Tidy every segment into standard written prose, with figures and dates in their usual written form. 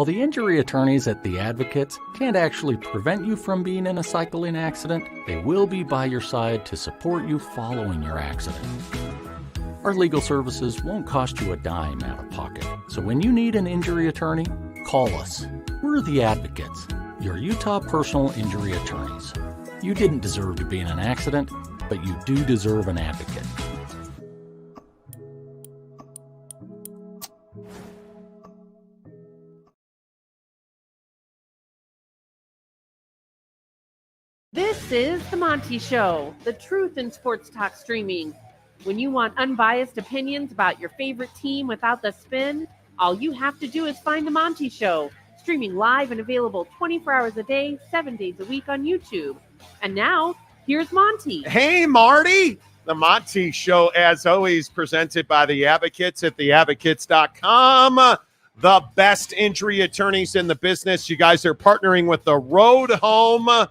the injury attorneys at The Advocates can't actually prevent you from being in a cycling accident, they will be by your side to support you following your accident. Our legal services won't cost you a dime out of pocket, so when you need an injury attorney, call us. We're The Advocates, your Utah personal injury attorneys. You didn't deserve to be in an accident, but you do deserve an advocate. This is the Monty Show, the truth in sports talk streaming. When you want unbiased opinions about your favorite team without the spin, all you have to do is find the Monty Show, streaming live and available 24 hours a day, 7 days a week on YouTube. And now, here's Monty. Hey, Marty. The Monty Show, as always, presented by The Advocates at theadvocates.com. The best injury attorneys in the business. You guys are partnering with the Road Home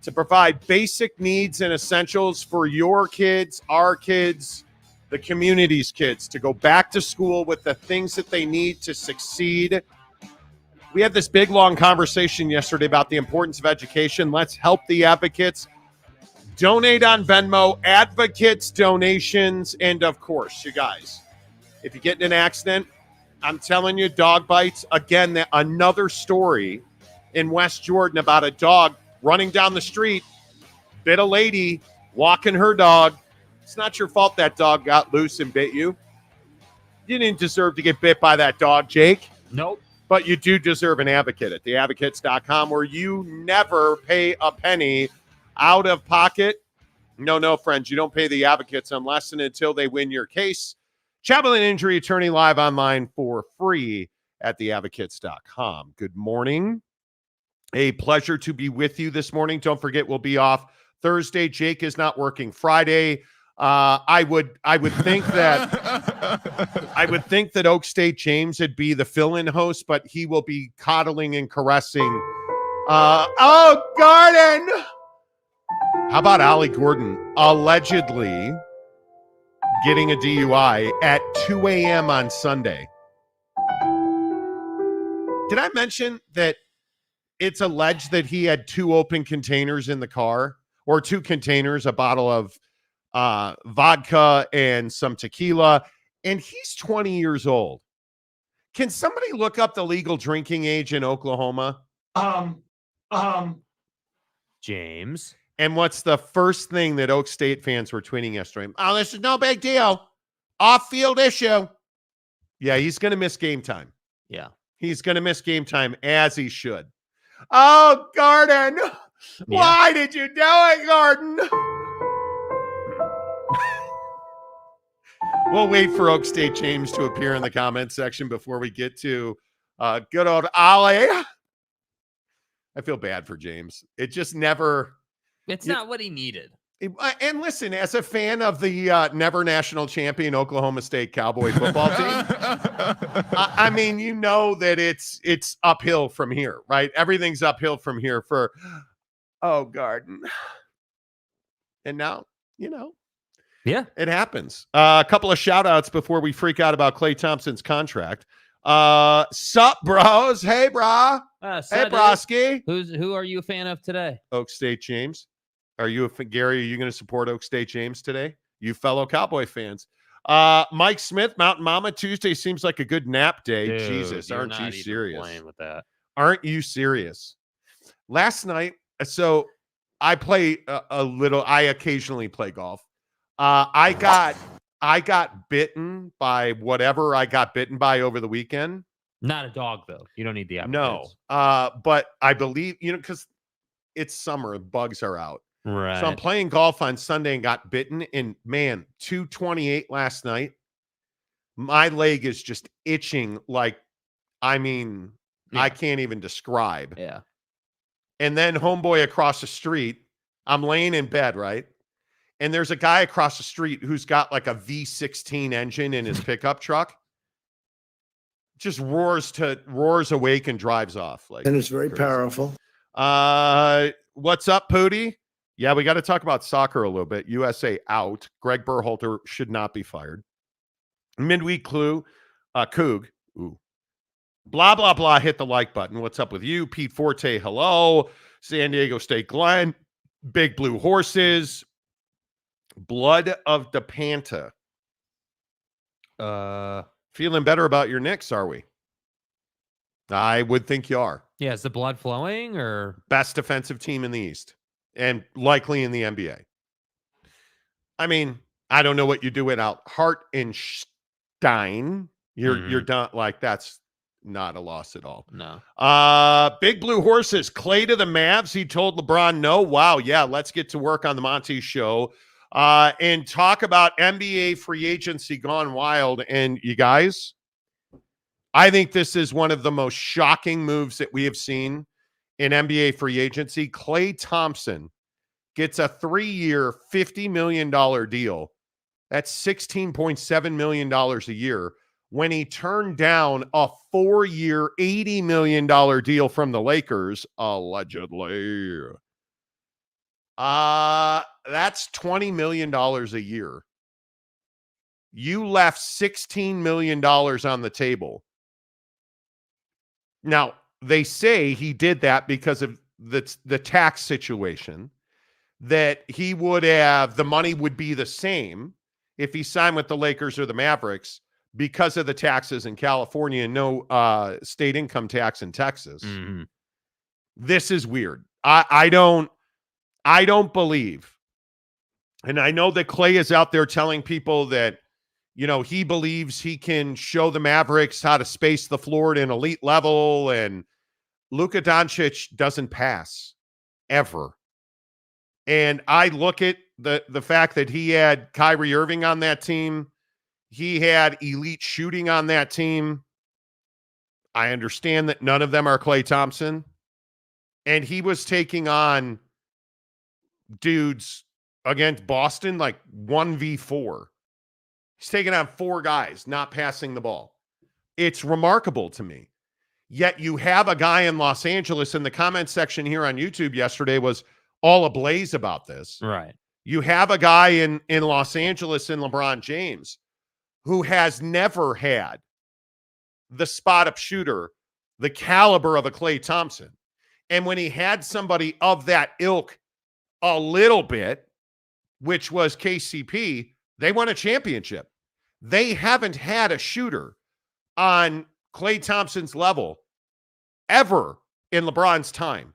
to provide basic needs and essentials for your kids, our kids, the community's kids, to go back to school with the things that they need to succeed. We had this big, long conversation yesterday about the importance of education. Let's help the advocates. Donate on Venmo, advocates donations, and of course, you guys, if you get in an accident, I'm telling you, dog bites. Again, another story in West Jordan about a dog running down the street, bit a lady, walking her dog. It's not your fault that dog got loose and bit you. You didn't deserve to get bit by that dog, Jake. Nope. But you do deserve an advocate at theadvocates.com, where you never pay a penny out of pocket. No, friends, you don't pay the advocates unless and until they win your case. Chaplain Injury Attorney live online for free at theadvocates.com. Good morning. A pleasure to be with you this morning. Don't forget, we'll be off Thursday. Jake is not working Friday. I would think that Oak State James would be the fill-in host, but he will be coddling and caressing. Gordon! How about Ollie Gordon allegedly getting a DUI at 2 a.m. on Sunday? Did I mention that it's alleged that he had 2 open containers in the car, or 2 containers, a bottle of vodka and some tequila, and he's 20 years old. Can somebody look up the legal drinking age in Oklahoma? James. And what's the first thing that Oak State fans were tweeting yesterday? Oh, this is no big deal. Off-field issue. Yeah, he's going to miss game time. Yeah. He's going to miss game time, as he should. Oh, Gordon. Yeah. Why did you do it, Gordon? We'll wait for Oak State James to appear in the comment section before we get to good old Ollie. I feel bad for James. It just never... It's not what he needed. And listen, as a fan of the never national champion Oklahoma State Cowboy football team, I mean, you know that it's uphill from here, right? Everything's uphill from here for, Garden. And now, yeah, it happens. A couple of shout outs before we freak out about Klay Thompson's contract. Sup, bros? Hey, brah. Hey, broski. Who are you a fan of today? Oak State James. Gary, are you going to support Oak State James today? You fellow Cowboy fans. Mike Smith, Mountain Mama, Tuesday seems like a good nap day. Dude, Jesus, aren't you serious? Playing with that. Aren't you serious? Last night, so I play a little, I occasionally play golf. I got bitten by whatever I got bitten by over the weekend. Not a dog, though. You don't need the advocates. No. But I believe, because it's summer, bugs are out. Right. So I'm playing golf on Sunday and got bitten. And man, 228 last night. My leg is just itching I can't even describe. Yeah. And then homeboy across the street, I'm laying in bed, right? And there's a guy across the street who's got like a V16 engine in his pickup truck. Just roars awake and drives off. And it's very powerful. What's up, Pootie? Yeah, we got to talk about soccer a little bit. USA out. Greg Berhalter should not be fired. Midweek clue, Coug. Ooh. Blah, blah, blah. Hit the like button. What's up with you? Pete Forte, hello. San Diego State Glenn. Big Blue Horses. Blood of the Panta. Feeling better about your Knicks, are we? I would think you are. Yeah, is the blood flowing or Best defensive team in the East and likely in the NBA. I mean, I don't know what you do without Hartenstein. You're done. Like, that's not a loss at all. no? Big Blue Horses, Klay to the Mavs. He told LeBron no. Wow, yeah, let's get to work on the Monty Show and talk about NBA free agency gone wild. And you guys, I think this is one of the most shocking moves that we have seen in NBA free agency. Klay Thompson gets a 3-year, $50 million deal. That's $16.7 million a year when he turned down a 4-year, $80 million deal from the Lakers, allegedly. That's $20 million a year. You left $16 million on the table. Now, they say he did that because of the tax situation, that he would have, the money would be the same if he signed with the Lakers or the Mavericks because of the taxes in California and no state income tax in Texas. Mm-hmm. This is weird. I don't believe, and I know that Klay is out there telling people that, you know, he believes he can show the Mavericks how to space the floor at an elite level, and Luca Donic doesn't pass ever. And I look at the fact that he had Kyrie Irving on that team. He had elite shooting on that team. I understand that none of them are Klay Thompson. And he was taking on dudes against Boston like 1v4. He's taking on 4 guys, not passing the ball. It's remarkable to me. Yet you have a guy in Los Angeles, and the comment section here on YouTube yesterday was all ablaze about this. Right. You have a guy in Los Angeles in LeBron James who has never had the spot-up shooter, the caliber of a Klay Thompson. And when he had somebody of that ilk a little bit, which was KCP, they won a championship. They haven't had a shooter on Klay Thompson's level ever in LeBron's time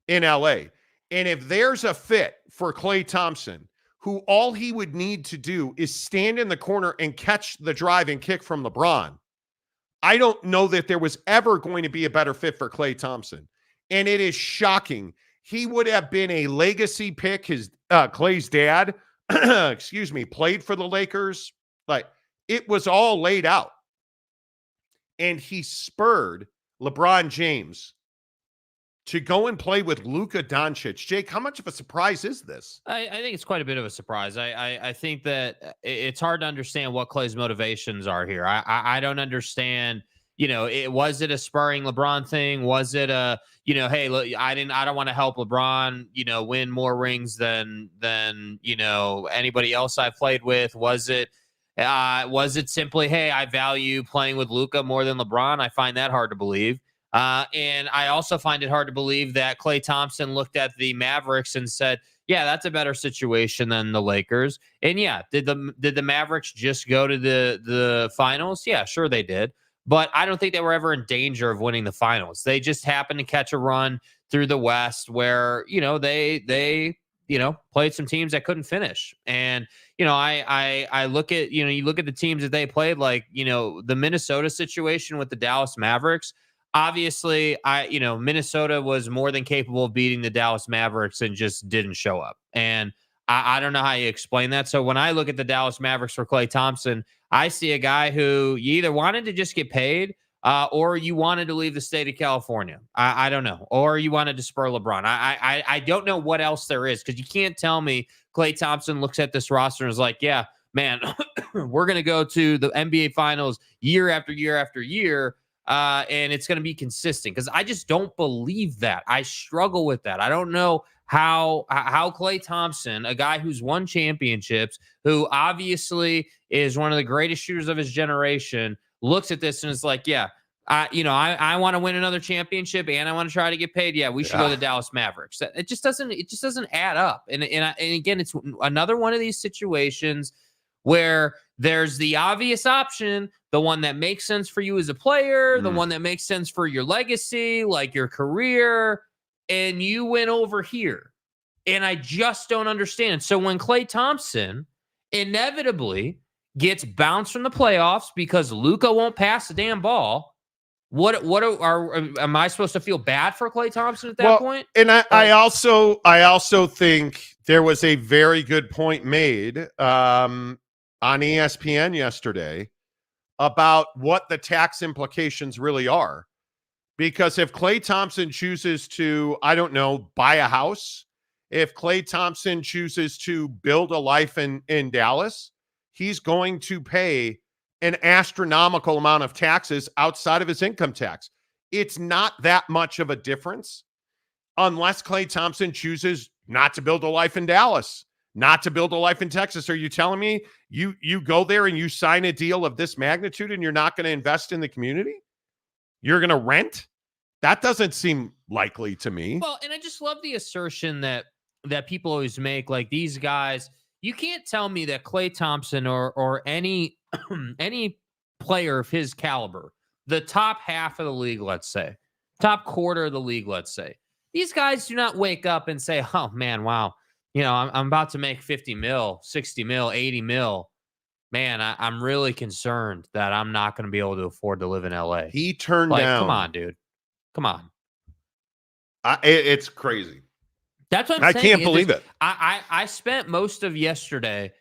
in LA. And if there's a fit for Klay Thompson, who all he would need to do is stand in the corner and catch the drive and kick from LeBron, I don't know that there was ever going to be a better fit for Klay Thompson. And it is shocking. He would have been a legacy pick. His Klay's dad, played for the Lakers. Like, it was all laid out. And he spurred LeBron James to go and play with Luca Donic. Jake, how much of a surprise is this? I think it's quite a bit of a surprise. I think that it's hard to understand what Klay's motivations are here. I don't understand. You know, was it a spurring LeBron thing? Was it a, you know, hey, look, I don't want to help LeBron, you know, win more rings than you know, anybody else I've played with? Was it simply, hey, I value playing with Luca more than LeBron? I find that hard to believe. And I also find it hard to believe that Klay Thompson looked at the Mavericks and said, yeah, that's a better situation than the Lakers. And yeah, did the Mavericks just go to the finals? Yeah, sure they did. But I don't think they were ever in danger of winning the finals. They just happened to catch a run through the West where, you know, they you know, played some teams that couldn't finish. And, you know, I look at, you know, you look at the teams that they played, like, you know, the Minnesota situation with the Dallas Mavericks. Obviously, Minnesota was more than capable of beating the Dallas Mavericks and just didn't show up. And I don't know how you explain that. So when I look at the Dallas Mavericks for Klay Thompson, I see a guy who you either wanted to just get paid or you wanted to leave the state of California. I don't know. Or you wanted to spur LeBron. I don't know what else there is, because you can't tell me Klay Thompson looks at this roster and is like, yeah, man, we're going to go to the NBA Finals year after year after year. And it's going to be consistent, because I just don't believe that. I struggle with that. I don't know how Klay Thompson, a guy who's won championships, who obviously is one of the greatest shooters of his generation, looks at this and is like, yeah, I want to win another championship and I want to try to get paid. Yeah, we should go to the Dallas Mavericks. It just doesn't add up. And again, it's another one of these situations where there's the obvious option, the one that makes sense for you as a player, the one that makes sense for your legacy, like your career, and you went over here. And I just don't understand. So when Klay Thompson inevitably gets bounced from the playoffs because Luca won't pass the damn ball, am I supposed to feel bad for Klay Thompson at that point? And I also think there was a very good point made on ESPN yesterday about what the tax implications really are. Because if Klay Thompson chooses to, I don't know, buy a house, if Klay Thompson chooses to build a life in Dallas, he's going to pay an astronomical amount of taxes outside of his income tax. It's not that much of a difference unless Klay Thompson chooses not to build a life in Dallas, not to build a life in Texas. Are you telling me you go there and you sign a deal of this magnitude and you're not going to invest in the community? You're going to rent? That doesn't seem likely to me. Well, and I just love the assertion that people always make, like these guys, you can't tell me that Klay Thompson or any any player of his caliber, the top half of the league, let's say, top quarter of the league, let's say, these guys do not wake up and say, oh man, wow, I'm about to make 50 mil, 60 mil, 80 mil. Man, I'm really concerned that I'm not going to be able to afford to live in LA. He turned down. Come on, dude. Come on. It's crazy. That's what I'm saying. I can't believe it. I spent most of yesterday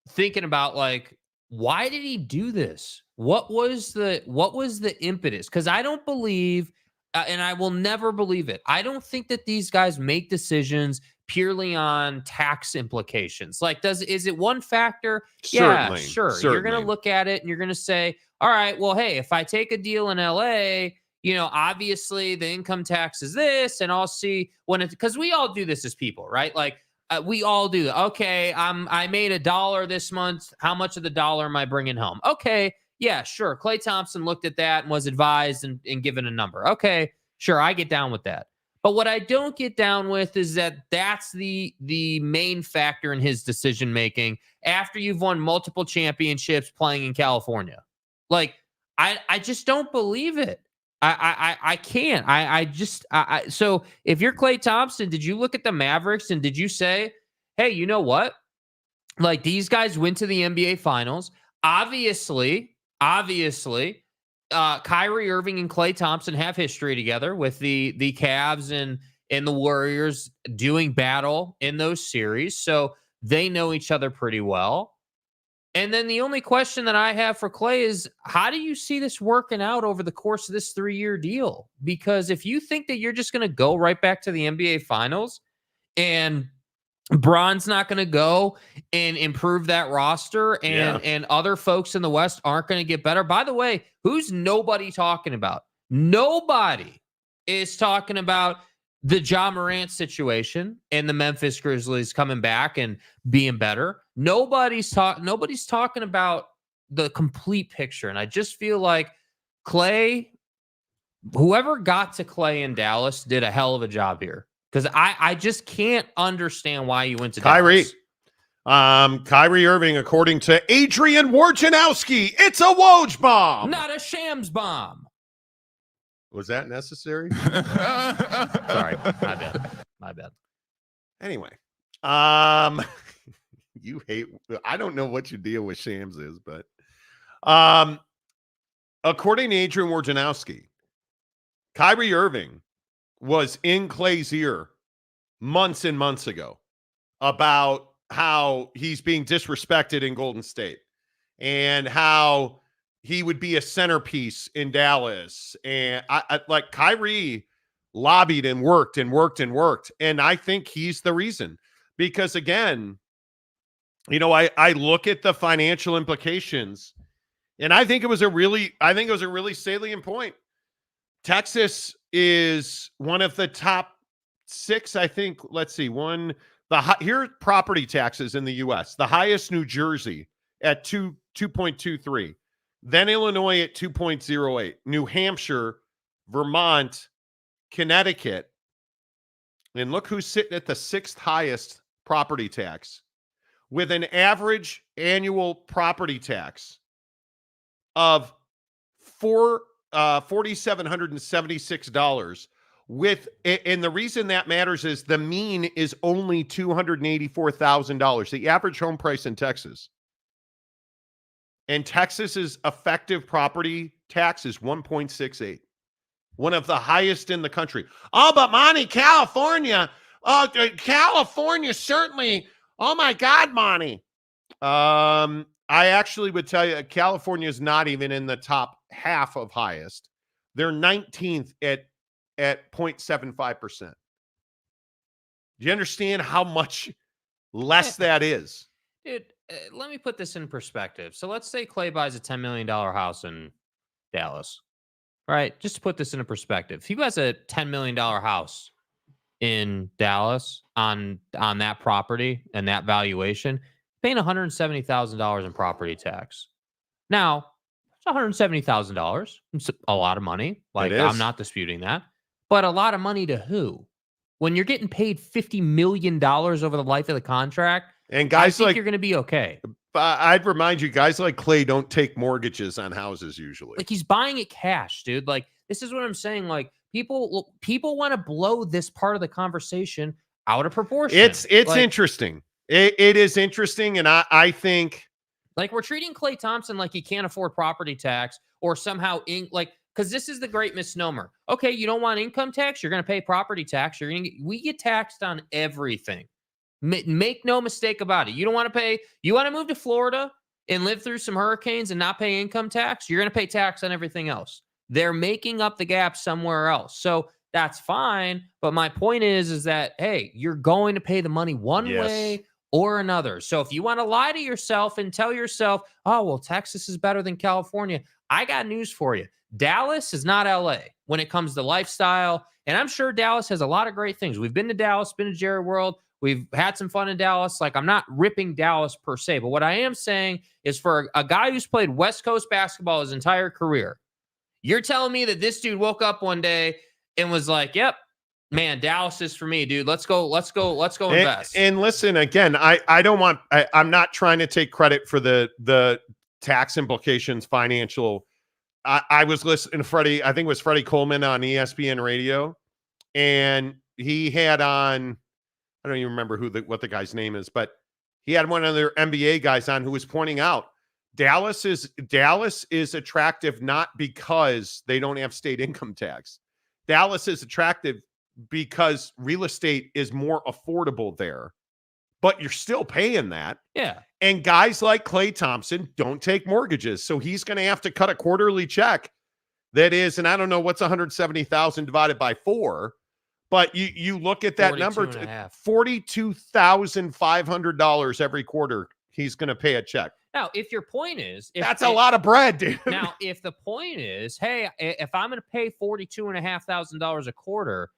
thinking about, like, why did he do this? What was the impetus? Because I don't believe, and I will never believe it, I don't think that these guys make decisions purely on tax implications. Like, is it one factor? Certainly, yeah, sure. Certainly. You're going to look at it and you're going to say, all right, well, hey, if I take a deal in LA, obviously the income tax is this, and I'll see because we all do this as people, right? Like we all do. Okay, I made $1 this month. How much of the dollar am I bringing home? Okay, yeah, sure. Klay Thompson looked at that and was advised and given a number. Okay, sure, I get down with that. But what I don't get down with is that's the main factor in his decision making after you've won multiple championships playing in California. Like I just don't believe it. I can't. So if you're Klay Thompson, did you look at the Mavericks and did you say, hey, you know what? Like, these guys went to the NBA Finals. Obviously, Kyrie Irving and Klay Thompson have history together with the Cavs and the Warriors doing battle in those series. So they know each other pretty well. And then the only question that I have for Klay is, how do you see this working out over the course of this 3-year deal? Because if you think that you're just going to go right back to the NBA Finals and Bron's not going to go and improve that roster and other folks in the West aren't going to get better. By the way, who's nobody talking about? Nobody is talking about the Ja Morant situation and the Memphis Grizzlies coming back and being better. Nobody's talking about the complete picture. And I just feel like Klay, whoever got to Klay in Dallas did a hell of a job here. Because I just can't understand why you went to Kyrie. Dallas. Kyrie Irving, according to Adrian Wojnarowski, it's a Woj bomb. Not a Shams bomb. Was that necessary? Sorry, my bad. Anyway, you hate. I don't know what your deal with Shams is, but according to Adrian Wojnarowski, Kyrie Irving was in Klay's ear months and months ago about how he's being disrespected in Golden State and how he would be a centerpiece in Dallas. And I like Kyrie lobbied and worked and worked and worked. And I think he's the reason, because again, I look at the financial implications and I think it was a really salient point. Texas is one of the top 6, I think. Let's see. Here property taxes in the U.S. The highest, New Jersey at 2.23. Then Illinois at 2.08. New Hampshire, Vermont, Connecticut. And look who's sitting at the 6th highest property tax with an average annual property tax of $4,776. And the reason that matters is the mean is only $284,000, the average home price in Texas. And Texas's effective property tax is 1.68, one of the highest in the country. Oh, but Monty, California, California certainly. Oh my God, Monty. I actually would tell you, California is not even in the top half of highest. They're 19th at 0.75%. Do you understand how much less that is? Dude, let me put this in perspective. So let's say Klay buys a $10 million house in Dallas, right? Just to put this into perspective. If he buys a $10 million house in Dallas on that property and that valuation, paying $170,000 in property tax. Now, it's $170,000. It's a lot of money. Like, I'm not disputing that. But a lot of money to who? When you're getting paid $50 million over the life of the contract, and guys, I think you're going to be okay. I'd remind you, guys like Klay don't take mortgages on houses usually. Like, he's buying it cash, dude. Like, this is what I'm saying. Like, people want to blow this part of the conversation out of proportion. It's like, interesting. It is interesting, and I think, like, we're treating Klay Thompson like he can't afford property tax or somehow because this is the great misnomer. Okay, you don't want income tax, you're going to pay property tax. We get taxed on everything. Make no mistake about it. You don't want to pay. You want to move to Florida and live through some hurricanes and not pay income tax. You're going to pay tax on everything else. They're making up the gap somewhere else. So that's fine. But my point is that, hey, you're going to pay the money one way or another. So if you want to lie to yourself and tell yourself, oh, well, Texas is better than California, I got news for you. Dallas is not LA when it comes to lifestyle. And I'm sure Dallas has a lot of great things. We've been to Dallas, been to Jerry World. We've had some fun in Dallas. Like, I'm not ripping Dallas per se, but what I am saying is for a guy who's played West Coast basketball his entire career, you're telling me that this dude woke up one day and was like, yep, man, Dallas is for me, dude. Let's go invest. And listen, again, I'm not trying to take credit for the tax implications, financial. I was listening to Freddie, I think it was Freddie Coleman on ESPN radio, and he had on, I don't even remember what the guy's name is, but he had one of their NBA guys on who was pointing out Dallas is attractive not because they don't have state income tax. Dallas is attractive because real estate is more affordable there, but you're still paying that. Yeah. And guys like Klay Thompson don't take mortgages. So he's going to have to cut a quarterly check that is, and I don't know what's 170,000 divided by 4. But you look at that number, $42,500 every quarter he's going to pay a check. Now, if your point is... That's a lot of bread, dude. Now, if the point is, hey, if I'm going to pay $42,500 a quarter,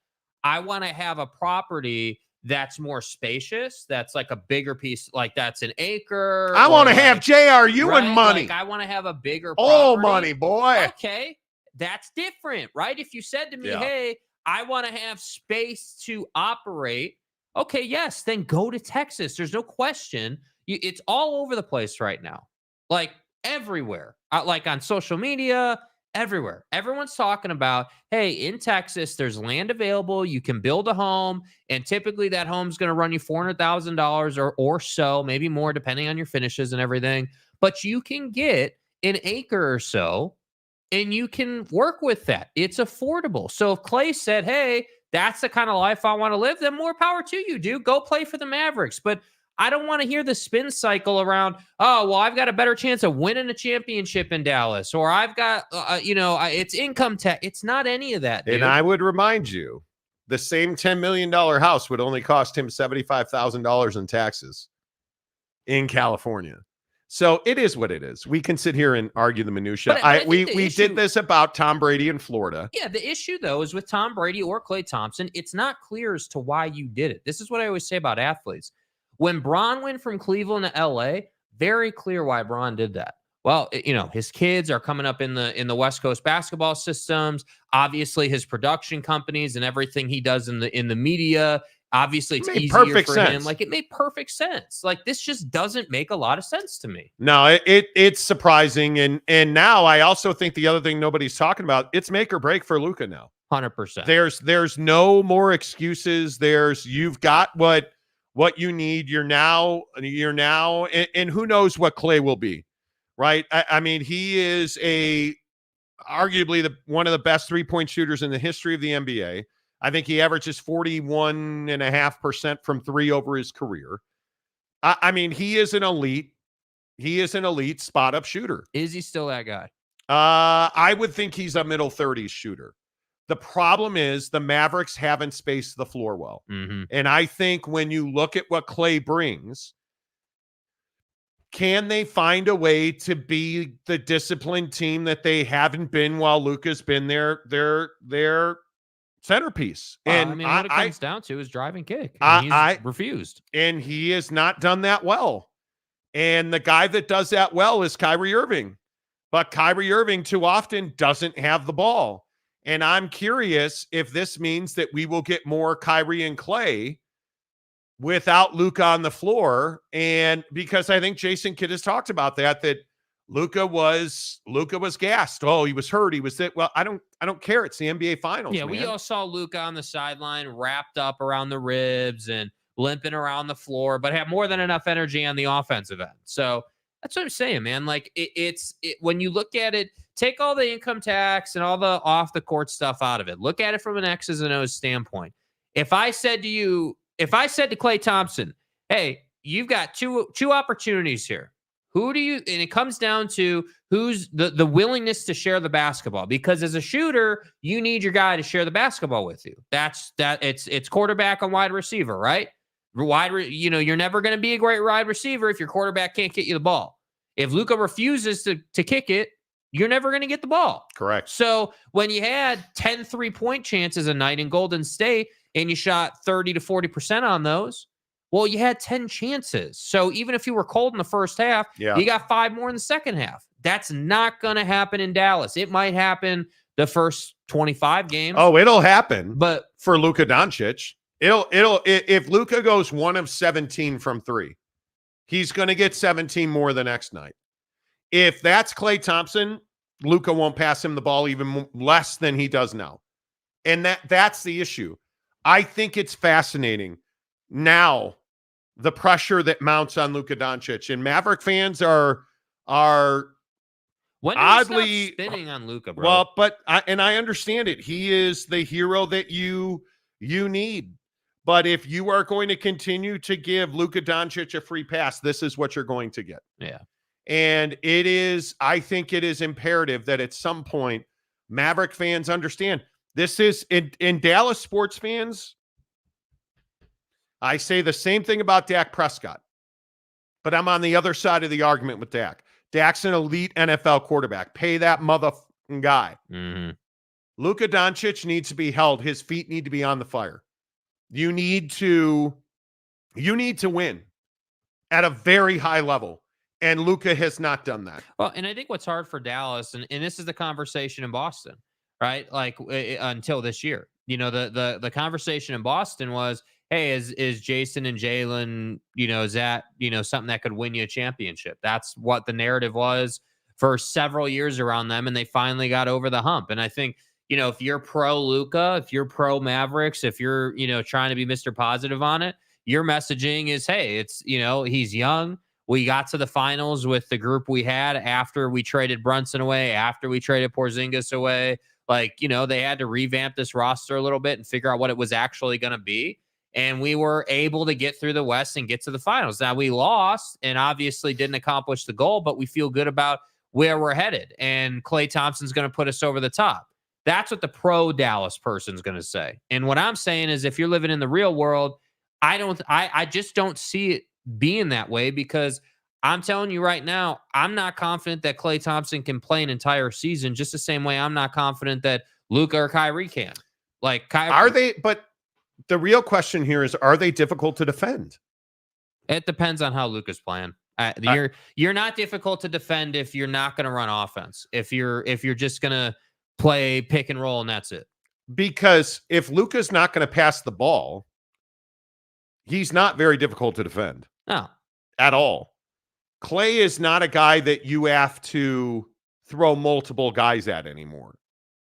I want to have a property that's more spacious, that's like a bigger piece, like that's an acre. I want to have J.R. Ewing money. Like, I want to have a bigger property. Oh, money, boy. Okay, that's different, right? If you said to me, hey, I want to have space to operate. Okay, yes, then go to Texas. There's no question. It's all over the place right now. Like everywhere. Like on social media, everywhere. Everyone's talking about, hey, in Texas, there's land available. You can build a home. And typically that home's going to run you $400,000 or so, maybe more, depending on your finishes and everything. But you can get an acre or so. And you can work with that. It's affordable. So if Klay said, hey, that's the kind of life I want to live, then more power to you, dude. Go play for the Mavericks. But I don't want to hear the spin cycle around, oh, well, I've got a better chance of winning a championship in Dallas. Or I've got, it's income tax. It's not any of that, dude. And I would remind you, the same $10 million house would only cost him $75,000 in taxes in California. So it is what it is. We can sit here and argue the minutia. We did this about Tom Brady in Florida. Yeah, the issue, though, is with Tom Brady or Klay Thompson, it's not clear as to why you did it. This is what I always say about athletes. When Bron went from Cleveland to L.A., very clear why Bron did that. Well, his kids are coming up in the West Coast basketball systems. Obviously, his production companies and everything he does in the media. Obviously, it's easier for him. Like, it made perfect sense. Like, this just doesn't make a lot of sense to me. No, it's surprising. And now I also think the other thing nobody's talking about, it's make or break for Luca now. 100%. There's no more excuses. You've got what you need. You're now, and who knows what Klay will be, right? I mean, he is arguably one of the best 3-point shooters in the history of the NBA. I think he averages 41.5% from three over his career. I mean, he is an elite spot up shooter. Is he still that guy? I would think he's a middle 30s shooter. The problem is the Mavericks haven't spaced the floor well. Mm-hmm. And I think when you look at what Klay brings, can they find a way to be the disciplined team that they haven't been while Luka's been their centerpiece? And I mean, what it comes down to is drive and kick. He's refused. And he has not done that well. And the guy that does that well is Kyrie Irving. But Kyrie Irving too often doesn't have the ball. And I'm curious if this means that we will get more Kyrie and Klay without Luka on the floor. And because I think Jason Kidd has talked about that Luka was gassed. Oh, he was hurt. He was that. Well, I don't care. It's the NBA Finals. Yeah, man. We all saw Luka on the sideline, wrapped up around the ribs and limping around the floor, but had more than enough energy on the offensive end. So that's what I'm saying, man. Like it's when you look at it, take all the income tax and all the off the court stuff out of it. Look at it from an X's and O's standpoint. If I said to Klay Thompson, hey, you've got two opportunities here. And it comes down to who's the willingness to share the basketball, because as a shooter, you need your guy to share the basketball with you. It's quarterback and wide receiver, right? You're never going to be a great wide receiver if your quarterback can't get you the ball. If Luka refuses to kick it, you're never going to get the ball. Correct. So when you had 10 3-point chances a night in Golden State and you shot 30 to 40% on those, well, you had 10 chances. So even if you were cold in the first half, you got 5 more in the second half. That's not going to happen in Dallas. It might happen the first 25 games. Oh, it'll happen. But for Luca Doncic, if Luka goes 1 of 17 from 3, he's going to get 17 more the next night. If that's Klay Thompson, Luka won't pass him the ball even less than he does now. And that's the issue. I think it's fascinating now, the pressure that mounts on Luca Doncic, and Maverick fans are when oddly spinning on Luka, bro. Well, but I understand it. He is the hero that you need. But if you are going to continue to give Luca Doncic a free pass, this is what you're going to get. Yeah. And I think it is imperative that at some point Maverick fans understand this is in Dallas sports fans. I say the same thing about Dak Prescott, but I'm on the other side of the argument with Dak. Dak's an elite NFL quarterback. Pay that motherfucking guy. Mm-hmm. Luka Doncic needs to be held. His feet need to be on the fire. You need to win at a very high level. And Luka has not done that. Well, and I think what's hard for Dallas, and this is the conversation in Boston, right? Like until this year, the conversation in Boston was, hey, is Jason and Jalen, is that, something that could win you a championship? That's what the narrative was for several years around them. And they finally got over the hump. And I think, if you're pro Luka, if you're pro Mavericks, if you're, trying to be Mr. Positive on it, your messaging is, hey, it's, he's young. We got to the finals with the group we had after we traded Brunson away, after we traded Porzingis away. Like, they had to revamp this roster a little bit and figure out what it was actually going to be. And we were able to get through the West and get to the finals. Now, we lost and obviously didn't accomplish the goal, but we feel good about where we're headed. And Klay Thompson's going to put us over the top. That's what the pro Dallas person's going to say. And what I'm saying is, if you're living in the real world, I just don't see it being that way, because I'm telling you right now, I'm not confident that Klay Thompson can play an entire season, just the same way I'm not confident that Luka or Kyrie can. Like, are they? But the real question here is, are they difficult to defend? It depends on how Luka's playing. You're not difficult to defend if you're not going to run offense. If you're just going to play pick and roll and that's it. Because if Luca's not going to pass the ball, he's not very difficult to defend. No. At all. Klay is not a guy that you have to throw multiple guys at anymore.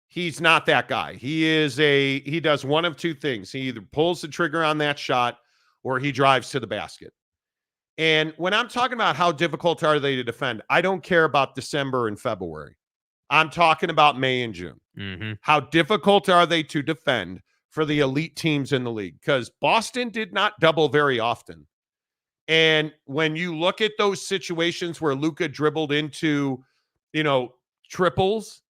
He's not that guy. He does one of two things. He either pulls the trigger on that shot or he drives to the basket. And when I'm talking about how difficult are they to defend, I don't care about December and February. I'm talking about May and June. Mm-hmm. How difficult are they to defend for the elite teams in the league? Because Boston did not double very often. And when you look at those situations where Luca dribbled into, triples,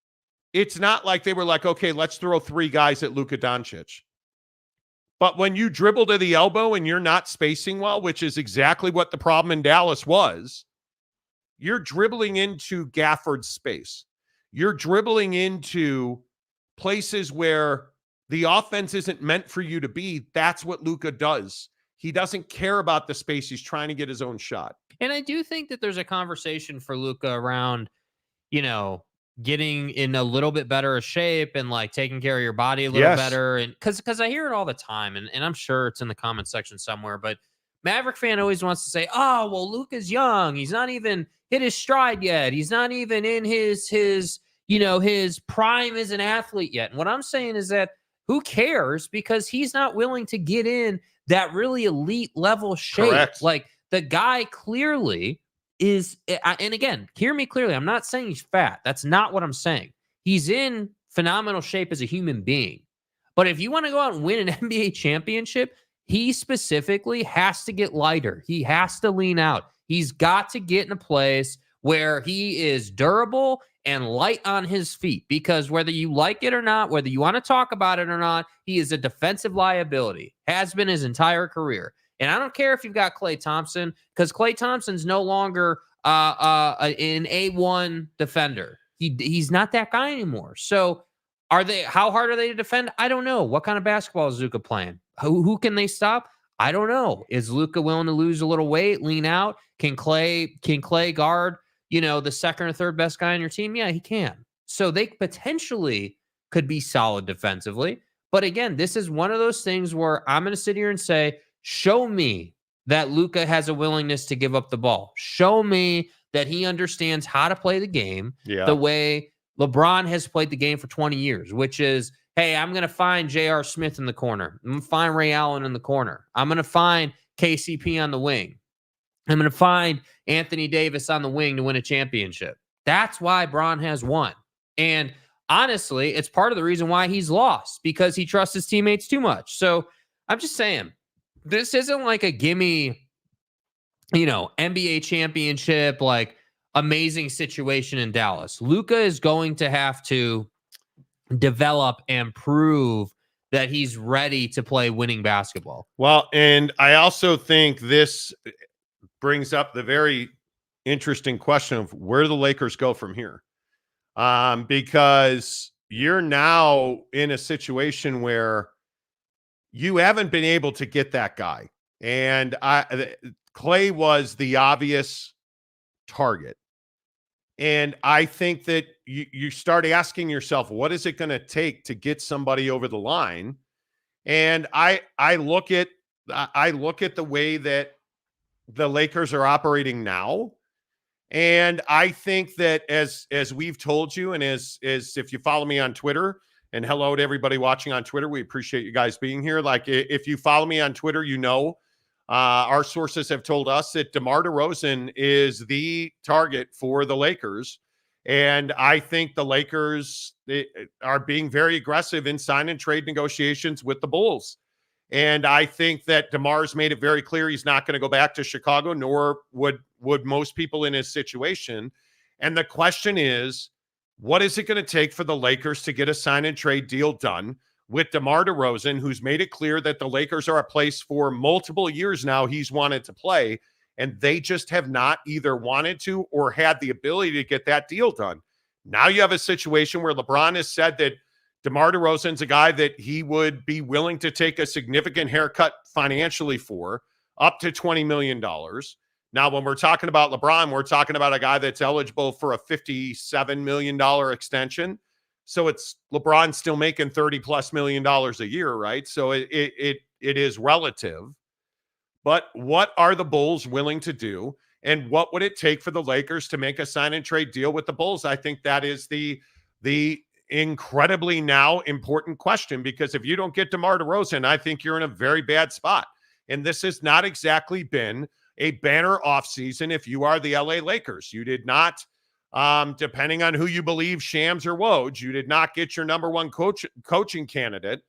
it's not like they were like, okay, let's throw 3 guys at Luca Doncic. But when you dribble to the elbow and you're not spacing well, which is exactly what the problem in Dallas was, you're dribbling into Gafford's space. You're dribbling into places where the offense isn't meant for you to be. That's what Luca does. He doesn't care about the space. He's trying to get his own shot. And I do think that there's a conversation for Luca around, getting in a little bit better of shape and like taking care of your body a little better. And because I hear it all the time, and I'm sure it's in the comment section somewhere, but Maverick fan always wants to say, oh, well, Luca's young. He's not even hit his stride yet. He's not even in his prime as an athlete yet. And what I'm saying is that who cares? Because he's not willing to get in that really elite level shape. Correct. Like the guy clearly is, and again, hear me clearly. I'm not saying he's fat. That's not what I'm saying. He's in phenomenal shape as a human being. But if you want to go out and win an NBA championship, he specifically has to get lighter. He has to lean out. He's got to get in a place where he is durable and light on his feet, because whether you like it or not, whether you want to talk about it or not, he is a defensive liability, has been his entire career. And I don't care if you've got Klay Thompson, because Klay Thompson's no longer an A1 defender. He's not that guy anymore. So how hard are they to defend? I don't know. What kind of basketball is Luca playing? Who can they stop? I don't know. Is Luca willing to lose a little weight, lean out? Can Klay guard, the second or third best guy on your team? Yeah, he can. So they potentially could be solid defensively. But again, this is one of those things where I'm going to sit here and say, show me that Luca has a willingness to give up the ball. Show me that he understands how to play the game the way LeBron has played the game for 20 years, which is, hey, I'm going to find J.R. Smith in the corner. I'm going to find Ray Allen in the corner. I'm going to find KCP on the wing. I'm going to find Anthony Davis on the wing to win a championship. That's why Bron has won. And honestly, it's part of the reason why he's lost, because he trusts his teammates too much. So I'm just saying, this isn't like a gimme, NBA championship, like amazing situation in Dallas. Luca is going to have to develop and prove that he's ready to play winning basketball. Well, and I also think this brings up the very interesting question of where the Lakers go from here. Because you're now in a situation where you haven't been able to get that guy. And Klay was the obvious target. And I think that you start asking yourself, what is it going to take to get somebody over the line? And I look at the way that the Lakers are operating now. And I think that as we've told you, and as if you follow me on Twitter, and hello to everybody watching on Twitter, we appreciate you guys being here. Like, if you follow me on Twitter, our sources have told us that DeMar DeRozan is the target for the Lakers. And I think the Lakers are being very aggressive in sign and trade negotiations with the Bulls. And I think that DeMar's made it very clear he's not going to go back to Chicago, nor would most people in his situation. And the question is, what is it going to take for the Lakers to get a sign and trade deal done with DeMar DeRozan, who's made it clear that the Lakers are a place for multiple years now he's wanted to play, and they just have not either wanted to or had the ability to get that deal done. Now you have a situation where LeBron has said that DeMar DeRozan's a guy that he would be willing to take a significant haircut financially for, up to $20 million. Now, when we're talking about LeBron, we're talking about a guy that's eligible for a $57 million extension. So it's LeBron still making $30+ million a year, right? So it is relative. But what are the Bulls willing to do? And what would it take for the Lakers to make a sign and trade deal with the Bulls? I think that is the incredibly now important question, because if you don't get DeMar DeRozan, I think you're in a very bad spot. And this has not exactly been a banner offseason if you are the LA Lakers. You did not, depending on who you believe, Shams or Woj, you did not get your number one coaching candidate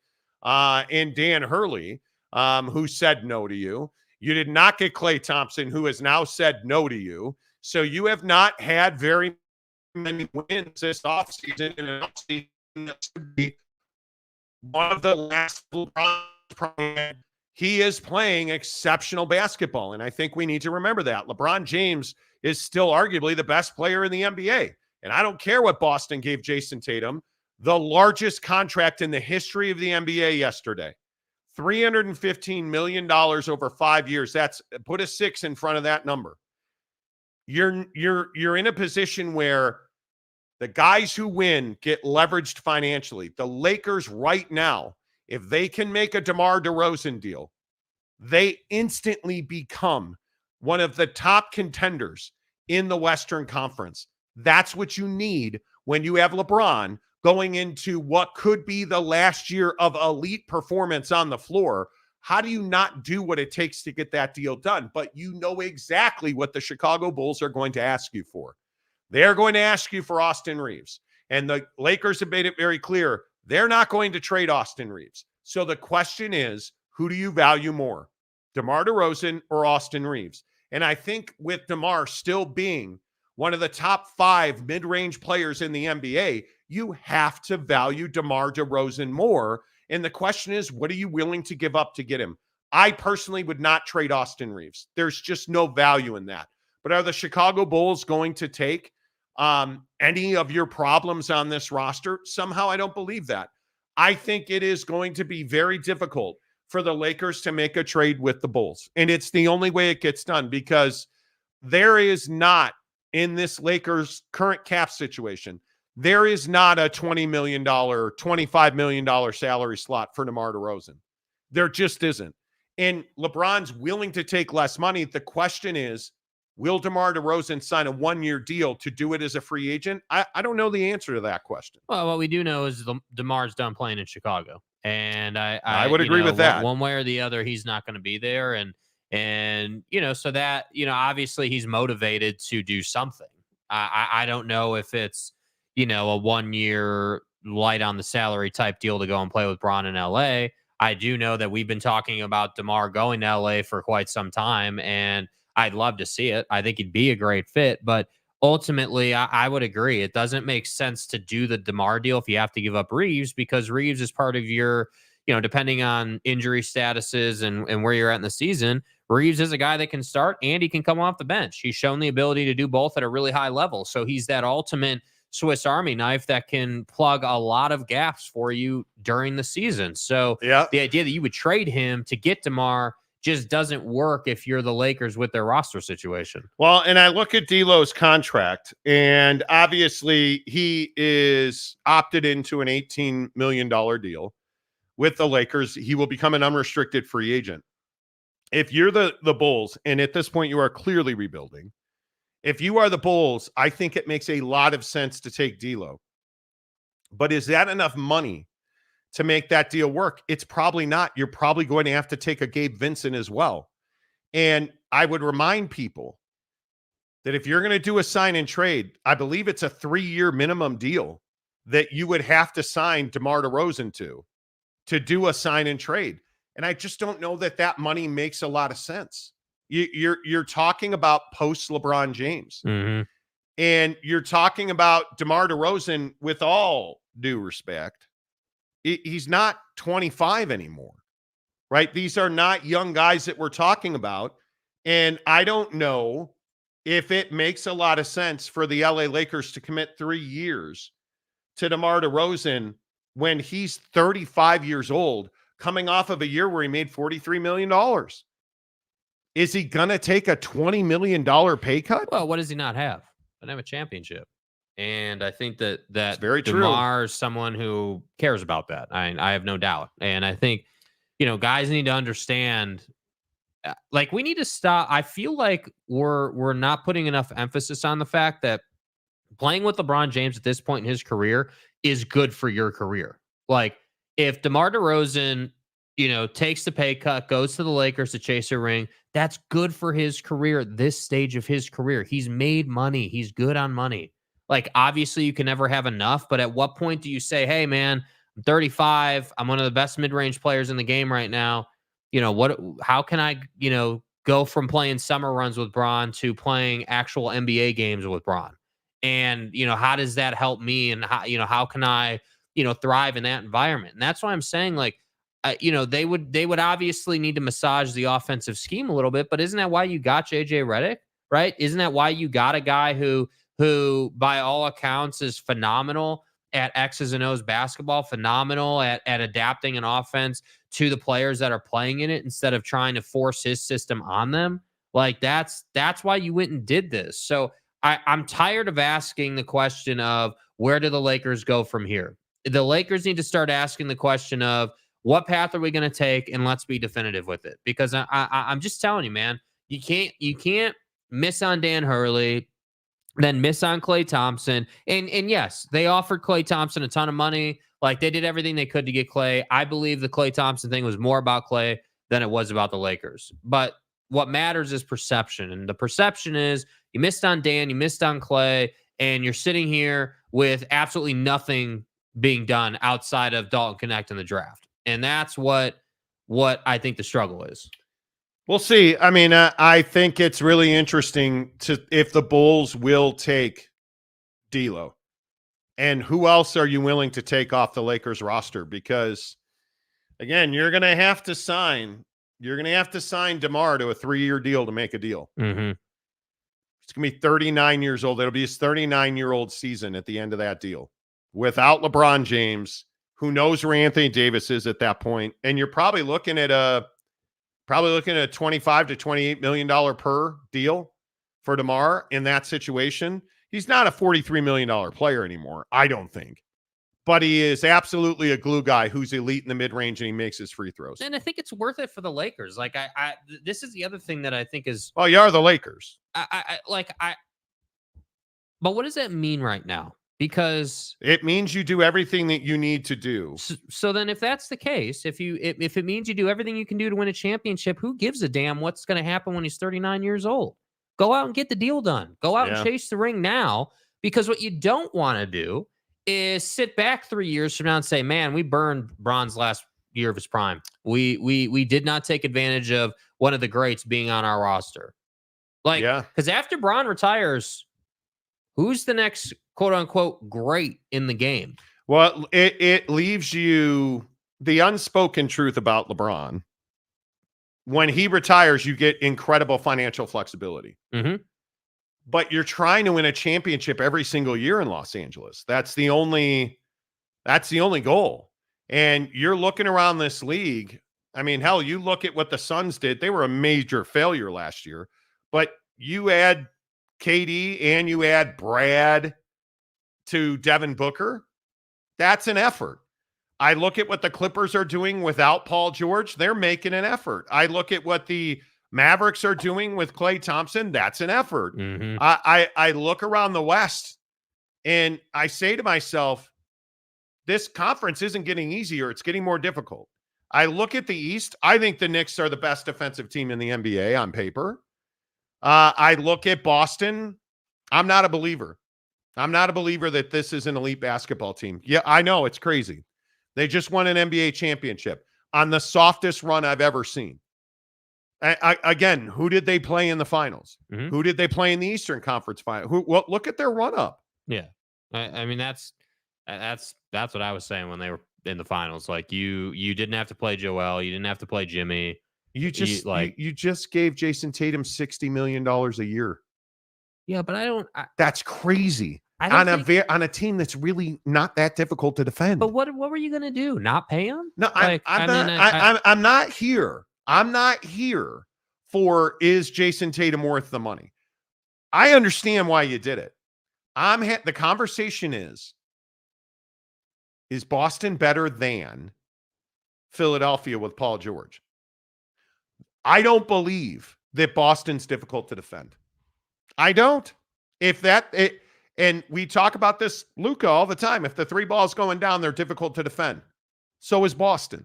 in Dan Hurley, who said no to you. You did not get Klay Thompson, who has now said no to you. So you have not had very many wins this offseason, in an offseason that should be one of the last. He is playing exceptional basketball, and I think we need to remember that. LeBron James is still arguably the best player in the NBA, and I don't care what Boston gave Jason Tatum, the largest contract in the history of the NBA yesterday. $315 million over 5 years. That's, put a 6 in front of that number. You're in a position where the guys who win get leveraged financially. The Lakers right now, if they can make a DeMar DeRozan deal, they instantly become one of the top contenders in the Western Conference. That's what you need when you have LeBron going into what could be the last year of elite performance on the floor. How do you not do what it takes to get that deal done? But you know exactly what the Chicago Bulls are going to ask you for. They're going to ask you for Austin Reeves. And the Lakers have made it very clear they're not going to trade Austin Reeves. So the question is, who do you value more, DeMar DeRozan or Austin Reeves? And I think with DeMar still being one of the top 5 mid-range players in the NBA, you have to value DeMar DeRozan more. And the question is, what are you willing to give up to get him? I personally would not trade Austin Reeves. There's just no value in that. But are the Chicago Bulls going to take any of your problems on this roster? Somehow I don't believe that. I think it is going to be very difficult for the Lakers to make a trade with the Bulls. And it's the only way it gets done, because there is not, in this Lakers current cap situation, there is not a $20 million, $25 million salary slot for DeMar DeRozan. There just isn't. And LeBron's willing to take less money. The question is, will DeMar DeRozan sign a 1-year deal to do it as a free agent? I don't know the answer to that question. Well, what we do know is DeMar's done playing in Chicago. And I would agree with that. One way or the other, he's not going to be there. And so that, obviously he's motivated to do something. I don't know if it's, a 1-year light on the salary type deal to go and play with Bron in LA. I do know that we've been talking about DeMar going to LA for quite some time, and I'd love to see it. I think he'd be a great fit, but ultimately I would agree. It doesn't make sense to do the DeMar deal if you have to give up Reeves, because Reeves is part of your, depending on injury statuses and where you're at in the season, Reeves is a guy that can start and he can come off the bench. He's shown the ability to do both at a really high level. So he's that ultimate Swiss Army knife that can plug a lot of gaps for you during the season. So yeah, the idea that you would trade him to get DeMar just doesn't work if you're the Lakers with their roster situation. Well, and I look at D'Lo's contract, and obviously he is opted into an $18 million deal with the Lakers. He will become an unrestricted free agent. If you're the Bulls, and at this point you are clearly rebuilding, if you are the Bulls, I think it makes a lot of sense to take D'Lo. But is that enough money to make that deal work? It's probably not. You're probably going to have to take a Gabe Vincent as well. And I would remind people that if you're going to do a sign and trade, I believe it's a 3-year minimum deal that you would have to sign DeMar DeRozan to do a sign and trade. And I just don't know that that money makes a lot of sense. You're talking about post LeBron James. Mm-hmm. And you're talking about DeMar DeRozan, with all due respect, he's not 25 anymore, right? These are not young guys that we're talking about. And I don't know if it makes a lot of sense for the LA Lakers to commit 3 years to DeMar DeRozan when he's 35 years old, coming off of a year where he made $43 million. Is he going to take a $20 million pay cut? Well, what does he not have? Doesn't have a championship. And I think that very true. DeMar is someone who cares about that. I have no doubt. And I think, guys need to understand, like, we need to stop. I feel like we're not putting enough emphasis on the fact that playing with LeBron James at this point in his career is good for your career. Like, if DeMar DeRozan, takes the pay cut, goes to the Lakers to chase a ring, that's good for his career at this stage of his career. He's made money. He's good on money. Like, obviously, you can never have enough, but at what point do you say, hey, man, I'm 35. I'm one of the best mid-range players in the game right now. How can I, go from playing summer runs with Bron to playing actual NBA games with Bron? And, how does that help me? And how can I, thrive in that environment? And that's why I'm saying, like, they would obviously need to massage the offensive scheme a little bit, but isn't that why you got JJ Redick, right? Isn't that why you got a guy who by all accounts is phenomenal at X's and O's basketball, phenomenal at adapting an offense to the players that are playing in it instead of trying to force his system on them? Like, that's why you went and did this. So I'm tired of asking the question of, where do the Lakers go from here? The Lakers need to start asking the question of, what path are we going to take, and let's be definitive with it. Because I'm just telling you, man, you can't miss on Dan Hurley, then miss on Klay Thompson. And yes, they offered Klay Thompson a ton of money. Like, they did everything they could to get Klay. I believe the Klay Thompson thing was more about Klay than it was about the Lakers. But what matters is perception. And the perception is, you missed on Dan, you missed on Klay, and you're sitting here with absolutely nothing being done outside of Dalton Connect in the draft. And that's what I think the struggle is. We'll see. I mean, I think it's really interesting if the Bulls will take D'Lo, and who else are you willing to take off the Lakers roster? Because again, you're going to have to sign DeMar to a 3-year deal to make a deal. Mm-hmm. It's going to be 39 years old. It'll be his 39-year-old season at the end of that deal without LeBron James. Who knows where Anthony Davis is at that point? And you're probably looking at a $25 to $28 million per deal for DeMar in that situation. He's not a $43 million player anymore, I don't think. But he is absolutely a glue guy who's elite in the mid-range, and he makes his free throws. And I think it's worth it for the Lakers. Like, this is the other thing that I think is... Well, you are the Lakers. But what does that mean right now? Because it means you do everything that you need to do. So then, if that's the case, if it means you do everything you can do to win a championship, who gives a damn what's going to happen when he's 39 years old? Go out and get the deal done. Go out and chase the ring now. Because what you don't want to do is sit back 3 years from now and say, man, we burned Bron's last year of his prime. We did not take advantage of one of the greats being on our roster. Like, because after Bron retires, who's the next quote unquote great in the game? Well, it leaves you the unspoken truth about LeBron. When he retires, you get incredible financial flexibility. Mm-hmm. But you're trying to win a championship every single year in Los Angeles. That's the only goal. And you're looking around this league. I mean, hell, you look at what the Suns did. They were a major failure last year. But you add KD and you add Brad to Devin Booker, that's an effort. I look at what the Clippers are doing without Paul George. They're making an effort. I look at what the Mavericks are doing with Klay Thompson. That's an effort. Mm-hmm. I look around the West and I say to myself, this conference isn't getting easier. It's getting more difficult. I look at the East. I think the Knicks are the best defensive team in the NBA on paper. I look at Boston. I'm not a believer. I'm not a believer that this is an elite basketball team. Yeah, I know it's crazy. They just won an NBA championship on the softest run I've ever seen. Again, who did they play in the finals? Mm-hmm. Who did they play in the Eastern Conference final? Well, look at their run up. Yeah. I mean, that's what I was saying when they were in the finals. Like, you didn't have to play Joel. You didn't have to play Jimmy. You just gave Jason Tatum $60 million a year. Yeah, but that's crazy. On a team that's really not that difficult to defend. But what were you going to do? Not pay him? No, I'm not here. I'm not here for is Jason Tatum worth the money? I understand why you did it. The conversation is Boston better than Philadelphia with Paul George? I don't believe that Boston's difficult to defend. I don't. And we talk about this, Luca, all the time. If the three ball's going down, they're difficult to defend. So is Boston.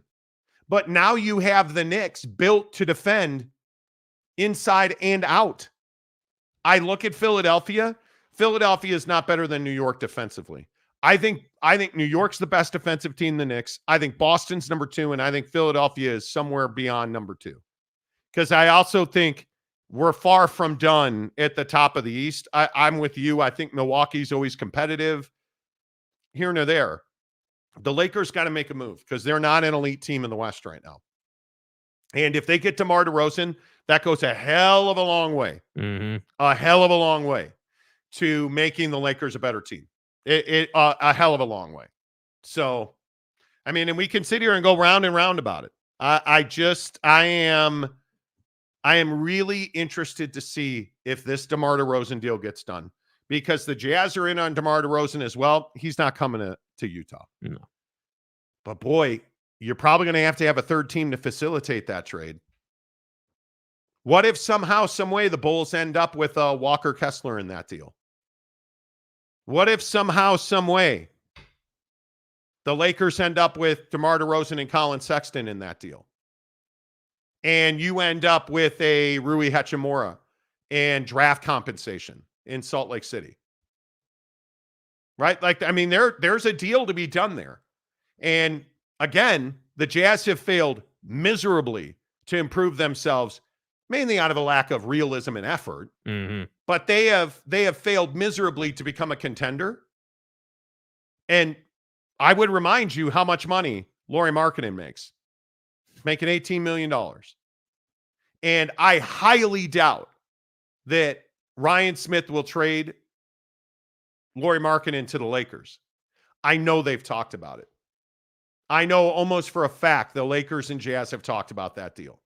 But now you have the Knicks built to defend inside and out. I look at Philadelphia. Philadelphia is not better than New York defensively. I think New York's the best defensive team, the Knicks. I think Boston's number 2, and I think Philadelphia is somewhere beyond number 2. Because I also think we're far from done at the top of the East. I'm with you. I think Milwaukee's always competitive here and there. The Lakers got to make a move because they're not an elite team in the West right now. And if they get DeMar DeRozan, that goes a hell of a long way. Mm-hmm. A hell of a long way to making the Lakers a better team. A hell of a long way. So, I mean, and we can sit here and go round and round about it. I am really interested to see if this DeMar DeRozan deal gets done because the Jazz are in on DeMar DeRozan as well. He's not coming to Utah. No. But boy, you're probably going to have a third team to facilitate that trade. What if somehow, some way the Bulls end up with Walker Kessler in that deal? What if somehow, some way the Lakers end up with DeMar DeRozan and Colin Sexton in that deal? And you end up with a Rui Hachimura and draft compensation in Salt Lake City. Right? Like, I mean, there's a deal to be done there. And again, the Jazz have failed miserably to improve themselves, mainly out of a lack of realism and effort. Mm-hmm. But they have failed miserably to become a contender. And I would remind you how much money Lauri Markkanen makes. Making $18 million. And I highly doubt that Ryan Smith will trade Lauri Markkanen to the Lakers. I know they've talked about it. I know almost for a fact the Lakers and Jazz have talked about that deal.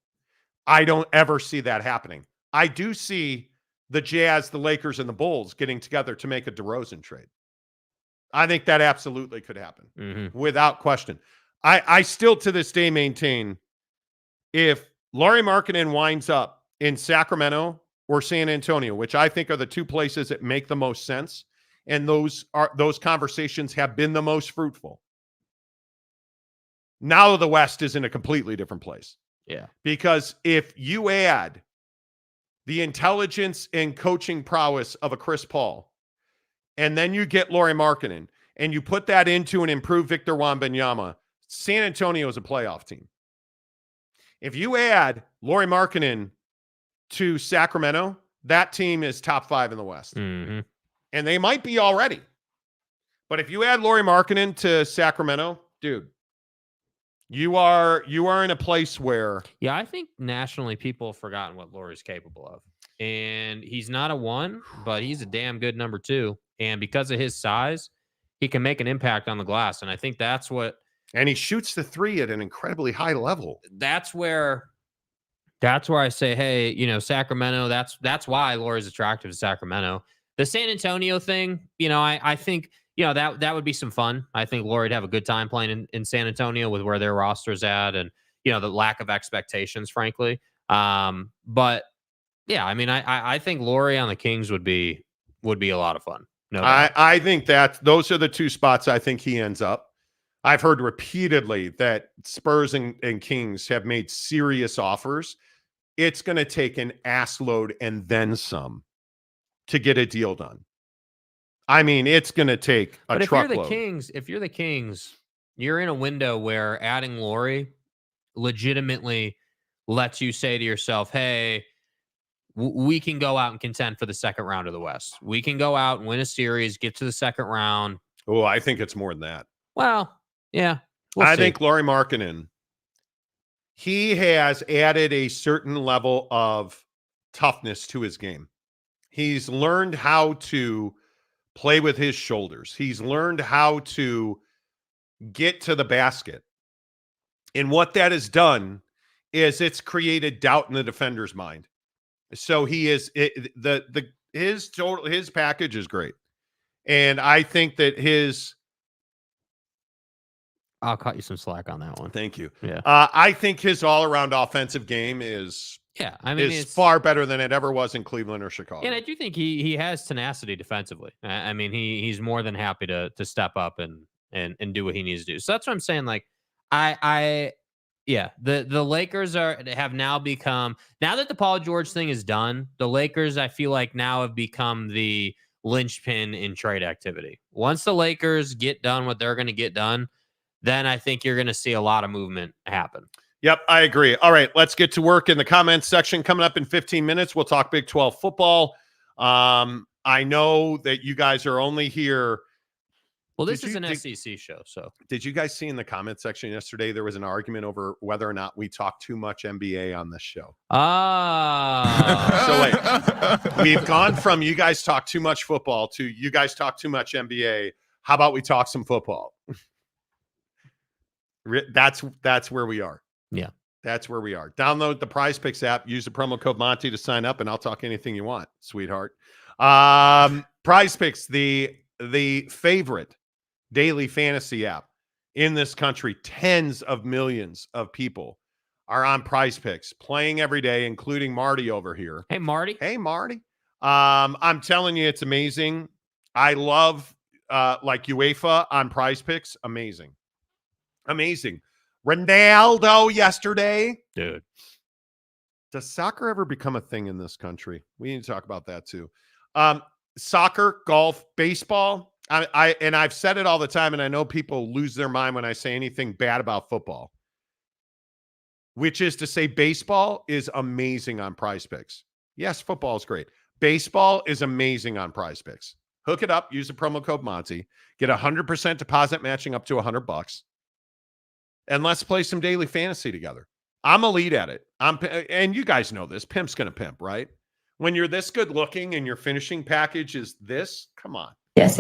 I don't ever see that happening. I do see the Jazz, the Lakers, and the Bulls getting together to make a DeRozan trade. I think that absolutely could happen without question. I still to this day maintain if Lauri Markkanen winds up in Sacramento or San Antonio, which I think are the two places that make the most sense, and those conversations have been the most fruitful. Now the West is in a completely different place. Yeah. Because if you add the intelligence and coaching prowess of a Chris Paul, and then you get Lauri Markkanen, and you put that into an improved Victor Wembanyama, San Antonio is a playoff team. If you add Lauri Markkanen to Sacramento, that team is top 5 in the West. Mm-hmm. And they might be already. But if you add Lauri Markkanen to Sacramento, dude, you are in a place where... Yeah, I think nationally people have forgotten what Lauri's capable of. And he's not a 1, but he's a damn good number 2. And because of his size, he can make an impact on the glass. And I think that's what... And he shoots the 3 at an incredibly high level. That's where I say, hey, Sacramento, that's why Lauri's attractive to Sacramento. The San Antonio thing, I think, that would be some fun. I think Lauri'd have a good time playing in San Antonio with where their roster's at and, the lack of expectations, frankly. But yeah, I mean, I think Lauri on the Kings would be a lot of fun. No doubt. I think that those are the two spots I think he ends up. I've heard repeatedly that Spurs and Kings have made serious offers. It's going to take an ass load and then some to get a deal done. I mean, it's going to take a truckload. If you're the Kings, you're in a window where adding Lauri legitimately lets you say to yourself, hey, we can go out and contend for the second round of the West. We can go out and win a series, get to the second round. Oh, I think it's more than that. Well, yeah. I think Lauri Markkanen, he has added a certain level of toughness to his game. He's learned how to play with his shoulders. He's learned how to get to the basket. And what that has done is it's created doubt in the defender's mind. So his package is great. And I think that I'll cut you some slack on that one. thank you. Yeah. I think his all-around offensive game is far better than it ever was in Cleveland or Chicago. And I do think he has tenacity defensively. I mean, he's more than happy to step up and do what he needs to do. So that's what I'm saying. Like, the Lakers have now become, now that the Paul George thing is done, the Lakers, I feel like now have become the linchpin in trade activity. Once the Lakers get done what they're going to get done, then I think you're going to see a lot of movement happen. Yep, I agree. All right, let's get to work in the comments section. Coming up in 15 minutes, we'll talk Big 12 football. I know that you guys are only here. Well, this is an SEC show, so. Did you guys see in the comment section yesterday, there was an argument over whether or not we talk too much NBA on this show? So wait, we've gone from you guys talk too much football to you guys talk too much NBA. How about we talk some football? That's where we are. Yeah. That's where we are. Download the Prize Picks app. Use the promo code Monty to sign up, and I'll talk anything you want, sweetheart. Prize Picks, the favorite daily fantasy app in this country. Tens of millions of people are on Prize Picks, playing every day, including Marty over here. Hey, Marty. Hey, Marty. I'm telling you, it's amazing. I love like UEFA on Prize Picks. Amazing. Ronaldo yesterday. Dude. Does soccer ever become a thing in this country? We need to talk about that too. Soccer, golf, baseball. I've said it all the time, and I know people lose their mind when I say anything bad about football, which is to say baseball is amazing on Prize Picks. Yes, football is great. Baseball is amazing on Prize Picks. Hook it up. Use the promo code Monty. Get 100% deposit matching up to $100. And let's play some daily fantasy together. I'm elite at it. And you guys know this. Pimp's going to pimp, right? When you're this good looking and your finishing package is this, come on. Yes.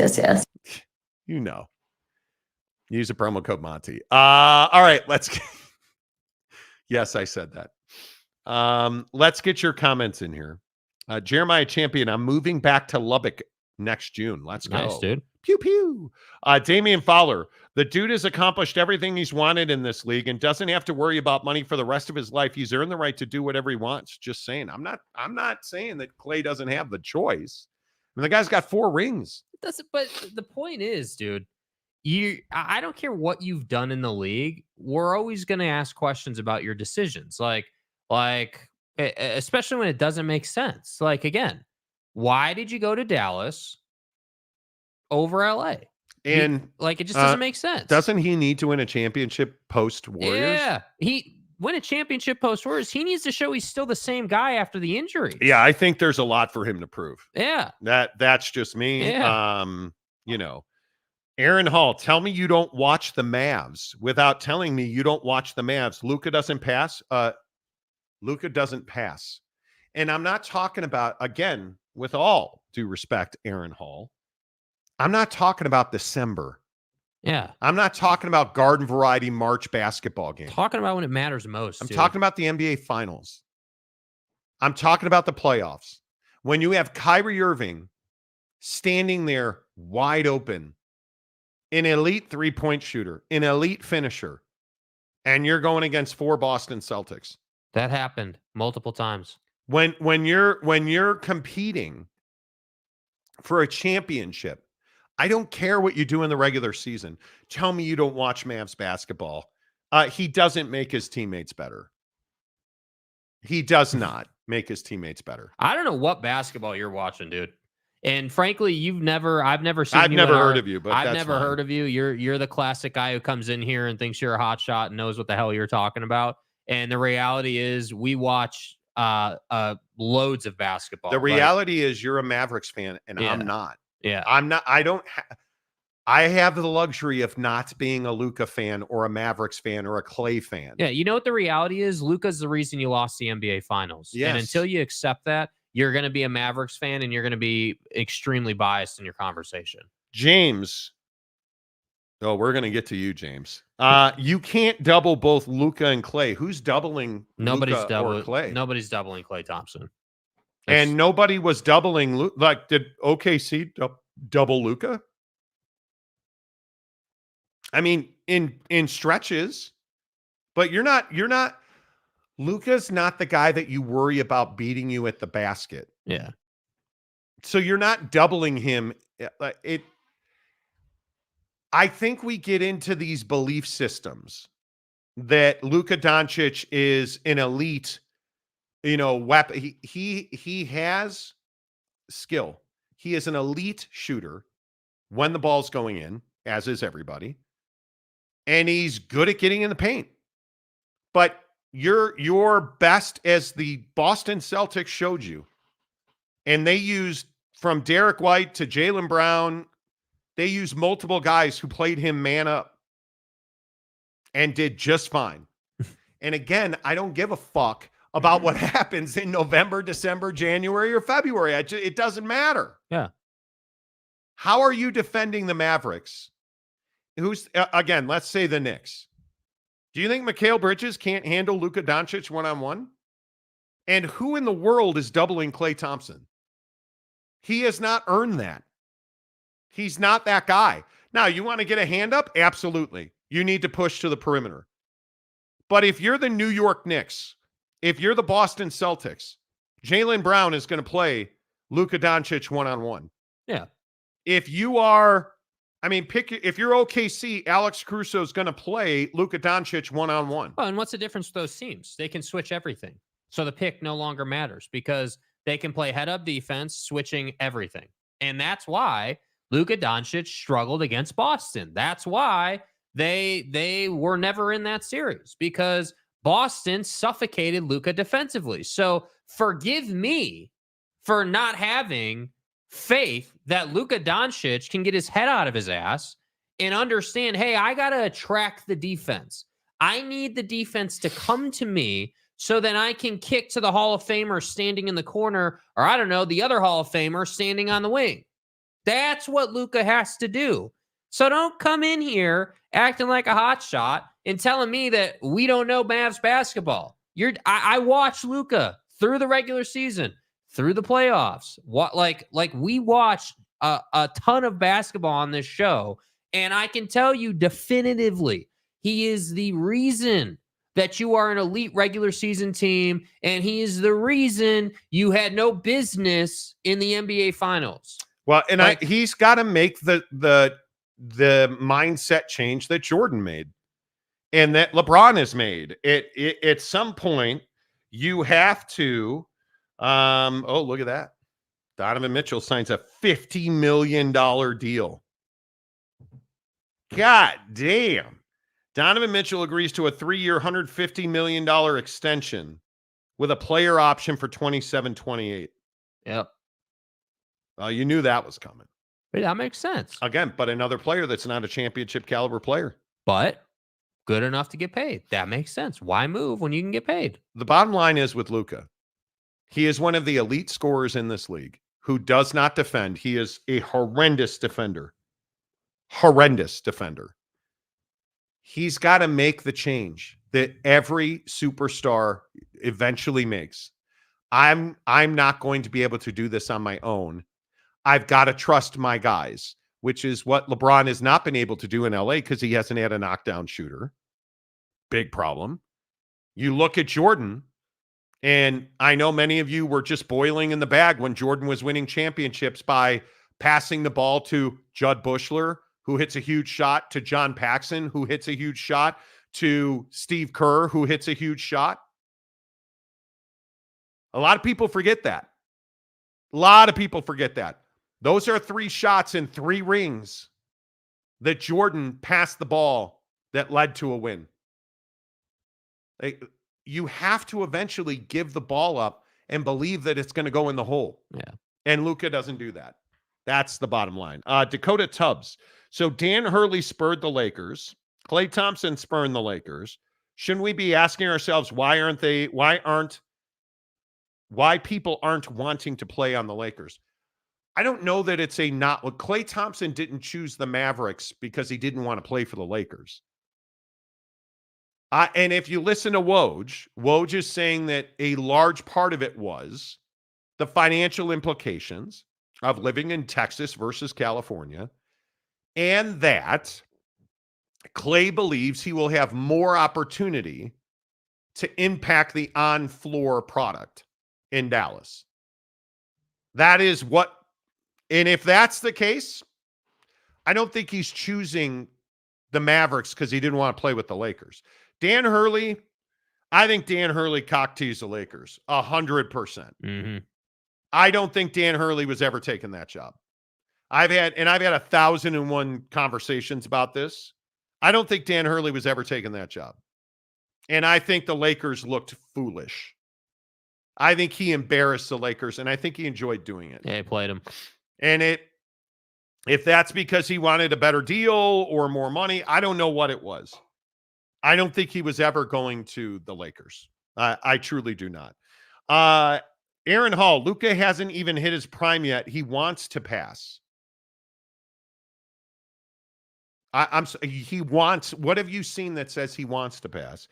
You know. Use a promo code Monty. All right, yes, I said that. Let's get your comments in here. Jeremiah Champion, I'm moving back to Lubbock next June. Let's go. Nice, dude. Pew, pew. Damian Fowler, the dude has accomplished everything he's wanted in this league and doesn't have to worry about money for the rest of his life. He's earned the right to do whatever he wants. Just saying. I'm not saying that Klay doesn't have the choice. I mean, the guy's got 4 rings. But the point is, dude, I don't care what you've done in the league. We're always going to ask questions about your decisions. Like, especially when it doesn't make sense. Like, again, why did you go to Dallas over LA? And it just doesn't make sense. Doesn't he need to win a championship post Warriors? Yeah. He win a championship post Warriors. He needs to show he's still the same guy after the injury. Yeah, I think there's a lot for him to prove. Yeah. That's just me. Yeah. Aaron Hall, tell me you don't watch the Mavs without telling me you don't watch the Mavs. Luca doesn't pass. Luca doesn't pass. And I'm not talking about, again, with all due respect, Aaron Hall, I'm not talking about December. Yeah. I'm not talking about garden variety March basketball game. Talking about when it matters most. I'm talking about the NBA Finals. I'm talking about the playoffs. When you have Kyrie Irving standing there wide open, an elite three-point shooter, an elite finisher, and you're going against 4 Boston Celtics. That happened multiple times. When you're competing for a championship, I don't care what you do in the regular season. Tell me you don't watch Mavs basketball. He doesn't make his teammates better. He does not make his teammates better. I don't know what basketball you're watching, dude. And frankly, I've never seen I've you. never heard of you, but I've never heard of you. You're the classic guy who comes in here and thinks you're a hot shot and knows what the hell you're talking about. And the reality is we watch loads of basketball. The reality is you're a Mavericks fan and I'm not. Yeah. I'm not. I have the luxury of not being a Luca fan or a Mavericks fan or a Klay fan. Yeah. You know what the reality is? Luca's the reason you lost the NBA Finals. Yes. And until you accept that, you're going to be a Mavericks fan and you're going to be extremely biased in your conversation. James. Oh, we're going to get to you, James. You can't double both Luca and Klay. Who's doubling Luca or Klay? Nobody's doubling Klay Thompson. And nobody was doubling like did OKC double Luca? I mean, in stretches, but you're not Luca's not the guy that you worry about beating you at the basket. Yeah. So you're not doubling him. I think we get into these belief systems that Luca Doncic is an elite, weapon. He has skill. He is an elite shooter when the ball's going in, as is everybody. And he's good at getting in the paint. But your best, as the Boston Celtics showed you, and they used from Derek White to Jaylen Brown, they used multiple guys who played him man up and did just fine. And again, I don't give a fuck about what happens in November, December, January, or February. It doesn't matter. Yeah. How are you defending the Mavericks? Again, let's say the Knicks. Do you think Mikal Bridges can't handle Luca Doncic one-on-one? And who in the world is doubling Klay Thompson? He has not earned that. He's not that guy. Now, you want to get a hand up? Absolutely. You need to push to the perimeter. But if you're the New York Knicks, if you're the Boston Celtics, Jaylen Brown is going to play Luca Doncic one-on-one. Yeah. If you are, if you're OKC, Alex Caruso is going to play Luca Doncic one-on-one. Well, and what's the difference with those teams? They can switch everything. So the pick no longer matters because they can play head-up defense, switching everything. And that's why Luca Doncic struggled against Boston. That's why they were never in that series, because Boston suffocated Luca defensively. So forgive me for not having faith that Luca Doncic can get his head out of his ass and understand, hey, I got to attract the defense. I need the defense to come to me so that I can kick to the Hall of Famer standing in the corner, or I don't know, the other Hall of Famer standing on the wing. That's what Luca has to do. So don't come in here acting like a hotshot and telling me that we don't know Mavs basketball. I watch Luca through the regular season, through the playoffs. We watch a ton of basketball on this show, and I can tell you definitively, he is the reason that you are an elite regular season team, and he is the reason you had no business in the NBA Finals. Well, and he's got to make the mindset change that Jordan made and that LeBron has made. At some point, you have to. Oh, look at that! Donovan Mitchell signs a $50 million deal. God damn! Donovan Mitchell agrees to a 3-year, $150 million extension with a player option for 27-28. Yep. You knew that was coming. But that makes sense. Again, but another player that's not a championship caliber player. But good enough to get paid. That makes sense. Why move when you can get paid? The bottom line is with Luca, he is one of the elite scorers in this league who does not defend. He is a horrendous defender. Horrendous defender. He's got to make the change that every superstar eventually makes. I'm not going to be able to do this on my own. I've got to trust my guys, which is what LeBron has not been able to do in LA because he hasn't had a knockdown shooter. Big problem. You look at Jordan, and I know many of you were just boiling in the bag when Jordan was winning championships by passing the ball to Judd Bushler, who hits a huge shot, to John Paxson, who hits a huge shot, to Steve Kerr, who hits a huge shot. A lot of people forget that. A lot of people forget that. Those are 3 shots in 3 rings that Jordan passed the ball that led to a win. You have to eventually give the ball up and believe that it's going to go in the hole. Yeah. And Luca doesn't do that. That's the bottom line. Dakota Tubbs. So Dan Hurley spurred the Lakers. Klay Thompson spurned the Lakers. Shouldn't we be asking ourselves why people aren't wanting to play on the Lakers? I don't know that it's Klay Thompson didn't choose the Mavericks because he didn't want to play for the Lakers. And if you listen to Woj is saying that a large part of it was the financial implications of living in Texas versus California, and that Klay believes he will have more opportunity to impact the on-floor product in Dallas. That is what, and if that's the case, I don't think he's choosing the Mavericks because he didn't want to play with the Lakers. Dan Hurley, I think Dan Hurley cockteased the Lakers 100%. Mm-hmm. I don't think Dan Hurley was ever taking that job. I've had 1,001 conversations about this. I don't think Dan Hurley was ever taking that job. And I think the Lakers looked foolish. I think he embarrassed the Lakers, and I think he enjoyed doing it. Yeah, he played him. And if that's because he wanted a better deal or more money, I don't know what it was. I don't think he was ever going to the Lakers. I truly do not. Aaron Hall, Luca hasn't even hit his prime yet. He wants to pass. He wants. What have you seen that says he wants to pass?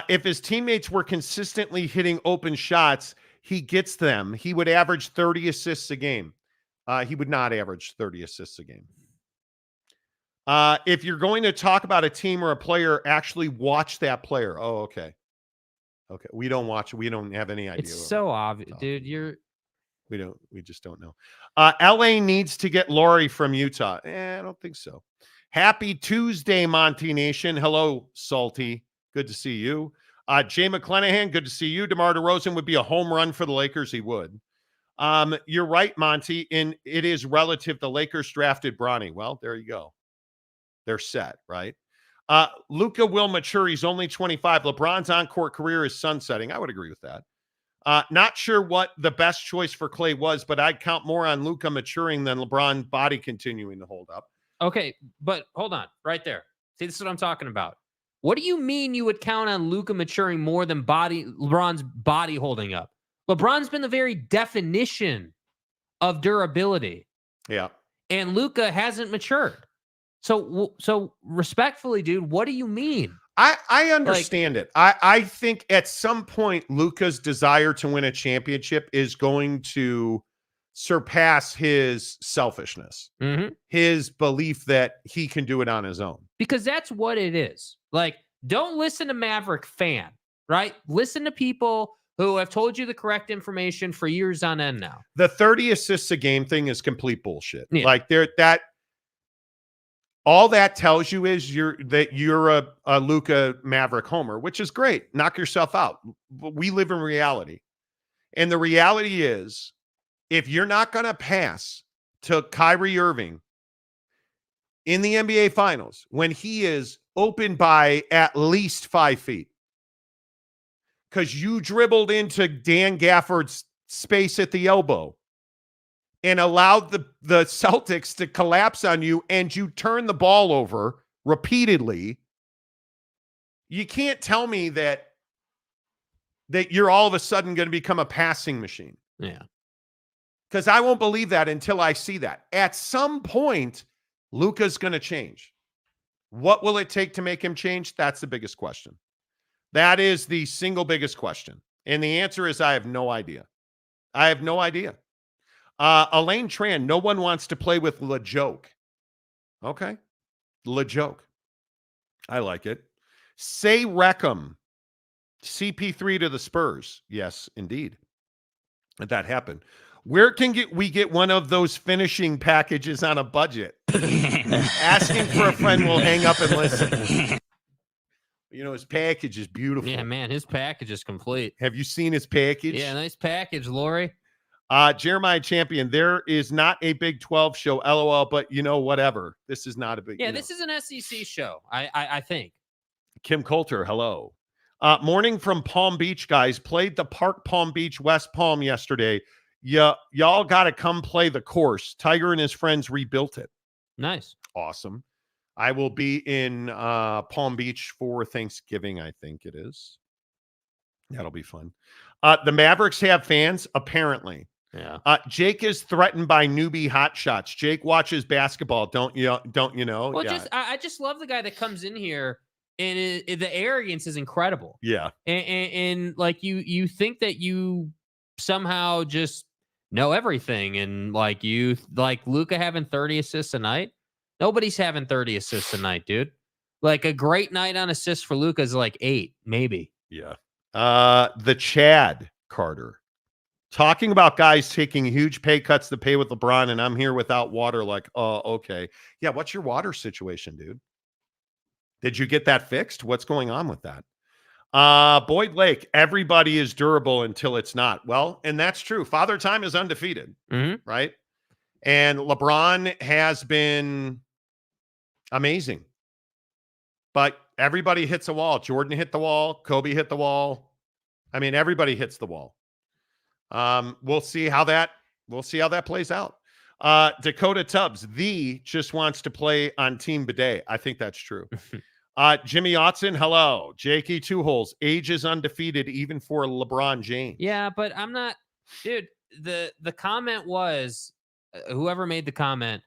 If his teammates were consistently hitting open shots, he gets them. He would average 30 assists a game. He would not average 30 assists a game. If you're going to talk about a team or a player, actually watch that player. Oh, okay. Okay. We don't watch. We don't have any idea. It's so obvious, dude. We just don't know. LA needs to get Lauri from Utah. I don't think so. Happy Tuesday, Monty Nation. Hello, Salty. Good to see you. Jay McClanahan, good to see you. DeMar DeRozan would be a home run for the Lakers. He would. You're right, Monty. And it is relative. The Lakers drafted Bronny. Well, there you go. They're set, right? Luca will mature. He's only 25. LeBron's on-court career is sunsetting. I would agree with that. Not sure what the best choice for Klay was, but I'd count more on Luca maturing than LeBron body continuing to hold up. Okay, but hold on, right there. See, this is what I'm talking about. What do you mean you would count on Luca maturing more than LeBron's body holding up? LeBron's been the very definition of durability. Yeah. And Luca hasn't matured. So respectfully, dude, what do you mean? I understand it. I think at some point Luca's desire to win a championship is going to surpass his selfishness, his belief that he can do it on his own. Because that's what it is. Like, don't listen to Maverick fan, right? Listen to people who have told you the correct information for years on end now. The 30 assists a game thing is complete bullshit. Yeah. Like all that tells you is you're a Luca Maverick homer, which is great. Knock yourself out. We live in reality. And the reality is, if you're not going to pass to Kyrie Irving in the NBA Finals when he is open by at least 5 feet, because you dribbled into Dan Gafford's space at the elbow and allowed the Celtics to collapse on you, and you turn the ball over repeatedly, you can't tell me that you're all of a sudden going to become a passing machine. Yeah. Because I won't believe that until I see that. At some point, Luka's going to change. What will it take to make him change? That's the biggest question. That is the single biggest question. And the answer is I have no idea. I have no idea. Elaine Tran, no one wants to play with LeJoke. Okay. LeJoke. I like it. Say Reckham. CP3 to the Spurs. Yes, indeed. That happened. Where can we get one of those finishing packages on a budget? Asking for a friend will hang up and listen. You know, his package is beautiful. Yeah, man, his package is complete. Have you seen his package? Yeah, nice package, Lauri. Jeremiah Champion, there is not a Big 12 show, LOL, but you know, whatever. This is not a big. Yeah, this is an SEC show, I think. Kim Coulter, hello. Morning from Palm Beach, guys. Played the Park Palm Beach, West Palm yesterday. Y'all got to come play the course. Tiger and his friends rebuilt it. Nice. Awesome. I will be in Palm Beach for Thanksgiving, I think it is. That'll be fun. The Mavericks have fans, apparently. Yeah. Jake is threatened by newbie hotshots. Jake watches basketball, don't you know? Well, yeah. I just love the guy that comes in here And the arrogance is incredible. Yeah. And like you think that you somehow just know everything, and like Luca having 30 assists a night. Nobody's having 30 assists a night, dude. Like a great night on assists for Luca is like 8, maybe. Yeah. The Chad Carter talking about guys taking huge pay cuts to pay with LeBron, and I'm here without water. Like, oh, okay. Yeah. What's your water situation, dude? Did you get that fixed? What's going on with that? Boyd Lake, everybody is durable until it's not. Well, and that's true. Father Time is undefeated, right? And LeBron has been amazing. But everybody hits a wall. Jordan hit the wall. Kobe hit the wall. I mean, everybody hits the wall. We'll see how that plays out. Dakota Tubbs, just wants to play on Team Bidet. I think that's true. Jimmy Otson, hello. Jakey Two Holes, age is undefeated even for LeBron James. Yeah, but I'm not, dude. The comment was, whoever made the comment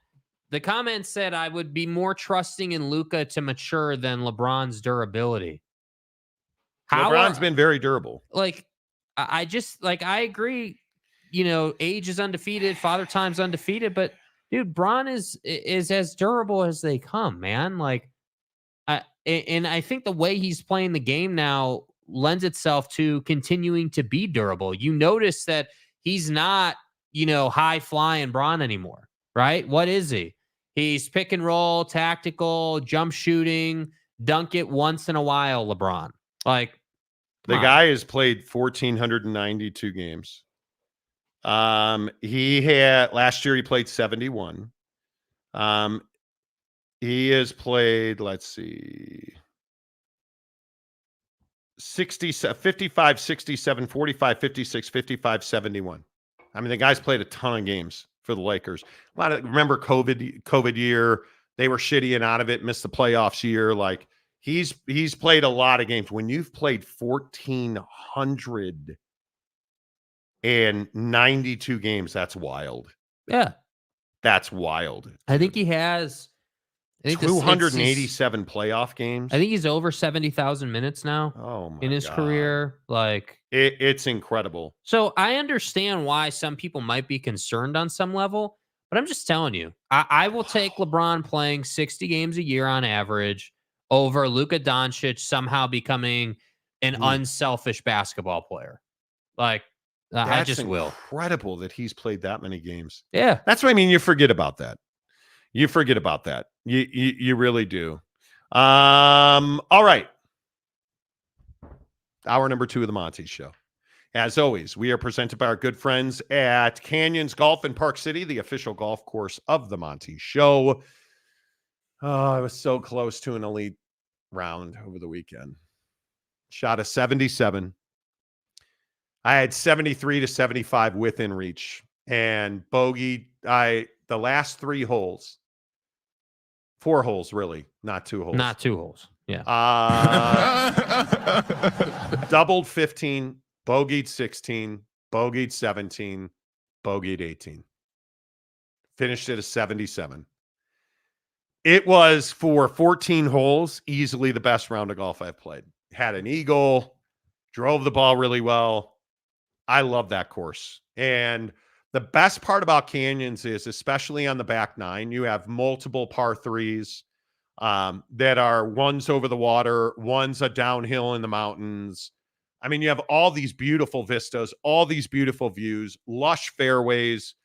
said I would be more trusting in Luca to mature than LeBron's durability. LeBron's been very durable. Like, I agree. Age is undefeated, Father Time's undefeated, but dude, Bron is as durable as they come, man. Like, and I think the way he's playing the game now lends itself to continuing to be durable. You notice that he's not, high flying Bron anymore, right? What is he? He's pick and roll, tactical, jump shooting, dunk it once in a while, LeBron. Like, the guy has played 1,492 games. Last year he played 71. He has played, let's see, 55, 67, 45, 56, 55, 71. I mean, the guy's played a ton of games for the Lakers. Remember COVID year, they were shitty and out of it, missed the playoffs year. Like, he's played a lot of games. When you've played 1,492 games, that's wild. Yeah. That's wild. I think he has 287 playoff games. I think he's over 70,000 minutes now in his career. Like, it's incredible. So I understand why some people might be concerned on some level, but I'm just telling you, I will take LeBron playing 60 games a year on average over Luca Doncic somehow becoming an unselfish basketball player. Like, I just will. Incredible that he's played that many games. Yeah. That's what I mean. You forget about that. You really do. All right. Hour number 2 of the Monty Show. As always, we are presented by our good friends at Canyons Golf in Park City, the official golf course of the Monty Show. Oh, I was so close to an elite round over the weekend. Shot a 77. I had 73 to 75 within reach and bogeyed. The last 3 holes, 4 holes, really, not 2 holes. Not 2 holes. Yeah. Doubled 15, bogeyed 16, bogeyed 17, bogeyed 18. Finished at a 77. It was, for 14 holes, easily the best round of golf I've played. Had an eagle, drove the ball really well. I love that course. And the best part about Canyons is, especially on the back 9, you have multiple par 3s that are one's over the water, one's a downhill in the mountains. I mean, you have all these beautiful vistas, all these beautiful views, lush fairways,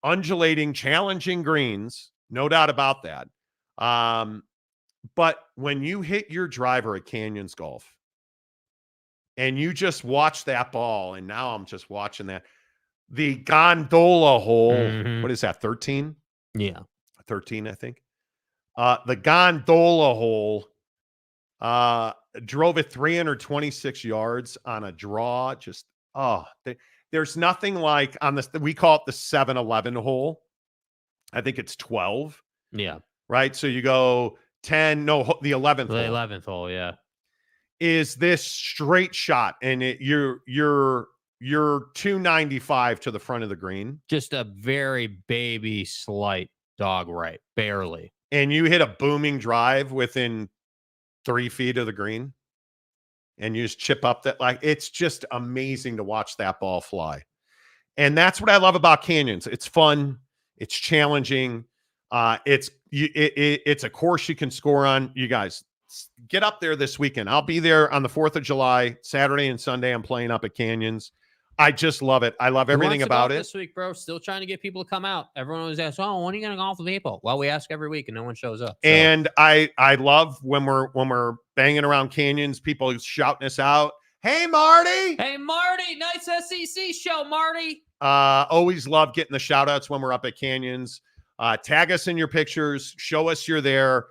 undulating, challenging greens, no doubt about that. But when you hit your driver at Canyons Golf and you just watch that ball, and now I'm just watching that, the gondola hole, what is that, 13? Yeah. 13, I think. The gondola hole, drove it 326 yards on a draw. Just, there's nothing like on this. We call it the 7-11 hole. I think it's 12. Yeah. Right. So you go 10, the 11th hole. The 11th hole, yeah. Is this straight shot, and you're 295 to the front of the green. Just a very baby slight dog right, barely. And you hit a booming drive within 3 feet of the green and you just chip up that, like, it's just amazing to watch that ball fly. And that's what I love about Canyons. It's fun. It's challenging. It's a course you can score on. You guys get up there this weekend. I'll be there on the 4th of July, Saturday and Sunday. I'm playing up at Canyons. I just love it. I love everything about it. This week, bro, still trying to get people to come out. Everyone always asks, "Oh, when are you going to golf with people?" Well, we ask every week, and no one shows up. So. And I love when we're banging around Canyons, people shouting us out. Hey, Marty! Hey, Marty! Nice SEC show, Marty. Always love getting the shout outs when we're up at Canyons. Tag us in your pictures. Show us you're there.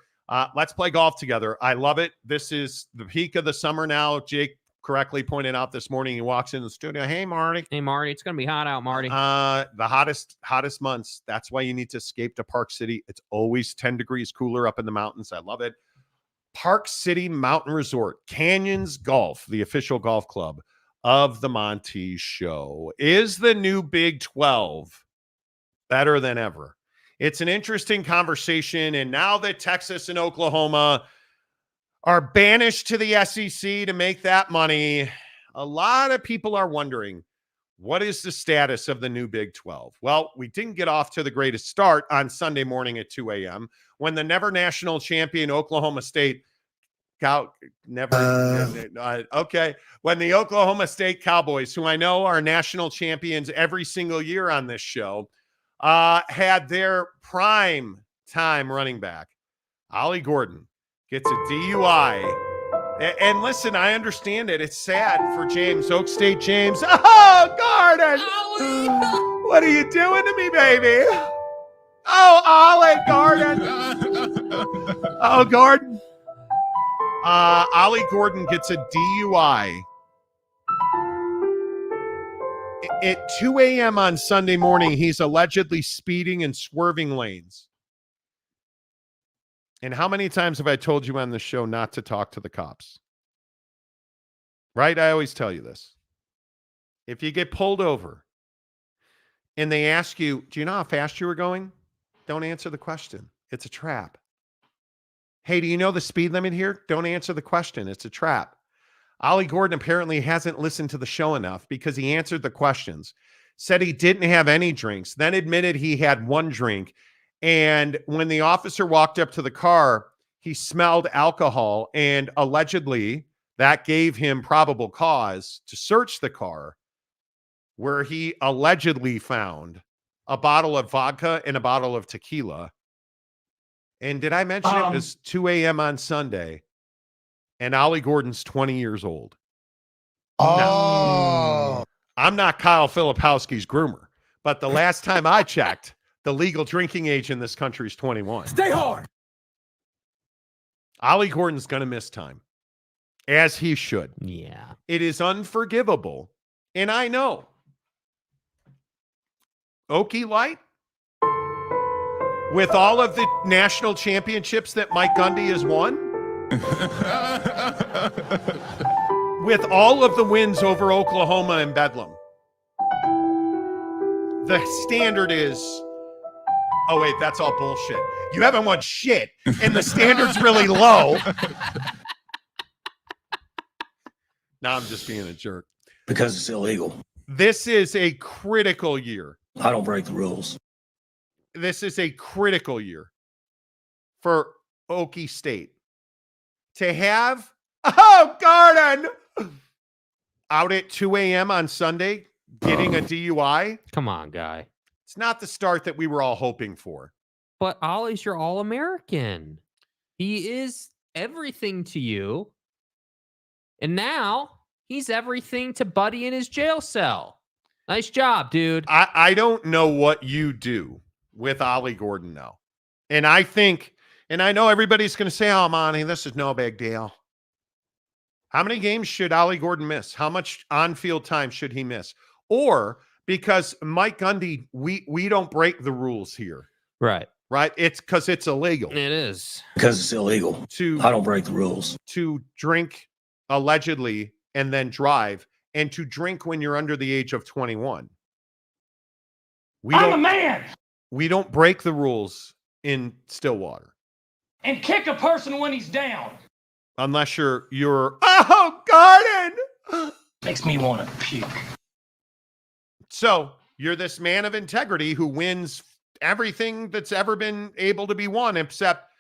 Let's play golf together. I love it. This is the peak of the summer now. Jake correctly pointed out this morning. He walks in the studio. Hey, Marty. Hey, Marty. It's going to be hot out, Marty. The hottest months. That's why you need to escape to Park City. It's always 10 degrees cooler up in the mountains. I love it. Park City Mountain Resort, Canyons Golf, the official golf club of the Monty Show. Is the new Big 12 better than ever? It's an interesting conversation. And now that Texas and Oklahoma are banished to the SEC to make that money, a lot of people are wondering, what is the status of the new Big 12? Well, we didn't get off to the greatest start on Sunday morning at 2 a.m. when the never national champion Oklahoma State when the Oklahoma State Cowboys, who I know are national champions every single year on this show, had their prime time running back, Ollie Gordon, gets a DUI. And listen, I understand it. It's sad for James, Oak State James. Oh, Gordon! Ollie! What are you doing to me, baby? Oh, Ollie, Gordon! Oh, Gordon. Ollie Gordon gets a DUI at 2 a.m. on Sunday morning. He's allegedly speeding and swerving lanes. And how many times have I told you on the show not to talk to the cops? Right? I always tell you this. If you get pulled over and they ask you, do you know how fast you were going? Don't answer the question. It's a trap. Hey, do you know the speed limit here? Don't answer the question. It's a trap. Ollie Gordon apparently hasn't listened to the show enough because he answered the questions, said he didn't have any drinks, then admitted he had one drink. And when the officer walked up to the car, he smelled alcohol, and allegedly that gave him probable cause to search the car, where he allegedly found a bottle of vodka and a bottle of tequila. And did I mention it was 2 a.m. on Sunday, and Ollie Gordon's 20 years old? Now, I'm not Kyle Filipowski's groomer, but the last time I checked, the legal drinking age in this country is 21. Stay hard. Ollie Gordon's going to miss time, as he should. Yeah. It is unforgivable, and I know. Okie Light, with all of the national championships that Mike Gundy has won, with all of the wins over Oklahoma and Bedlam, the standard is, oh, wait, that's all bullshit. You haven't won shit, and the standard's really low. Now I'm just being a jerk. Because it's illegal. This is a critical year. I don't break the rules. This is a critical year for Okie State. To have, Gordon, out at 2 a.m. on Sunday, getting a DUI. Come on, guy. It's not the start that we were all hoping for. But Ollie's your All-American. He is everything to you. And now he's everything to Buddy in his jail cell. Nice job, dude. I don't know what you do with Ollie Gordon now. And I think, and I know everybody's going to say, oh, Monty, this is no big deal. How many games should Ollie Gordon miss? How much on-field time should he miss? Or because Mike Gundy, we don't break the rules here. Right. Right? It's because it's illegal. It is. Because it's illegal. I don't break the rules. To drink allegedly and then drive, and to drink when you're under the age of 21. I'm a man. We don't break the rules in Stillwater. And kick a person when he's down. Unless you're Garden Makes me want to puke. So you're this man of integrity who wins everything that's ever been able to be won except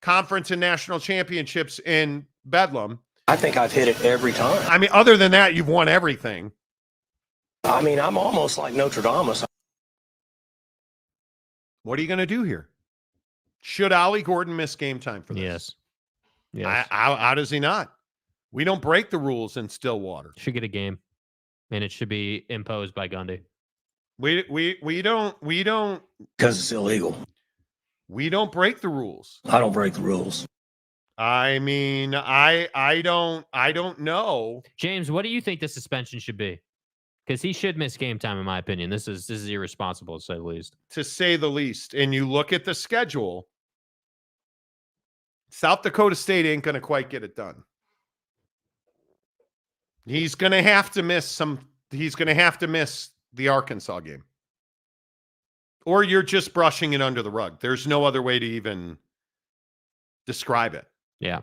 conference and national championships in Bedlam. I think I've hit it every time. I mean, other than that, you've won everything. I mean, I'm almost like Notre Dame. What are you going to do here? Should Ollie Gordon miss game time for this? Yes. How does he not? We don't break the rules in Stillwater. Should get a game, and it should be imposed by Gundy. We don't Because it's illegal. We don't break the rules. I don't break the rules. I mean, I don't know. James, what do you think the suspension should be? Because he should miss game time, in my opinion. This is irresponsible, to say the least. To say the least. And you look at the schedule, South Dakota State ain't going to quite get it done. He's going to have to miss the Arkansas game. Or you're just brushing it under the rug. There's no other way to even describe it. Yeah.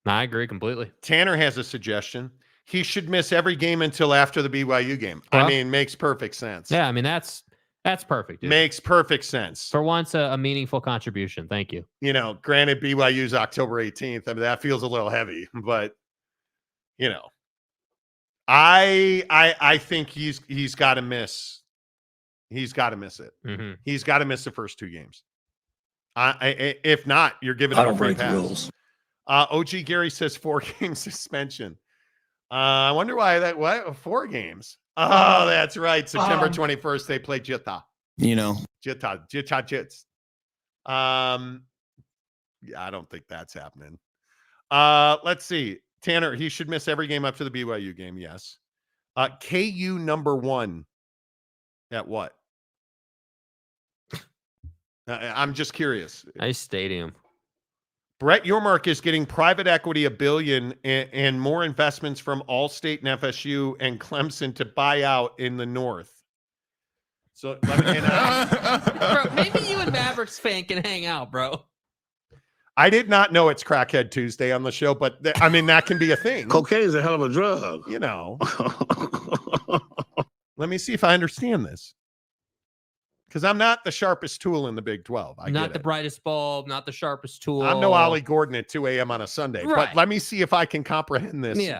I agree completely. Tanner has a suggestion. He should miss every game until after the BYU game. Well, I mean, makes perfect sense. Yeah, I mean, that's perfect. Dude. Makes perfect sense. For once, a meaningful contribution. Thank you. You know, granted, BYU's October 18th. I mean, that feels a little heavy, but, you know, I think he's got to miss. He's got to miss it. Mm-hmm. He's got to miss the first two games. If not, you're giving him a free pass. Rules. OG Gary says 4-game suspension. I wonder why what 4 games? Oh, that's right. September 21st, they play Utah. You know. Utah Jits. Yeah, I don't think that's happening. Let's see. Tanner, he should miss every game up to the BYU game, yes. KU number 1 at what? I'm just curious. Nice stadium. Brett Yormark is getting private equity $1 billion and more investments from Allstate and FSU and Clemson to buy out in the North. So bro, maybe you and Mavericks fan can hang out, bro. I did not know it's Crackhead Tuesday on the show, but I mean that can be a thing. Cocaine is a hell of a drug, you know. Let me see if I understand this. Because I'm not the sharpest tool in the Big 12. Not the brightest bulb, not the sharpest tool. I'm no Ollie Gordon at 2 a.m. on a Sunday. Right. But let me see if I can comprehend this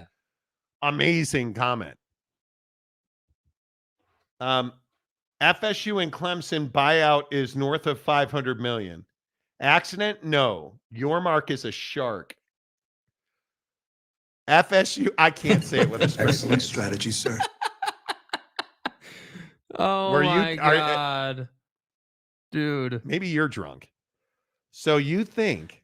amazing comment. FSU and Clemson buyout is north of $500 million. Accident? No. Yormark is a shark. FSU, I can't say it with a straight Excellent face. strategy, sir. Oh, my God. Dude. Maybe you're drunk. So you think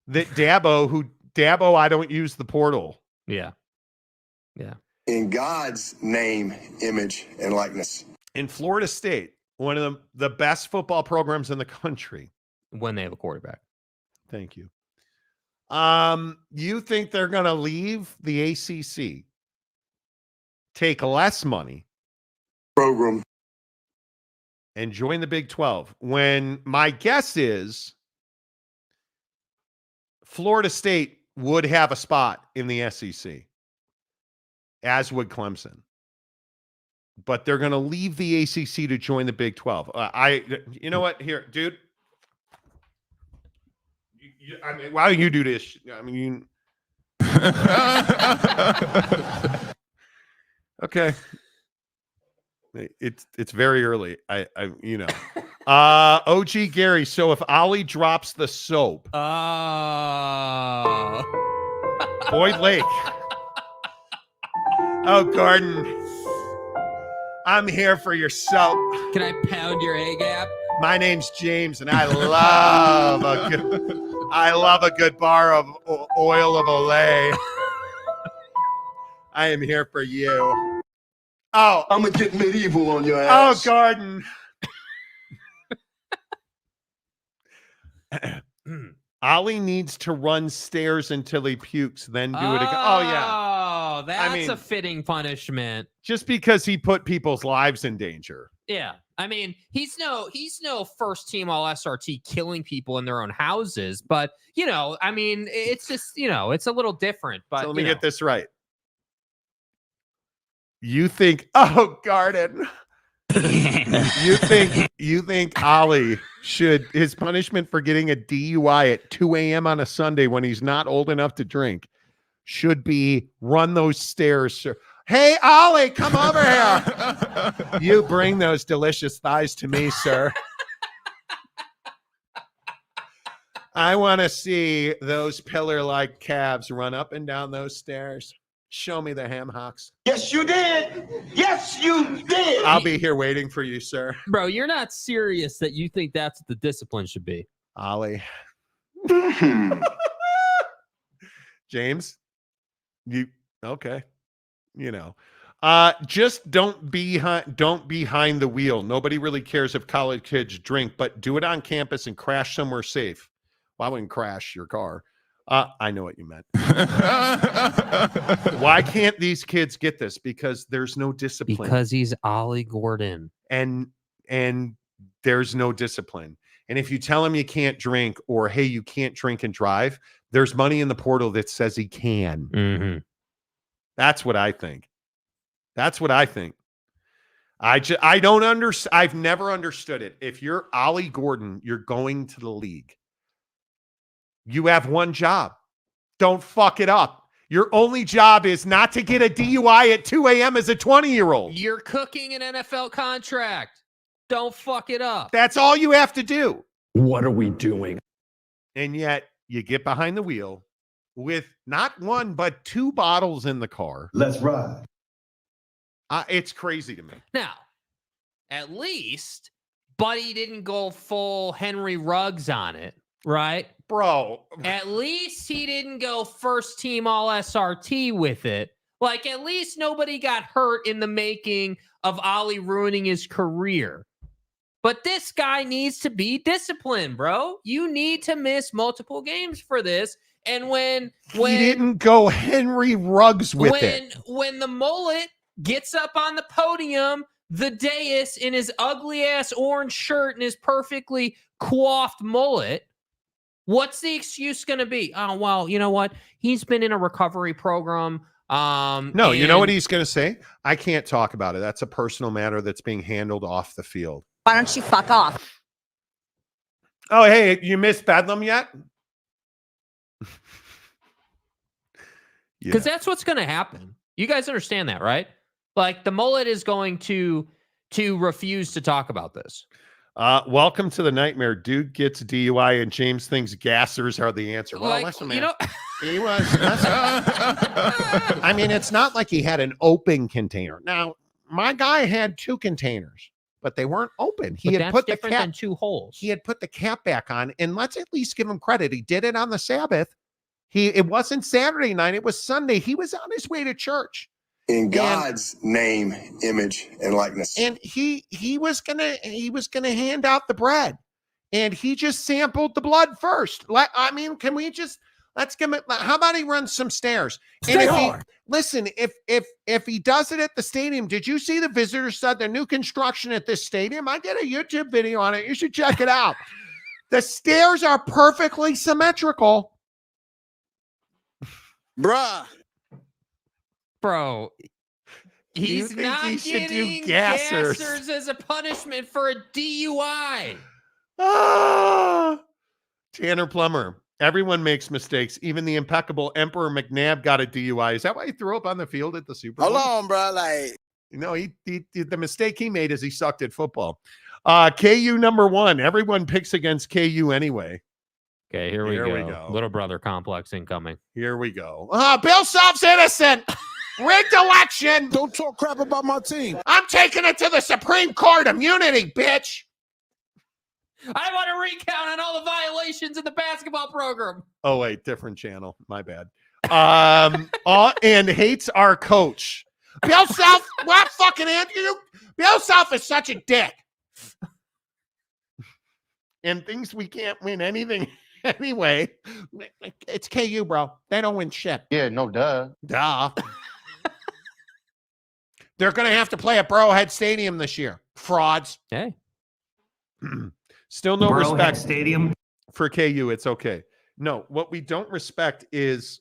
that Dabo, I don't use the portal. Yeah. Yeah. In God's name, image, and likeness. In Florida State, one of the best football programs in the country. When they have a quarterback. Thank you. You think they're going to leave the ACC, take less money, program, and join the Big 12, when my guess is Florida State would have a spot in the SEC, as would Clemson. But they're going to leave the ACC to join the Big 12. You know what? Here, dude. I mean, why don't you do this? I mean, okay. It's very early. OG Gary. So if Ollie drops the soap, Boyd Lake. Oh, Gordon, I'm here for your soap. Can I pound your A gap? My name's James, and I love a good bar of oil of Olay. I am here for you. Oh, I'm gonna get medieval on your ass. Oh, Gordon. Ollie needs to run stairs until he pukes, then do it again. Oh, yeah. Oh, that's a fitting punishment. Just because he put people's lives in danger. Yeah. I mean, he's no first team all SRT killing people in their own houses, but I mean, it's just, it's a little different, but so let me get this right. You think, Garden, you think Ollie his punishment for getting a DUI at 2 a.m. on a Sunday when he's not old enough to drink should be run those stairs, sir. Hey, Ollie, come over here. You bring those delicious thighs to me, sir. I want to see those pillar-like calves run up and down those stairs. Show me the ham hocks. Yes, you did. Yes, you did. I'll be here waiting for you, sir. Bro, you're not serious that you think that's what the discipline should be. Ollie. James, okay. Just don't be behind the wheel. Nobody really cares if college kids drink, but do it on campus and crash somewhere safe. Well, I wouldn't crash your car. I know what you meant. Why can't these kids get this? Because there's no discipline. Because he's Ollie Gordon. And there's no discipline. And if you tell him you can't drink or, hey, you can't drink and drive, there's money in the portal that says he can. Mm-hmm. That's what I think. I've never understood it. If you're Ollie Gordon, you're going to the league. You have one job. Don't fuck it up. Your only job is not to get a DUI at 2 a.m. as a 20-year-old. You're cooking an NFL contract. Don't fuck it up. That's all you have to do. What are we doing? And yet you get behind the wheel with not one, but 2 bottles in the car. Let's ride. It's crazy to me. Now, at least Buddy didn't go full Henry Ruggs on it, right? Bro. At least he didn't go first team all SRT with it. Like, at least nobody got hurt in the making of Ollie ruining his career. But this guy needs to be disciplined, bro. You need to miss multiple games for this. And when he didn't go Henry Ruggs with it. When the mullet gets up on the podium, the dais in his ugly ass orange shirt and his perfectly coiffed mullet, what's the excuse going to be? Oh, well, you know what? He's been in a recovery program. No, you know what he's going to say? I can't talk about it. That's a personal matter that's being handled off the field. Why don't you fuck off? Oh, hey, you missed Bedlam yet? Because that's what's going to happen. You guys understand that, right? Like, the mullet is going to refuse to talk about this. Welcome to the nightmare. Dude gets DUI and James thinks gassers are the answer. Well, Like, listen, man. He was. I mean, it's not like he had an open container. Now, my guy had 2 containers, but they weren't open. He But had that's put the different cap. than 2 holes. He had put the cap back on, and let's at least give him credit. He did it on the Sabbath. It wasn't Saturday night. It was Sunday. He was on his way to church. In God's name, image, and likeness. And he was gonna hand out the bread, and he just sampled the blood first. I mean, can we just let's give it? How about he runs some stairs? And if he does it at the stadium, did you see the visitor said the new construction at this stadium? I did a YouTube video on it. You should check it out. The stairs are perfectly symmetrical. Bruh. Bro, he's think not he should do getting gassers? gassers as a punishment for a DUI. Tanner Plummer. Everyone makes mistakes. Even the impeccable Emperor McNabb got a DUI. Is that why he threw up on the field at the Super Bowl? Hold on, bro. Like, No, the mistake he made is he sucked at football. KU number 1. Everyone picks against KU anyway. Okay, here we Here we go. go. Little brother complex incoming. Here we go. Bill Self's innocent. Rigged election. don't talk crap about my team. I'm taking it to the Supreme Court. Immunity, bitch. I want to recount on all the violations in the basketball program. Oh, wait, different channel. My bad. And hates our coach. Bill Self, what fucking Andrew? Bill Self is such a dick. And thinks we can't win anything anyway. It's KU, bro. They don't win shit. Yeah, no duh. Duh. They're going to have to play at Burrowhead Stadium this year. Frauds. Hey. Still no respect Stadium. for KU. It's okay. No, what we don't respect is,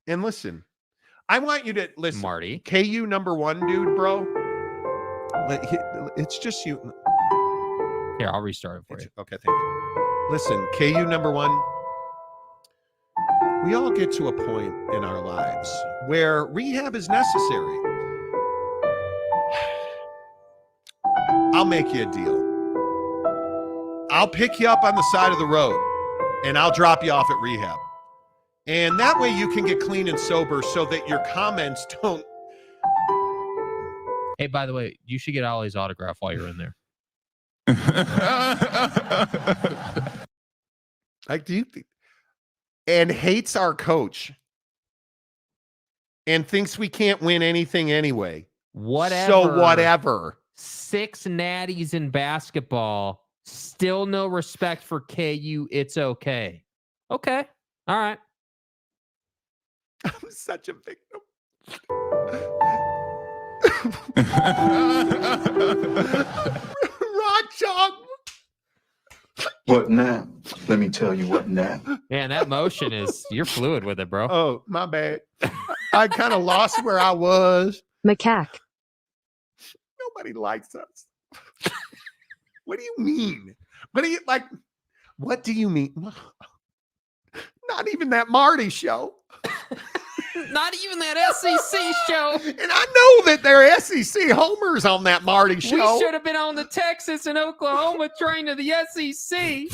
and listen, I want you to listen. Marty. KU #1, dude, bro. It's just you. Here, I'll restart it for you. Okay, thank you. Listen, KU #1. We all get to a point in our lives where rehab is necessary. I'll make you a deal. I'll pick you up on the side of the road and I'll drop you off at rehab. And that way you can get clean and sober so that your comments don't. Hey, by the way, you should get Ollie's autograph while you're in there. Like, do you think? And hates our coach and thinks we can't win anything anyway. Whatever. So whatever. 6 natties in basketball. Still no respect for KU. It's okay. Okay. All right. I'm such a victim. Rock chalk. What now? Let me tell you what now. Man, that motion is, you're fluid with it, bro. Oh, my bad. I kind of lost where I was. Macaque. Nobody likes us. What do you mean? What do you like? What do you mean? Not even that Marty show. Not even that SEC show. And I know that they're SEC homers on that Marty show. We should have been on the Texas and Oklahoma train to the SEC.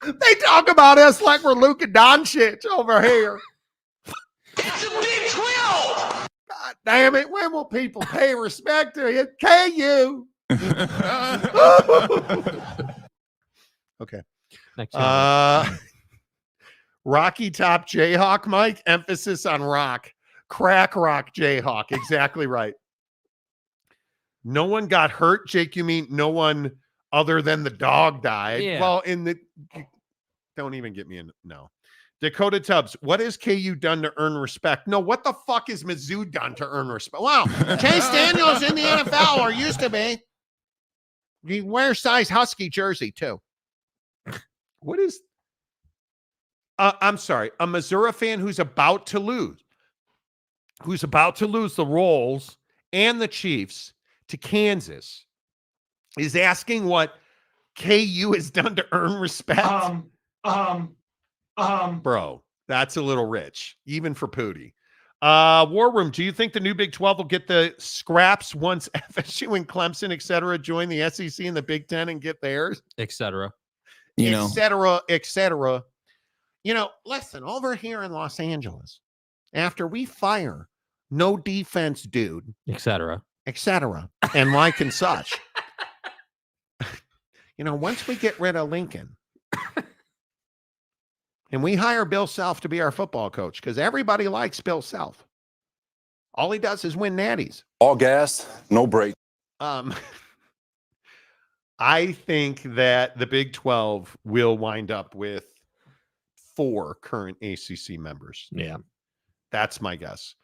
They talk about us like we're Luca Donic over here. It's a Big 12. God damn it. When will people pay respect to you? KU. Okay. Next Rocky Top Jayhawk, Mike. Emphasis on rock. Crack rock Jayhawk. Exactly right. No one got hurt, Jake. You mean no one other than the dog died? Yeah. Well, don't even get me in. No. Dakota Tubbs, what has KU done to earn respect? No, what the fuck is Mizzou done to earn respect? Wow. Chase Daniels in the NFL, or used to be. He wears size Husky jersey, too. What is... I'm sorry. A Missouri fan who's about to lose the Rolls and the Chiefs to Kansas is asking what KU has done to earn respect. Bro, that's a little rich, even for Pootie. War Room, do you think the new Big 12 will get the scraps once FSU and Clemson, et cetera, join the SEC and the Big 10 and get theirs? Et cetera. Et cetera, et cetera. You know, listen, over here in Los Angeles, after we fire no defense dude, Et cetera. and like and such, you know, once we get rid of Lincoln and we hire Bill Self to be our football coach, because everybody likes Bill Self. All he does is win natties. All gas, no break. I think that the Big 12 will wind up with 4 current ACC members. Yeah. That's my guess.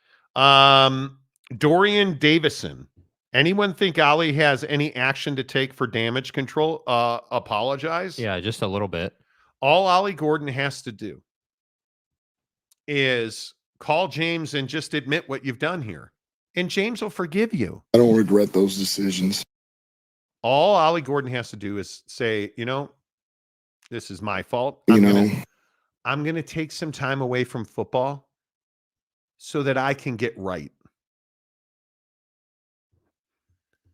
Dorian Davison. Anyone think Ollie has any action to take for damage control? Apologize. Yeah, just a little bit. All Ollie Gordon has to do is call James and just admit what you've done here. And James will forgive you. I don't regret those decisions. All Ollie Gordon has to do is say, you know, this is my fault. I'm going to take some time away from football so that I can get right.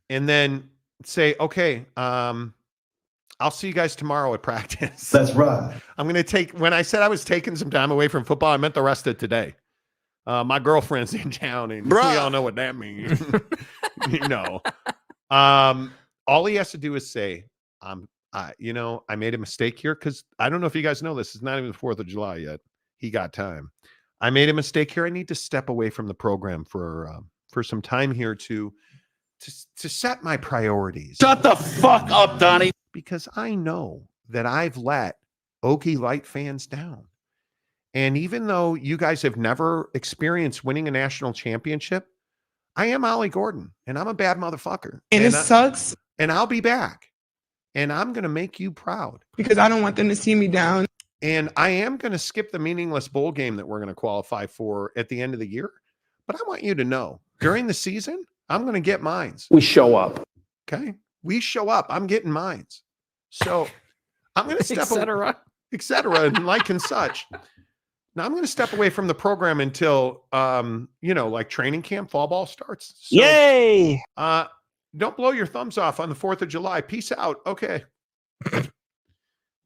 And then say, okay, I'll see you guys tomorrow at practice. That's right. I'm going to take, when I said I was taking some time away from football, I meant the rest of today. My girlfriend's in town and we all know what that means. You know, all he has to do is say, you know, I made a mistake here. Cause I don't know if you guys know this. It's not even the 4th of July yet. He got time. I made a mistake here. I need to step away from the program for some time here to set my priorities. Shut the fuck up, Donnie. Because I know that I've let Okie Light fans down. And even though you guys have never experienced winning a national championship, I am Ollie Gordon, and I'm a bad motherfucker. And it sucks. And I'll be back. And I'm going to make you proud. Because I don't want them to see me down. And I am going to skip the meaningless bowl game that we're going to qualify for at the end of the year. But I want you to know, during the season, I'm going to get mines. We show up. Okay? We show up. I'm getting mines. So I'm going to step et cetera, and like and such. Now I'm going to step away from the program until, like training camp, fall ball starts. So, Yay! Don't blow your thumbs off on the 4th of July. Peace out. Okay. All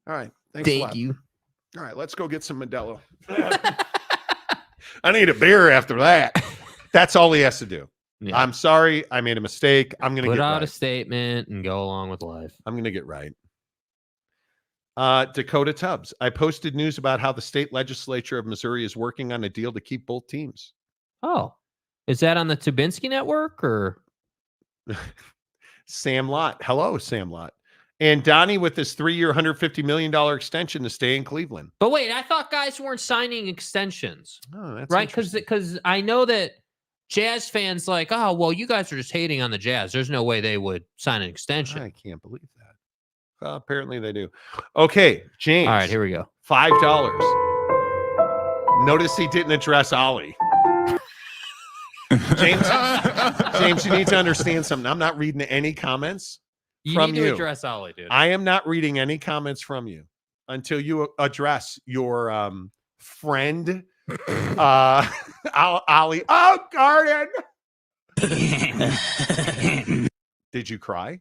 right. Thanks a lot. Thank you. All right. Let's go get some Modelo. I need a beer after that. That's all he has to do. Yeah. I'm sorry. I made a mistake. I'm going to put get out right. a statement and go along with life. I'm going to get right. Dakota Tubbs. I posted news about how the state legislature of Missouri is working on a deal to keep both teams. Oh, is that on the Tubinsky network or? Sam Lott. Hello, Sam Lott. And Donnie with this 3-year, $150 million extension to stay in Cleveland. But wait, I thought guys weren't signing extensions. Oh, that's right. Because I know that Jazz fans like, oh, well, you guys are just hating on the Jazz. There's no way they would sign an extension. I can't believe that. Well, apparently they do. Okay, James. All right, here we go. $5. Notice he didn't address Ollie. James, you need to understand something. I'm not reading any comments from need to address Ollie, dude. I am not reading any comments from you until you address your friend, Ollie. Oh, Garden. Did you cry?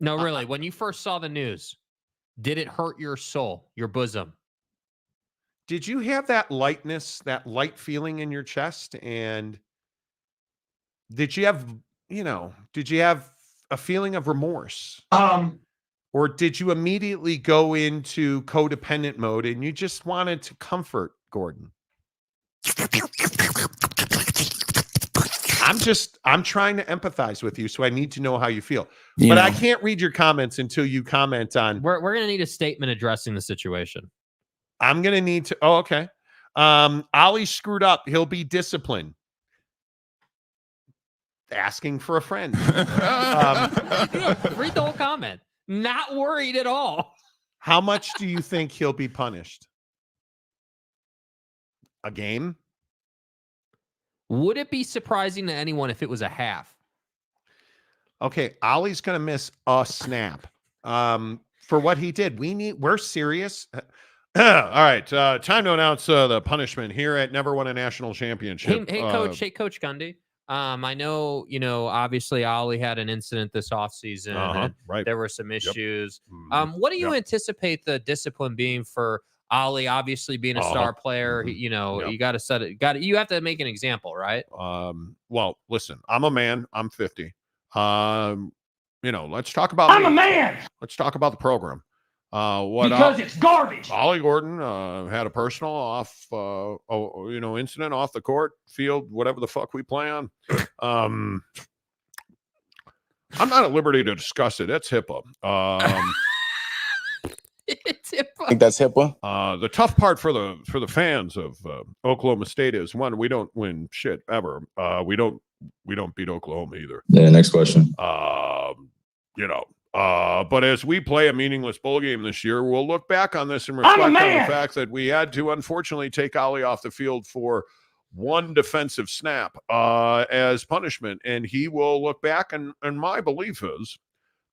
No, really. When you first saw the news, did it hurt your soul, your bosom? Did you have that lightness, that light feeling in your chest? And did you have a feeling of remorse? Or did you immediately go into codependent mode and you just wanted to comfort Gordon? I'm trying to empathize with you, so I need to know how you feel. But I can't read your comments until you comment on. We're going to need a statement addressing the situation. I'm going to need to. Oh, okay. Ollie screwed up. He'll be disciplined. Asking for a friend. Read the whole comment. Not worried at all. How much do you think he'll be punished? A game? Would it be surprising to anyone if it was a half? Okay, Ollie's going to miss a snap for what he did. We're serious. All right, time to announce the punishment here at Never Won a National Championship. Hey, Coach Gundy. I know, obviously Ollie had an incident this offseason. Right. There were some issues. What do you anticipate the discipline being for Ollie, obviously being a star player? You got to set it. You have to make an example, right? Well, listen, I'm a man. I'm 50. Let's talk about. I'm a man. Let's talk about the program. Because it's garbage. Ollie Gordon had a personal incident off the court, field, whatever the fuck we play on. I'm not at liberty to discuss it. That's HIPAA. It's HIPAA. I think that's HIPAA. The tough part for the fans of Oklahoma State is, one, we don't win shit ever. We don't beat Oklahoma either. Yeah. Next question. But as we play a meaningless bowl game this year, we'll look back on this and reflect on the fact that we had to unfortunately take Ollie off the field for one defensive snap as punishment. And he will look back, and my belief is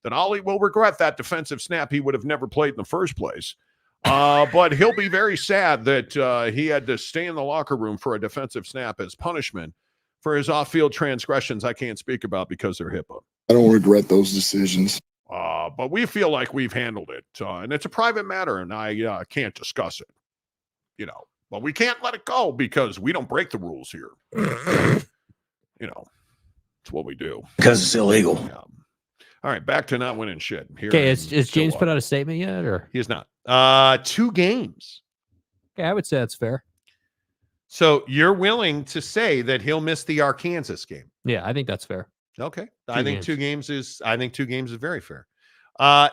that Ollie will regret that defensive snap. He would have never played in the first place. But he'll be very sad that he had to stay in the locker room for a defensive snap as punishment for his off-field transgressions I can't speak about because they're HIPAA. I don't regret those decisions. But we feel like we've handled it. And it's a private matter, and I can't discuss it. But we can't let it go because we don't break the rules here. It's what we do. Because it's illegal. Yeah. All right, back to not winning shit. Okay, is James put out a statement yet, or he is not? 2 games. Okay, I would say that's fair. So you're willing to say that he'll miss the Arkansas game? Yeah, I think that's fair. Okay, I think 2 games is very fair.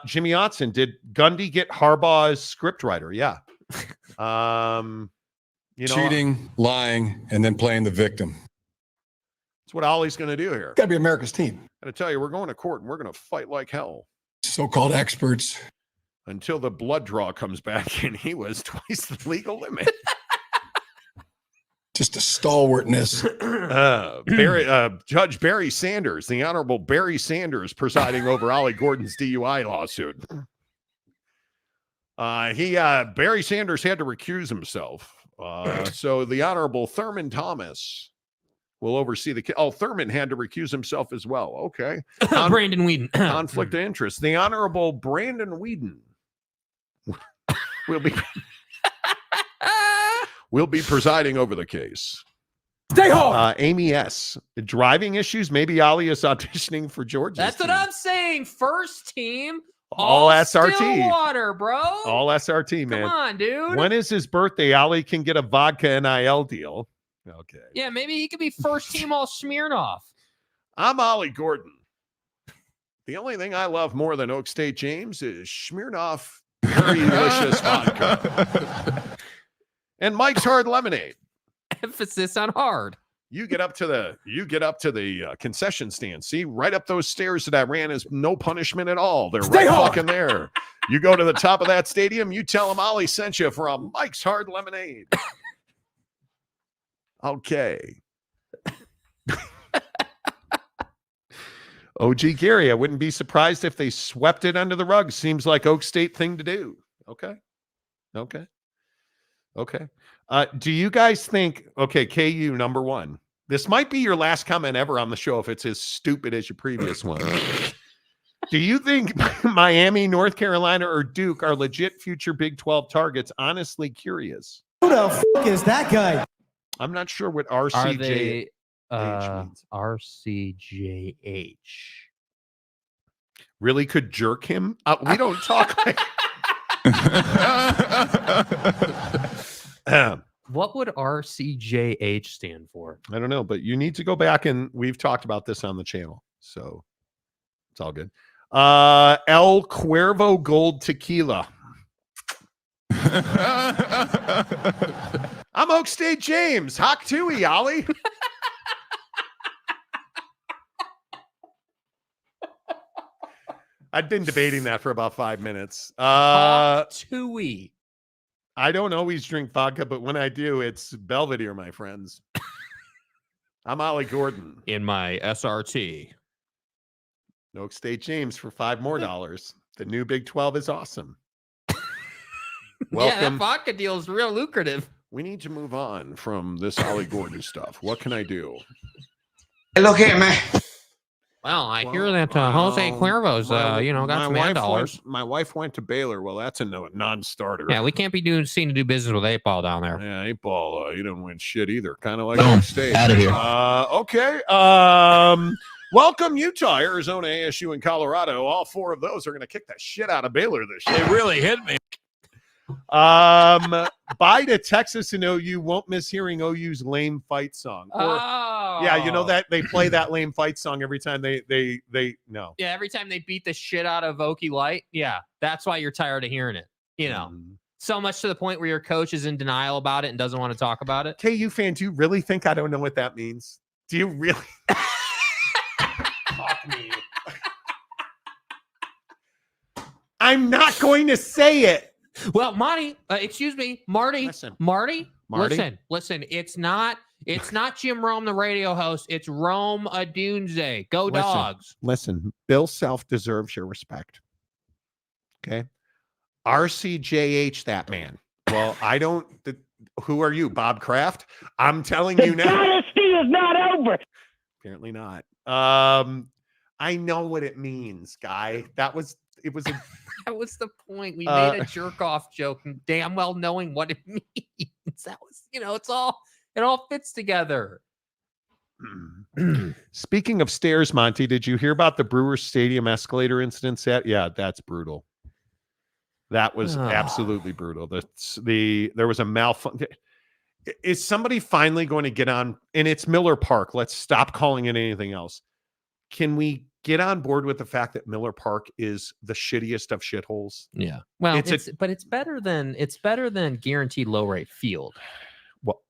Jimmy Otson, did Gundy get Harbaugh's scriptwriter? Yeah, Cheating, lying, and then playing the victim. That's what Ollie's going to do here. Got to be America's team. I tell you, we're going to court and we're going to fight like hell. So-called experts. Until the blood draw comes back and he was twice the legal limit. Just a stalwartness. Judge Barry Sanders, the Honorable Barry Sanders, presiding over Ollie Gordon's DUI lawsuit. Barry Sanders had to recuse himself. So the Honorable Thurman Thomas will oversee the. Thurman had to recuse himself as well. Okay. Brandon Whedon. Conflict of interest. The Honorable Brandon Whedon will be presiding over the case. Stay home. Amy S. Driving issues. Maybe Ollie is auditioning for Georgia's That's team. what I'm saying. First team. All SRT. Stillwater, bro. All SRT, man. Come on, dude. When is his birthday? Ollie can get a vodka NIL deal. Okay. Yeah, maybe he could be first team all Smirnoff. I'm Ollie Gordon. The only thing I love more than Oak State James is Smirnoff very delicious vodka. And Mike's Hard Lemonade. Emphasis on hard. You get up to the concession stand. See, right up those stairs that I ran is no punishment at all. They're right fucking there. You go to the top of that stadium, you tell them Ollie sent you from Mike's Hard Lemonade. Okay. OG Gary, I wouldn't be surprised if they swept it under the rug. Seems like Oak State thing to do. Okay. Do you guys think, KU number one, this might be your last comment ever on the show if it's as stupid as your previous one. Do you think Miami, North Carolina, or Duke are legit future Big 12 targets? Honestly curious. Who the fuck is that guy? I'm not sure what RCJ means. RCJH. Really could jerk him? We don't talk like What would RCJH stand for? I don't know, but you need to go back and we've talked about this on the channel. So it's all good. El Cuervo Gold Tequila. I'm Oak State James. Hawk Tui, Ollie. I've been debating that for about 5 minutes. Tui. I don't always drink vodka, but when I do, it's Belvedere, my friends. I'm Ollie Gordon. In my SRT. Oak State James for $5 more. The new Big 12 is awesome. Welcome. Yeah, that vodka deal is real lucrative. We need to move on from this Ollie Gordon stuff. What can I do? Hey, look here, man. Well, I hear that Jose Cuervo's, got some ad dollars. My wife went to Baylor. Well, that's a non-starter. Yeah, we can't be seen to do business with 8-Ball down there. Yeah, 8-Ball, he didn't win shit either. Kind of like Oak State. Out of here. Okay. Welcome, Utah, Arizona, ASU, and Colorado. All four of those are going to kick the shit out of Baylor this year. They really hit me. Bye to Texas and OU. Won't miss hearing OU's lame fight song. Yeah, you know that they play that lame fight song every time they no. Yeah, every time they beat the shit out of Okie Light. Yeah, that's why you're tired of hearing it. So much to the point where your coach is in denial about it and doesn't want to talk about it. KU fan, do you really think I don't know what that means? Do you really? Fuck me. I'm not going to say it. Well, Marty, Marty. Listen. It's not Jim Rome, the radio host. It's Rome Adunze. Go Dogs. Listen, Bill Self deserves your respect. Okay. RCJH, that man. Well, I don't. Who are you, Bob Kraft? I'm telling you now. The dynasty is not over. Apparently not. I know what it means, guy. That was a. That was the point. We made a jerk off joke, damn well knowing what it means. That was, it all fits together. Speaking of stairs, Monty, did you hear about the Brewers Stadium escalator incident set? Yeah, that's brutal. That was absolutely brutal. There was a malfunction. Is somebody finally going to get on? And it's Miller Park. Let's stop calling it anything else. Can we get on board with the fact that Miller Park is the shittiest of shitholes. Yeah. Well, It's but it's better than guaranteed low rate field. Well,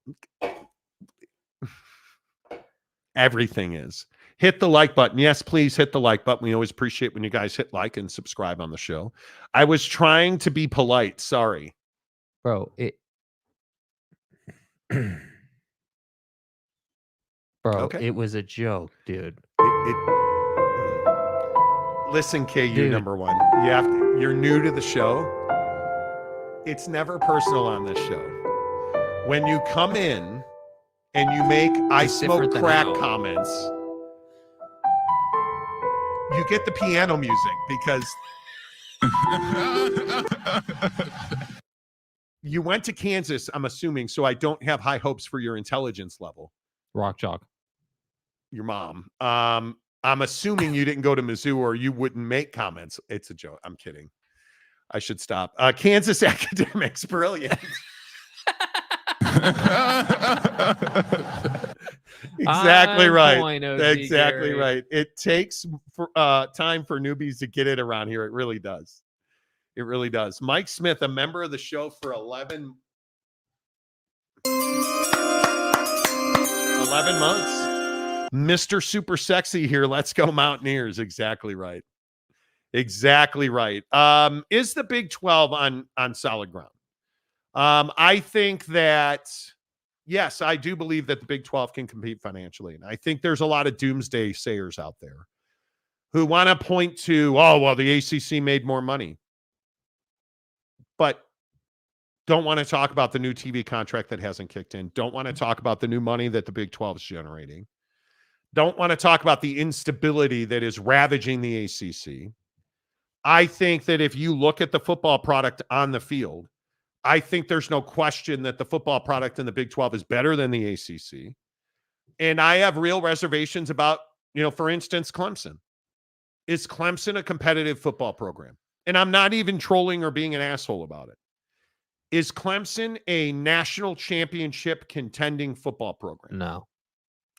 everything is. Hit the like button. Yes, please hit the like button. We always appreciate when you guys hit like and subscribe on the show. I was trying to be polite. Sorry. Bro, Okay. It was a joke, dude. Listen, KU Dude. number one. You're new to the show. It's never personal on this show. When you come in and you make I It's smoke different than crack how- comments, you get the piano music because you went to Kansas, I'm assuming, so I don't have high hopes for your intelligence level. Rock chalk. Your mom. I'm assuming you didn't go to Mizzou or you wouldn't make comments. It's a joke. I'm kidding. I should stop. Kansas academics, brilliant. Exactly right. Exactly right. It takes time for newbies to get it around here. It really does. It really does. Mike Smith, a member of the show for 11 months. Mr. Super Sexy here. Let's go Mountaineers. Exactly right. Exactly right. Is the Big 12 on solid ground? I think that, yes, I do believe that the Big 12 can compete financially. And I think there's a lot of doomsday sayers out there who want to point to, oh, well, the ACC made more money. But don't want to talk about the new TV contract that hasn't kicked in. Don't want to talk about the new money that the Big 12 is generating. Don't want to talk about the instability that is ravaging the ACC. I think that if you look at the football product on the field, I think there's no question that the football product in the Big 12 is better than the ACC. And I have real reservations about, for instance, Clemson. Is Clemson a competitive football program? And I'm not even trolling or being an asshole about it. Is Clemson a national championship contending football program? No.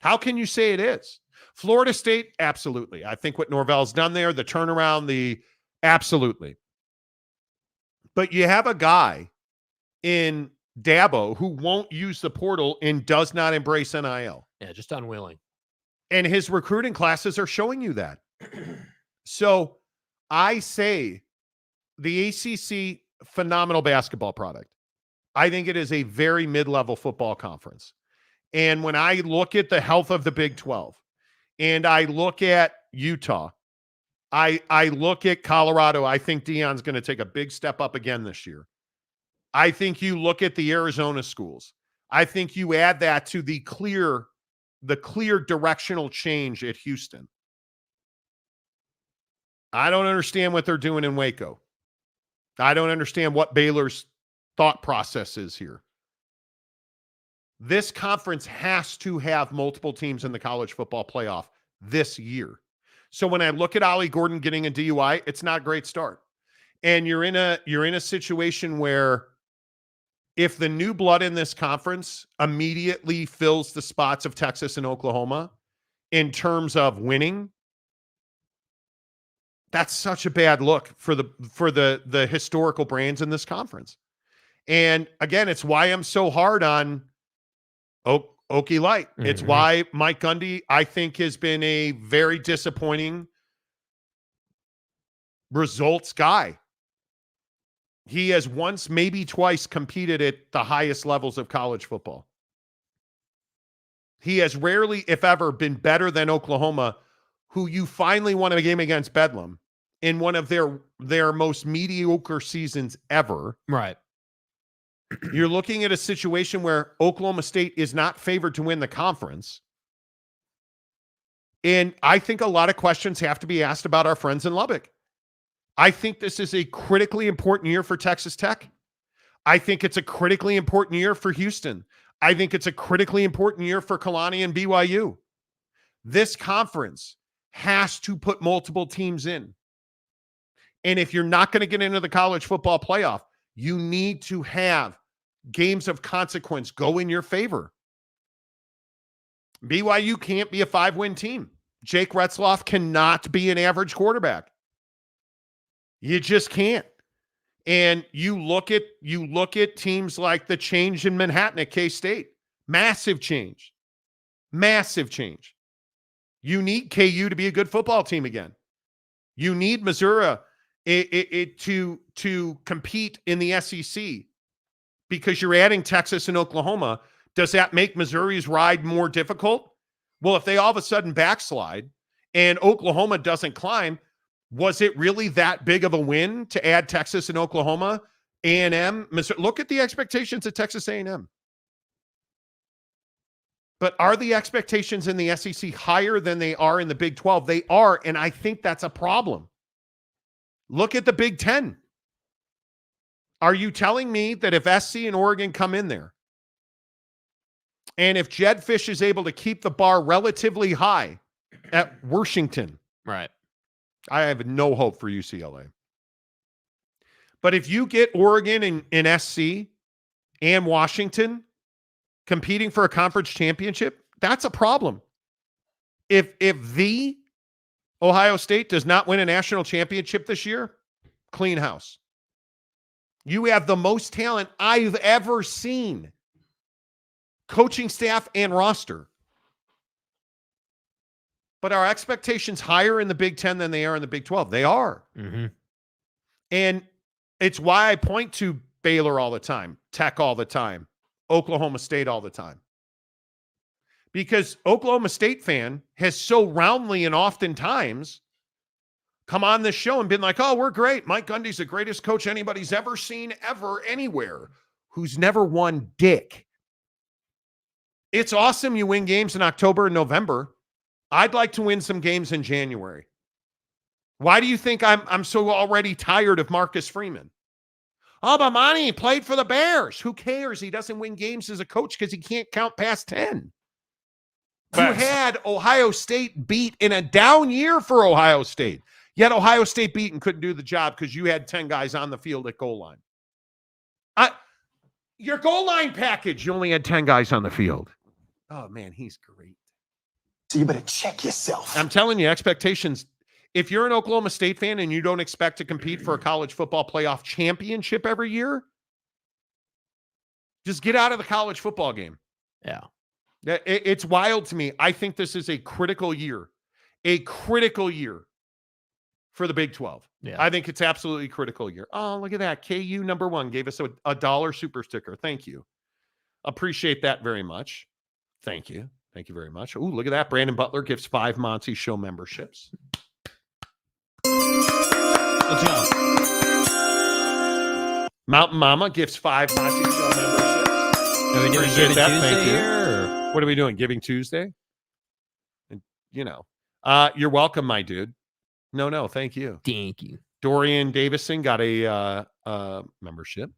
How can you say it is? Florida State, absolutely. I think what Norvell's done there, the turnaround, absolutely. But you have a guy in Dabo who won't use the portal and does not embrace NIL. Yeah, just unwilling. And his recruiting classes are showing you that. So I say the ACC, phenomenal basketball product. I think it is a very mid-level football conference. And when I look at the health of the Big 12 and I look at Utah, I look at Colorado, I think Deion's going to take a big step up again this year. I think you look at the Arizona schools. I think you add that to the clear directional change at Houston. I don't understand what they're doing in Waco. I don't understand what Baylor's thought process is here. This conference has to have multiple teams in the college football playoff this year. So when I look at Ollie Gordon getting a DUI, it's not a great start. And you're in a situation where if the new blood in this conference immediately fills the spots of Texas and Oklahoma in terms of winning, that's such a bad look for the historical brands in this conference. And again, it's why I'm so hard on Okie Light. Mm-hmm. It's why Mike Gundy, I think, has been a very disappointing results guy. He has once, maybe twice, competed at the highest levels of college football. He has rarely, if ever, been better than Oklahoma, who you finally won a game against Bedlam in one of their most mediocre seasons ever. Right. You're looking at a situation where Oklahoma State is not favored to win the conference. And I think a lot of questions have to be asked about our friends in Lubbock. I think this is a critically important year for Texas Tech. I think it's a critically important year for Houston. I think it's a critically important year for Kalani and BYU. This conference has to put multiple teams in. And if you're not going to get into the college football playoff, you need to have games of consequence go in your favor. BYU can't be a 5-win team. Jake Retzloff cannot be an average quarterback. You just can't. And you look at teams like the change in Manhattan at K-State. Massive change. Massive change. You need KU to be a good football team again. You need Missouri to compete in the SEC because you're adding Texas and Oklahoma. Does that make Missouri's ride more difficult? Well, if they all of a sudden backslide and Oklahoma doesn't climb, was it really that big of a win to add Texas and Oklahoma, A&M? Look at the expectations at Texas A&M. But are the expectations in the SEC higher than they are in the Big 12? They are, and I think that's a problem. Look at the Big 10. Are you telling me that if SC and Oregon come in there, and if Jed Fish is able to keep the bar relatively high at Washington, right? I have no hope for UCLA. But if you get Oregon and SC and Washington competing for a conference championship, that's a problem. If the Ohio State does not win a national championship this year, clean house. You have the most talent I've ever seen. Coaching staff and roster. But are expectations higher in the Big 10 than they are in the Big 12? They are. Mm-hmm. And it's why I point to Baylor all the time, Tech all the time, Oklahoma State all the time. Because Oklahoma State fan has so roundly and oftentimes come on this show and been like, oh, we're great. Mike Gundy's the greatest coach anybody's ever seen, ever, anywhere, who's never won dick. It's awesome you win games in October and November. I'd like to win some games in January. Why do you think I'm so already tired of Marcus Freeman? Oh, but Monty played for the Bears. Who cares? He doesn't win games as a coach because he can't count past 10. You had Ohio State beat in a down year for Ohio State. Yet Ohio State beat and couldn't do the job because you had 10 guys on the field at goal line. Your goal line package, you only had 10 guys on the field. Oh, man, he's great. So you better check yourself. I'm telling you, expectations. If you're an Oklahoma State fan and you don't expect to compete for a college football playoff championship every year, just get out of the college football game. Yeah. It's wild to me. I think this is a critical year for the Big 12. Yeah. I think it's absolutely critical year. Oh, look at that. KU #1 gave us a $1 super sticker. Thank you. Appreciate that very much. Thank you. Thank you very much. Ooh, look at that. Brandon Butler gives 5 Monty Show memberships. Let's go. Mountain Mama gives 5 Monty Show memberships. Are we doing Appreciate Giving that. Tuesday Thank you. here, or? What are we doing? Giving Tuesday? And, you're welcome, my dude. No, thank you. Thank you. Dorian Davison got a membership.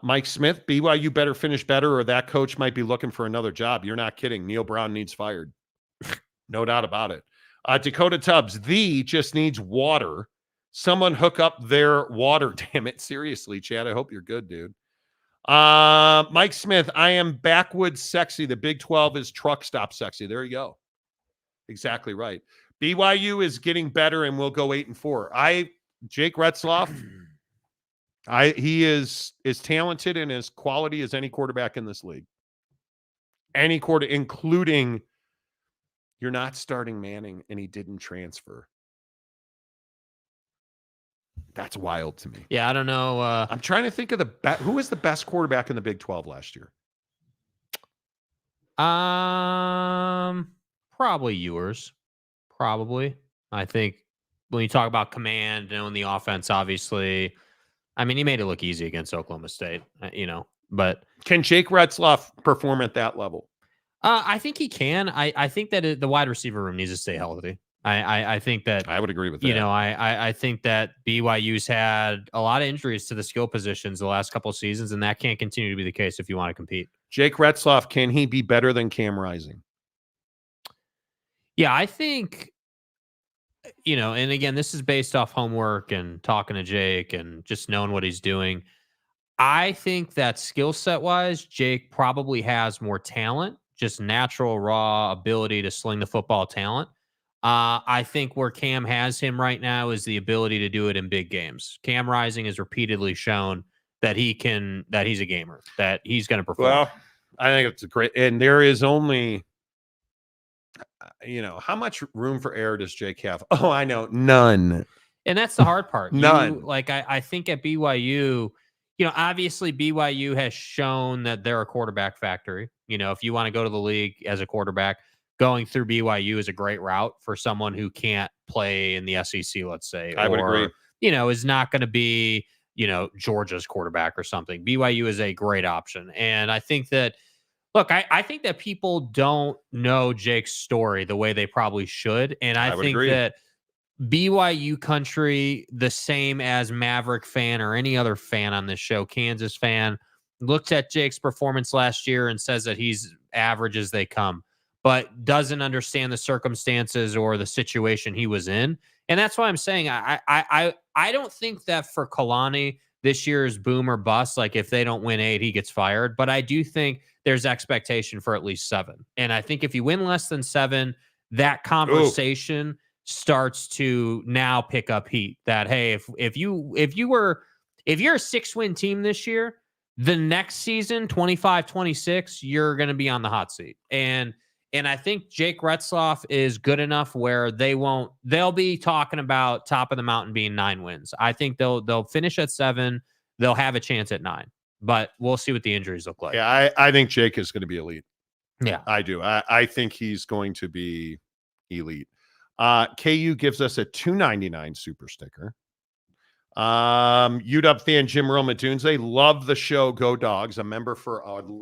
Mike Smith, BYU better finish better or that coach might be looking for another job. You're not kidding. Neil Brown needs fired. No doubt about it. Dakota Tubbs, just needs water. Someone hook up their water, damn it. Seriously, Chad, I hope you're good, dude. Mike Smith, I am backwoods sexy. The Big 12 is truck stop sexy. There you go. Exactly right. BYU is getting better and will go 8-4. Jake Retzloff, he is as talented and as quality as any quarterback in this league. Any quarter, including you're not starting Manning and he didn't transfer. That's wild to me. Yeah, I don't know. I'm trying to think of who was the best quarterback in the Big 12 last year? Probably yours. Probably. I think when you talk about command, knowing the offense, obviously, I mean, he made it look easy against Oklahoma State, but can Jake Retzloff perform at that level? I think he can. I think that the wide receiver room needs to stay healthy. I think that I would agree with that. I think that BYU's had a lot of injuries to the skill positions the last couple of seasons, and that can't continue to be the case if you want to compete. Jake Retzloff, can he be better than Cam Rising? Yeah, I think, and again, this is based off homework and talking to Jake and just knowing what he's doing. I think that skill set wise, Jake probably has more talent, just natural, raw ability to sling the football talent. I think where Cam has him right now is the ability to do it in big games. Cam Rising has repeatedly shown that he's a gamer, that he's going to perform. Well, I think it's a great, and there is only, how much room for error does Jake have? Oh, I know, none. And that's the hard part. None. I think at BYU, obviously BYU has shown that they're a quarterback factory. If you want to go to the league as a quarterback, going through BYU is a great route for someone who can't play in the SEC, let's say. I would agree. Is not going to be, Georgia's quarterback or something. BYU is a great option. And I think that, look, I think that people don't know Jake's story the way they probably should. And I think agree. that BYU country, the same as Maverick fan or any other fan on this show, Kansas fan, looks at Jake's performance last year and says that he's average as they come, but doesn't understand the circumstances or the situation he was in. And that's why I'm saying I don't think that for Kalani this year is boom or bust. Like if they don't win 8, he gets fired. But I do think there's expectation for at least 7. And I think if you win less than 7, that conversation starts to now pick up heat. That hey, if you're a 6-win team this year, the next season 25-26, you're going to be on the hot seat. And I think Jake Retzloff is good enough where they'll be talking about top of the mountain being 9 wins. I think they'll finish at 7. They'll have a chance at 9, but we'll see what the injuries look like. Yeah, I think Jake is going to be elite. Yeah, I do. I think he's going to be elite. KU gives us a $2.99 super sticker. UW fan Jim Romadunze, love the show. Go Dogs. A member for 11.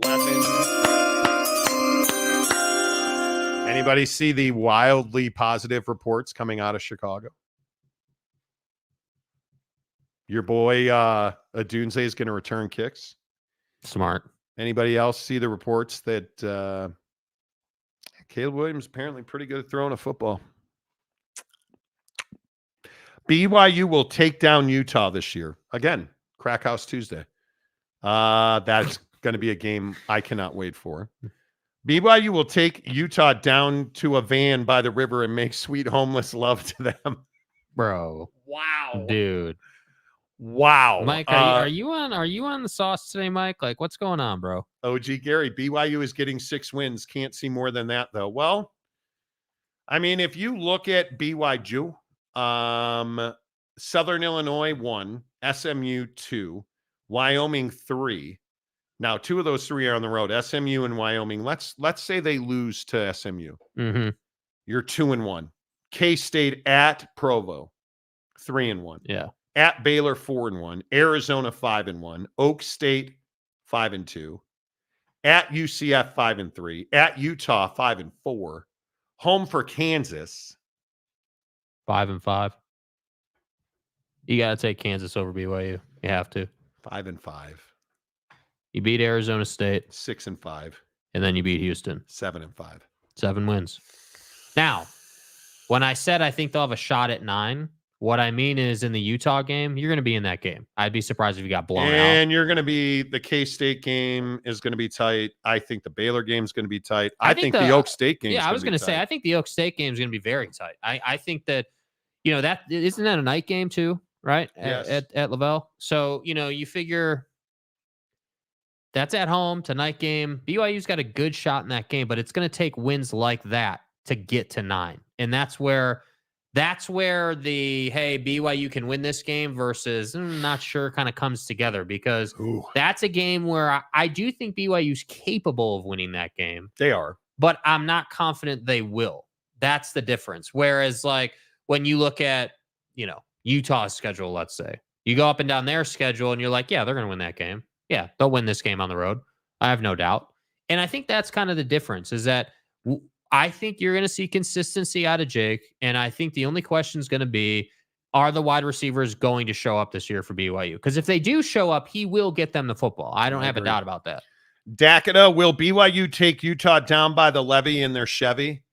Anybody see the wildly positive reports coming out of Chicago? Your boy Adunze is going to return kicks. Smart. Anybody else see the reports that Caleb Williams apparently pretty good at throwing a football? BYU will take down Utah this year. Again, Crack House Tuesday. That's going to be a game I cannot wait for. BYU will take Utah down to a van by the river and make sweet homeless love to them. Bro. Wow. Dude. Wow. Mike, are you on the sauce today, Mike? Like, what's going on, bro? OG Gary, BYU is getting 6 wins. Can't see more than that, though. Well, I mean, if you look at BYU, Southern Illinois 1, SMU 2, Wyoming 3. Now, 2 of those 3 are on the road. SMU and Wyoming. Let's say they lose to SMU. Mm-hmm. You're 2-1. K-State at Provo, 3-1. Yeah. At Baylor, 4-1. Arizona, 5-1. Oak State, 5-2. At UCF, 5-3. At Utah, 5-4. Home for Kansas, 5-5. You got to take Kansas over BYU. You have to. 5-5. You beat Arizona State, 6-5. and then you beat Houston, 7-5. 7 wins. Now, when I said I think they'll have a shot at 9, what I mean is in the Utah game, you're going to be in that game. I'd be surprised if you got blown out. And you're going to be, the K-State game is going to be tight. I think the Baylor game is going to be tight. I think the Oak State game. Yeah, I was going to say, I think the Oak State game is going to be very tight. I think that, that isn't that a night game too, right? Yes. At Lavelle. So, you figure that's at home, tonight game. BYU's got a good shot in that game, but it's going to take wins like that to get to 9. And that's where the, hey, BYU can win this game versus not sure kind of comes together, because that's a game where I do think BYU's capable of winning that game. They are. But I'm not confident they will. That's the difference. Whereas, like, when you look at, Utah's schedule, let's say, you go up and down their schedule and you're like, yeah, they're going to win that game. Yeah, they'll win this game on the road. I have no doubt. And I think that's kind of the difference, is that I think you're going to see consistency out of Jake. And I think the only question is going to be, are the wide receivers going to show up this year for BYU? Because if they do show up, he will get them the football. I don't have a doubt about that. Dakota, will BYU take Utah down by the levee in their Chevy?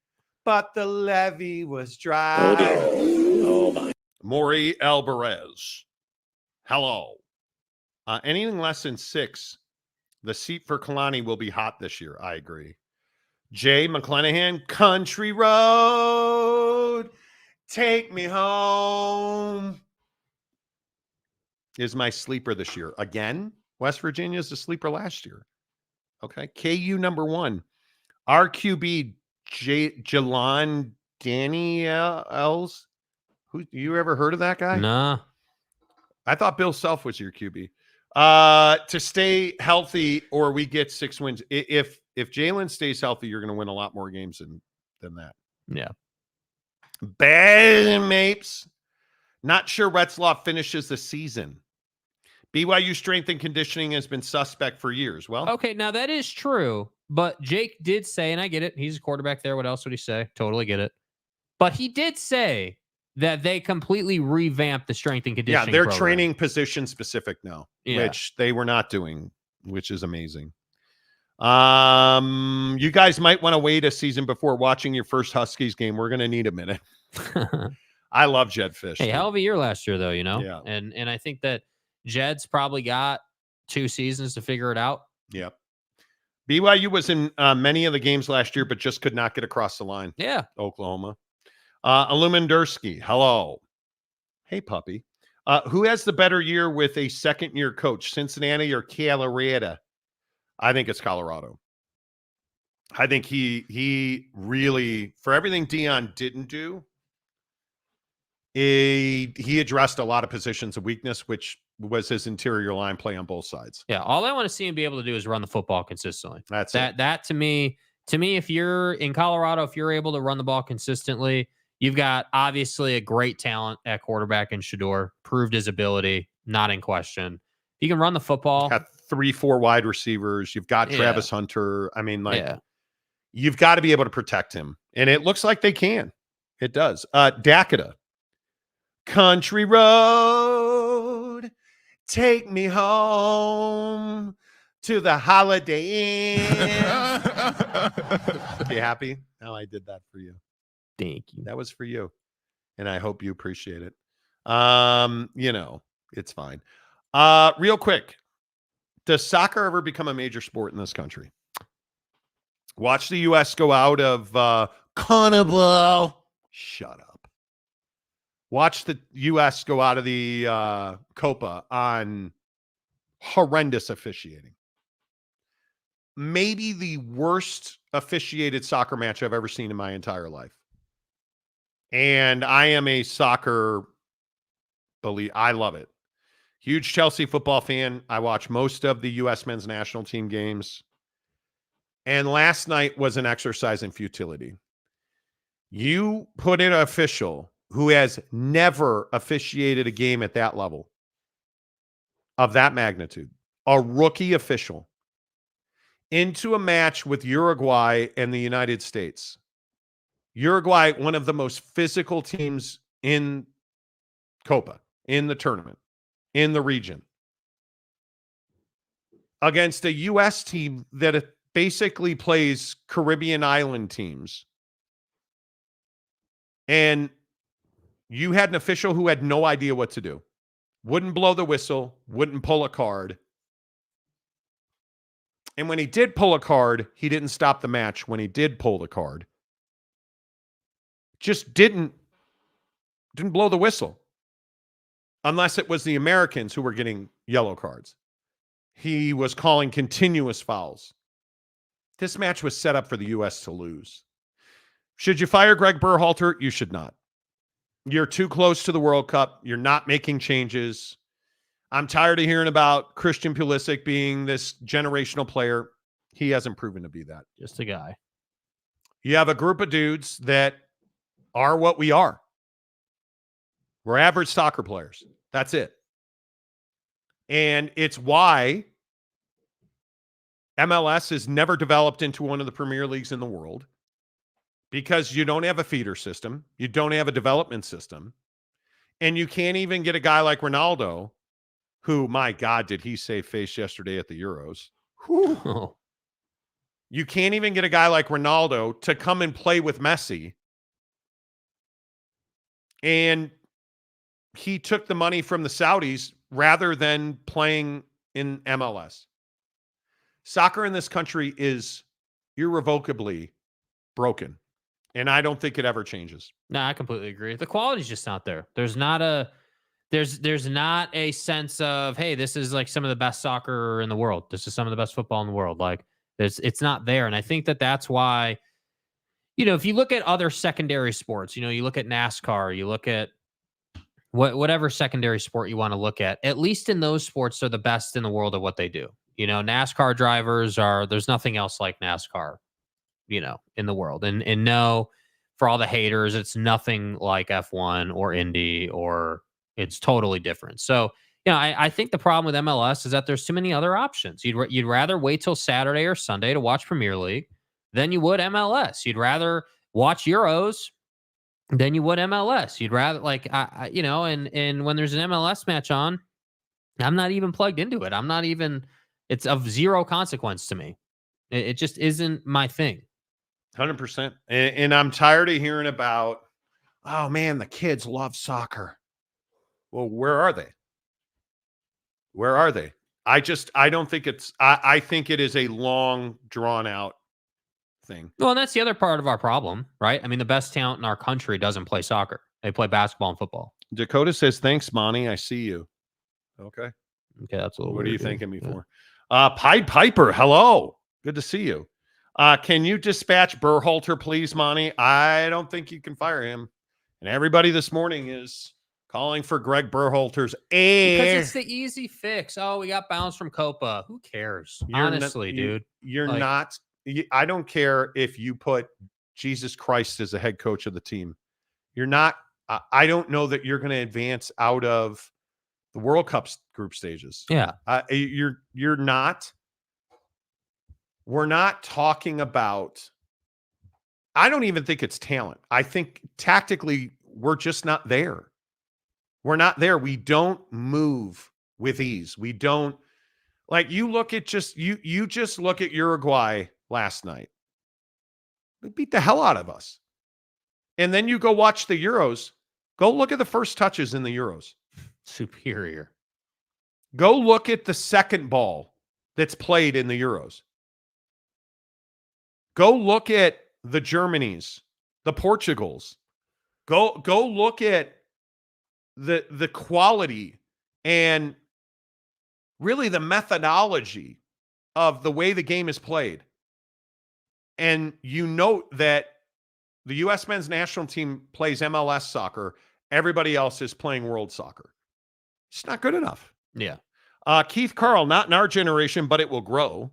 But the levee was dry. Oh my. Maury Alvarez. Hello. Anything less than 6, the seat for Kalani will be hot this year. I agree. Jay McClanahan, Country Roads. road, take me home. Is my sleeper this year. Again, West Virginia is the sleeper last year. Okay. KU number 1. RQB Jelon Daniels. Who you ever heard of that guy? Nah. I thought Bill Self was your QB. To stay healthy, or we get 6 wins. If Jalen stays healthy, you're going to win a lot more games than that. Yeah. Bad Mapes. Not sure Retzlaff finishes the season. BYU strength and conditioning has been suspect for years. Well, Okay, now that is true, but Jake did say, and I get it, he's a quarterback there. What else would he say? Totally get it. But he did say that they completely revamped the strength and conditioning they're program. training position specific now, which they were not doing, which is amazing. You guys might want to wait a season before watching your first Huskies game. We're going to need a minute. I love Jed Fish. Hey, hell of a year last year, though, you know? Yeah. And I think that Jed's probably got 2 seasons to figure it out. Yep. BYU was in many of the games last year, but just could not get across the line. Yeah. Oklahoma. Alumindursky, hello. Hey, puppy. Who has the better year with a second-year coach, Cincinnati or Colorado? I think it's Colorado. I think he really, for everything Dion didn't do, he addressed a lot of positions of weakness, which was his interior line play on both sides. Yeah, all I want to see him be able to do is run the football consistently. That's it. That to me, if you're in Colorado, if you're able to run the ball consistently, you've got obviously a great talent at quarterback in Shedeur, proved his ability, not in question. You can run the football. Got 3-4 wide receivers. You've got Travis Hunter. I mean, you've got to be able to protect him. And it looks like they can. It does. Dakota. Country road, take me home to the Holiday Inn. You happy? No, I did that for you. Thank you. That was for you. And I hope you appreciate it. It's fine. Real quick. Does soccer ever become a major sport in this country? Watch the U.S. go out of Carnival. Shut up. Watch the U.S. go out of the Copa on horrendous officiating. Maybe the worst officiated soccer match I've ever seen in my entire life. And I am a soccer believer. I love it. Huge Chelsea football fan. I watch most of the U.S. men's national team games. And last night was an exercise in futility. You put in an official who has never officiated a game at that level, of that magnitude, a rookie official, into a match with Uruguay and the United States. Uruguay, one of the most physical teams in Copa, in the tournament, in the region, against a U.S. team that basically plays Caribbean island teams. And you had an official who had no idea what to do. Wouldn't blow the whistle, wouldn't pull a card. And when he did pull a card, he didn't stop the match. When he did pull the card, just didn't blow the whistle. Unless it was the Americans who were getting yellow cards. He was calling continuous fouls. This match was set up for the U.S. to lose. Should you fire Greg Berhalter? You should not. You're too close to the World Cup. You're not making changes. I'm tired of hearing about Christian Pulisic being this generational player. He hasn't proven to be that. Just a guy. You have a group of dudes that are what we are. We're average soccer players. That's it. And it's why MLS has never developed into one of the premier leagues in the world, because you don't have a feeder system. You don't have a development system. And you can't even get a guy like Ronaldo, who, my God, did he save face yesterday at the Euros. Whew. You can't even get a guy like Ronaldo to come and play with Messi. And he took the money from the Saudis rather than playing in MLS. Soccer in this country is irrevocably broken. And I don't think it ever changes. No, I completely agree. The quality's just not there. There's not a sense of, hey, this is like some of the best soccer in the world. This is some of the best football in the world. Like it's not there. And I think that's why, if you look at other secondary sports, you look at NASCAR, you look at whatever secondary sport you want to look at least in those sports, they're the best in the world at what they do. NASCAR drivers there's nothing else like NASCAR, in the world. And no, for all the haters, it's nothing like F1 or Indy, or it's totally different. So, I think the problem with MLS is that there's too many other options. You'd rather wait till Saturday or Sunday to watch Premier League than you would MLS. You'd rather watch Euros than you would MLS. You'd rather and when there's an MLS match on, I'm not even plugged into it. It's of zero consequence to me. It just isn't my thing. 100%. And I'm tired of hearing about, oh man, the kids love soccer. Well, where are they? Where are they? I don't think I think it is a long, drawn out thing. Well, and that's the other part of our problem, right? I mean, the best talent in our country doesn't play soccer. They play basketball and football. Dakota says, thanks, Monty. I see you. Okay. That's a little What are you weird, thanking me yeah. for? Pied Piper, hello. Good to see you. Can you dispatch Berhalter, please, Monty? I don't think you can fire him. And everybody this morning is calling for Greg Berhalter's Because it's the easy fix. Oh, we got bounced from Copa. Who cares? Honestly, dude. You're not. I don't care if you put Jesus Christ as the head coach of the team. You're not. I don't know that you're going to advance out of the World Cup group stages. Yeah. You're not. We're not talking about. I don't even think it's talent. I think tactically we're just not there. We're not there. We don't move with ease. We don't, like, you look at you just look at Uruguay last night. They beat the hell out of us. And then you go watch the Euros. Go look at the first touches in the Euros. Superior. Go look at the second ball that's played in the Euros. Go look at the Germanys, the Portugals. Go look at the quality and really the methodology of the way the game is played. And you note that the U.S. men's national team plays MLS soccer. Everybody else is playing world soccer. It's not good enough. Yeah. Keith Carl, not in our generation, but it will grow.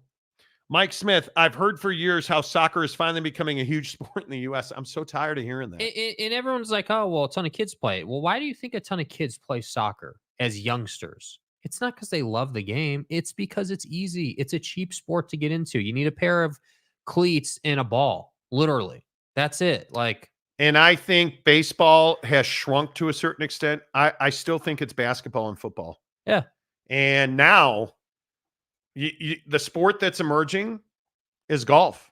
Mike Smith, I've heard for years how soccer is finally becoming a huge sport in the U.S. I'm so tired of hearing that. And everyone's like, oh, well, a ton of kids play it. Well, why do you think a ton of kids play soccer as youngsters? It's not because they love the game. It's because it's easy. It's a cheap sport to get into. You need a pair of cleats and a ball, literally. That's it. And I think baseball has shrunk to a certain extent. I still think it's basketball and football. Yeah. And now the sport that's emerging is golf.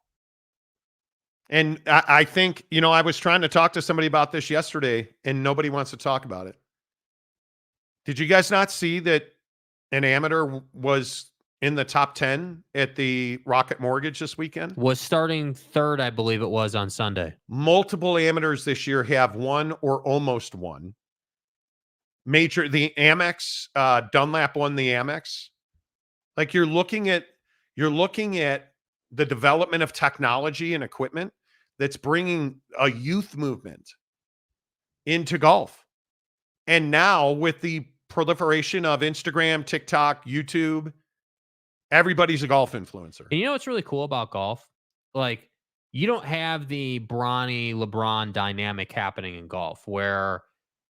And I think, I was trying to talk to somebody about this yesterday and nobody wants to talk about it. Did you guys not see that an amateur was in the top 10 at the Rocket Mortgage this weekend? Was starting third, I believe it was, on Sunday. Multiple amateurs this year have won or almost won. The Amex, Dunlap won the Amex. Like, you're looking at the development of technology and equipment that's bringing a youth movement into golf. And now with the proliferation of Instagram, TikTok, YouTube, everybody's a golf influencer. And you know what's really cool about golf? Like, you don't have the Bronny LeBron dynamic happening in golf where,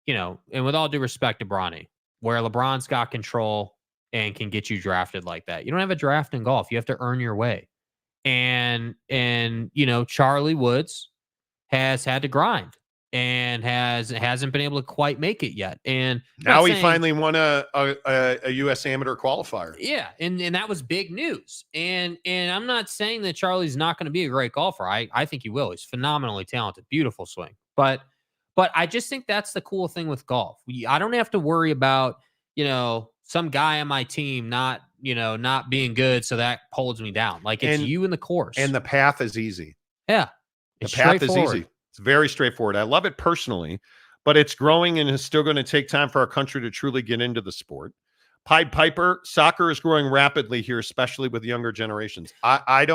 and with all due respect to Bronny, where LeBron's got control and can get you drafted like that. You don't have a draft in golf. You have to earn your way. And Charlie Woods has had to grind and hasn't been able to quite make it yet. And now he finally won a U.S. amateur qualifier. Yeah, and that was big news. And I'm not saying that Charlie's not going to be a great golfer. I think he will. He's phenomenally talented, beautiful swing. But I just think that's the cool thing with golf. I don't have to worry about, some guy on my team not being good, so that holds me down. Like, it's you in the course. And the path is easy. Yeah. The path is easy. very straightforward. I love it personally, but it's growing and it's still going to take time for our country to truly get into the sport. Pied Piper, soccer is growing rapidly here, especially with younger generations. I've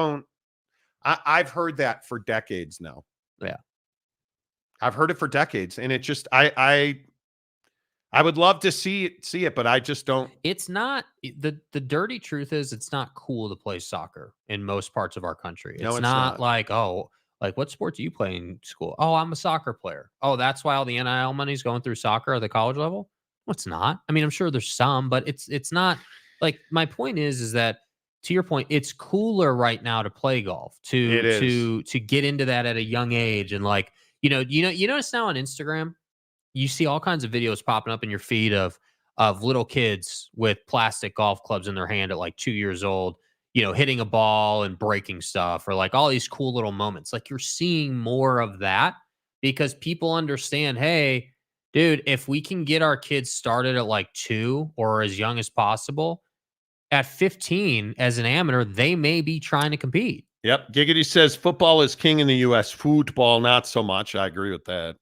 heard that for decades now. Yeah. I've heard it for decades. And it just, I would love to see it, but I just don't. It's not the dirty truth is it's not cool to play soccer in most parts of our country. No, It's it's not not. like, oh, like what sport do you play in school? Oh, I'm a soccer player. Oh, that's why all the NIL money's going through soccer at the college level? No, it's not. I mean, I'm sure there's some, but it's not like my point is that to your point, it's cooler right now to play golf, to get into that at a young age. And like, you notice now on Instagram, you see all kinds of videos popping up in your feed of little kids with plastic golf clubs in their hand at like 2 years old, hitting a ball and breaking stuff, or like all these cool little moments. Like you're seeing more of that because people understand, hey, dude, if we can get our kids started at like 2 or as young as possible, at 15 as an amateur, they may be trying to compete. Yep. Giggity says football is king in the U.S. Football, not so much. I agree with that.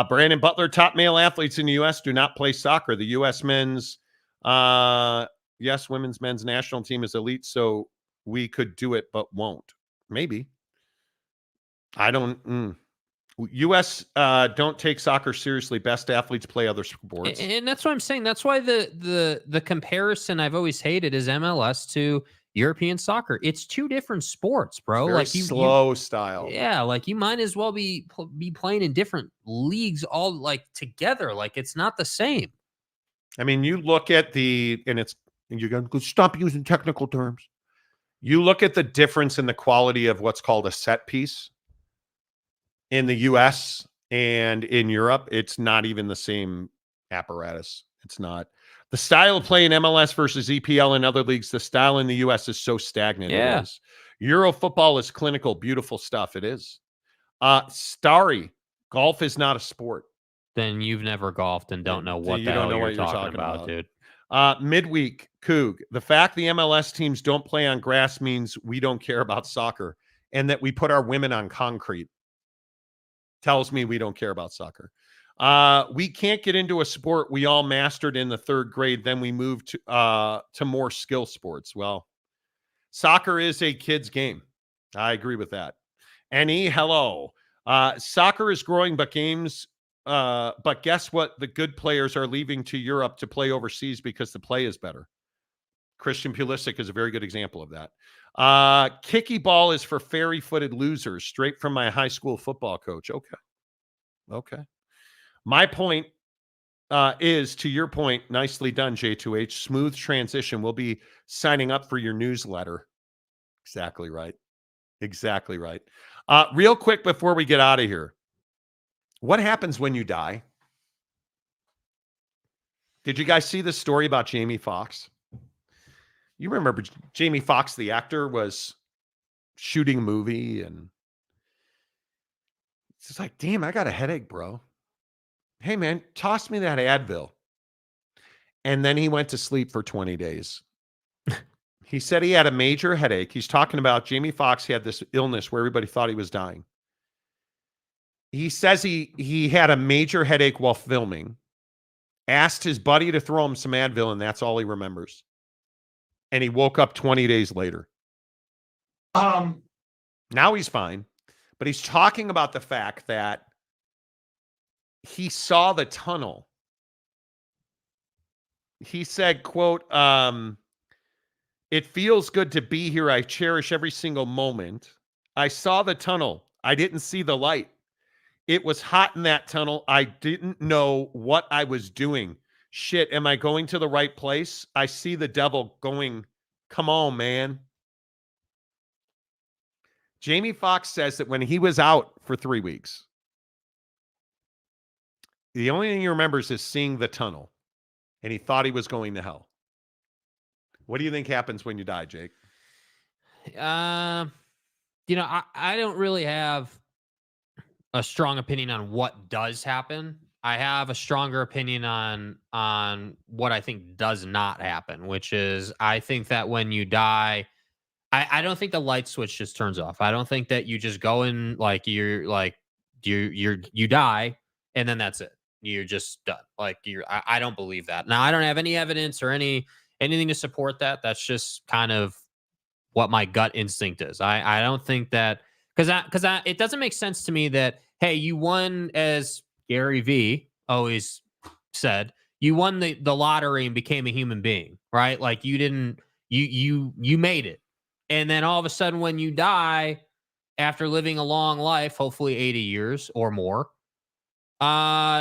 Brandon Butler, top male athletes in the U.S. do not play soccer. The U.S. women's men's national team is elite, so we could do it, but won't. Maybe. I don't. U.S. Don't take soccer seriously. Best athletes play other sports. And that's what I'm saying. That's why the comparison I've always hated is MLS to European soccer. It's two different sports, bro. Very like slow style. Yeah, like you might as well be playing in different leagues all like together. Like it's not the same. I mean, you look at and you're going to stop using technical terms. You look at the difference in the quality of what's called a set piece in the US and in Europe. It's not even the same apparatus. It's not. The style of play in MLS versus EPL and other leagues, the style in the US is so stagnant. Yeah. It is. Euro football is clinical, beautiful stuff. It is. Starry, golf is not a sport. Then you've never golfed and don't know what you the don't hell know you're what you're talking talking about, dude. Midweek, Coog. The fact the MLS teams don't play on grass means we don't care about soccer, and that we put our women on concrete tells me we don't care about soccer. We can't get into a sport we all mastered in the 3rd grade. Then we moved to more skill sports. Well, soccer is a kid's game. I agree with that. Hello. Soccer is growing, but guess what? The good players are leaving to Europe to play overseas because the play is better. Christian Pulisic is a very good example of that. Kicky ball is for fairy-footed losers, straight from my high school football coach. Okay. My point is, to your point, nicely done, J2H. Smooth transition. We'll be signing up for your newsletter. Exactly right. Real quick before we get out of here, what happens when you die? Did you guys see the story about Jamie Foxx? You remember Jamie Foxx, the actor, was shooting a movie, and it's just like, damn, I got a headache, bro. Hey, man, toss me that Advil. And then he went to sleep for 20 days. He said he had a major headache. He's talking about Jamie Foxx. He had this illness where everybody thought he was dying. He says he had a major headache while filming, asked his buddy to throw him some Advil, and that's all he remembers. And he woke up 20 days later. Now he's fine. But he's talking about the fact that he saw the tunnel. He said, quote, it feels good to be here. I cherish every single moment. I saw the tunnel. I didn't see the light. It was hot in that tunnel. I didn't know what I was doing. Shit, am I going to the right place? I see the devil going, come on, man. Jamie Foxx says that when he was out for 3 weeks, the only thing he remembers is seeing the tunnel, and he thought he was going to hell. What do you think happens when you die, Jake? I don't really have a strong opinion on what does happen. I have a stronger opinion on what I think does not happen, which is I think that when you die, I don't think the light switch just turns off. I don't think that you just go in like you're like You die, and then that's it. You're just done. Like I don't believe that. Now I don't have any evidence or anything to support that. That's just kind of what my gut instinct is. I don't think that because it doesn't make sense to me that, hey, you won, as Gary V always said, you won the lottery and became a human being, right? Like you didn't you made it. And then all of a sudden when you die after living a long life, hopefully 80 years or more,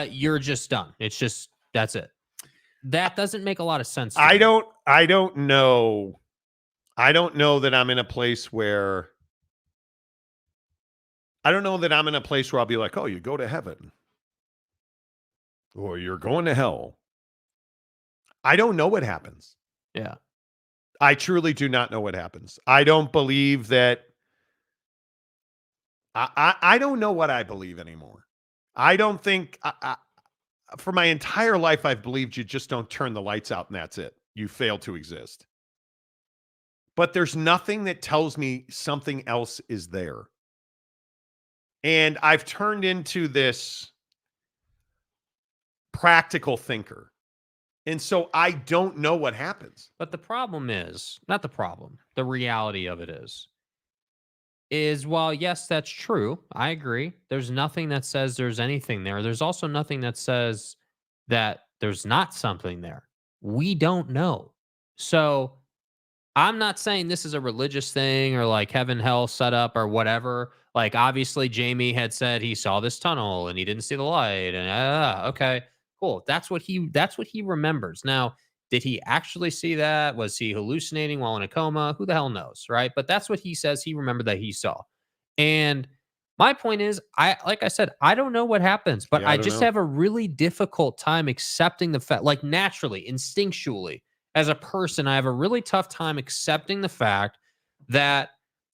you're just done. It's just that's it. That doesn't make a lot of sense. I don't know. I don't know that I'm in a place where I'll be like, oh, you go to heaven or you're going to hell. I don't know what happens. Yeah. I truly do not know what happens. I don't believe that. I don't know what I believe anymore. I don't think for my entire life, I've believed you just don't turn the lights out and that's it. You fail to exist. But there's nothing that tells me something else is there. And I've turned into this practical thinker. And so I don't know what happens. But the problem is, not the problem, the reality of it is while yes, that's true. I agree. There's nothing that says there's anything there. There's also nothing that says that there's not something there. We don't know. So I'm not saying this is a religious thing or like heaven, hell set up or whatever. Like obviously Jamie had said he saw this tunnel and he didn't see the light and okay, cool. That's what he remembers. Now, did he actually see that? Was he hallucinating while in a coma? Who the hell knows, right? But that's what he says he remembered that he saw. And my point is, like I said, I don't know what happens, but I just have a really difficult time accepting the fact, like naturally, instinctually, as a person, I have a really tough time accepting the fact that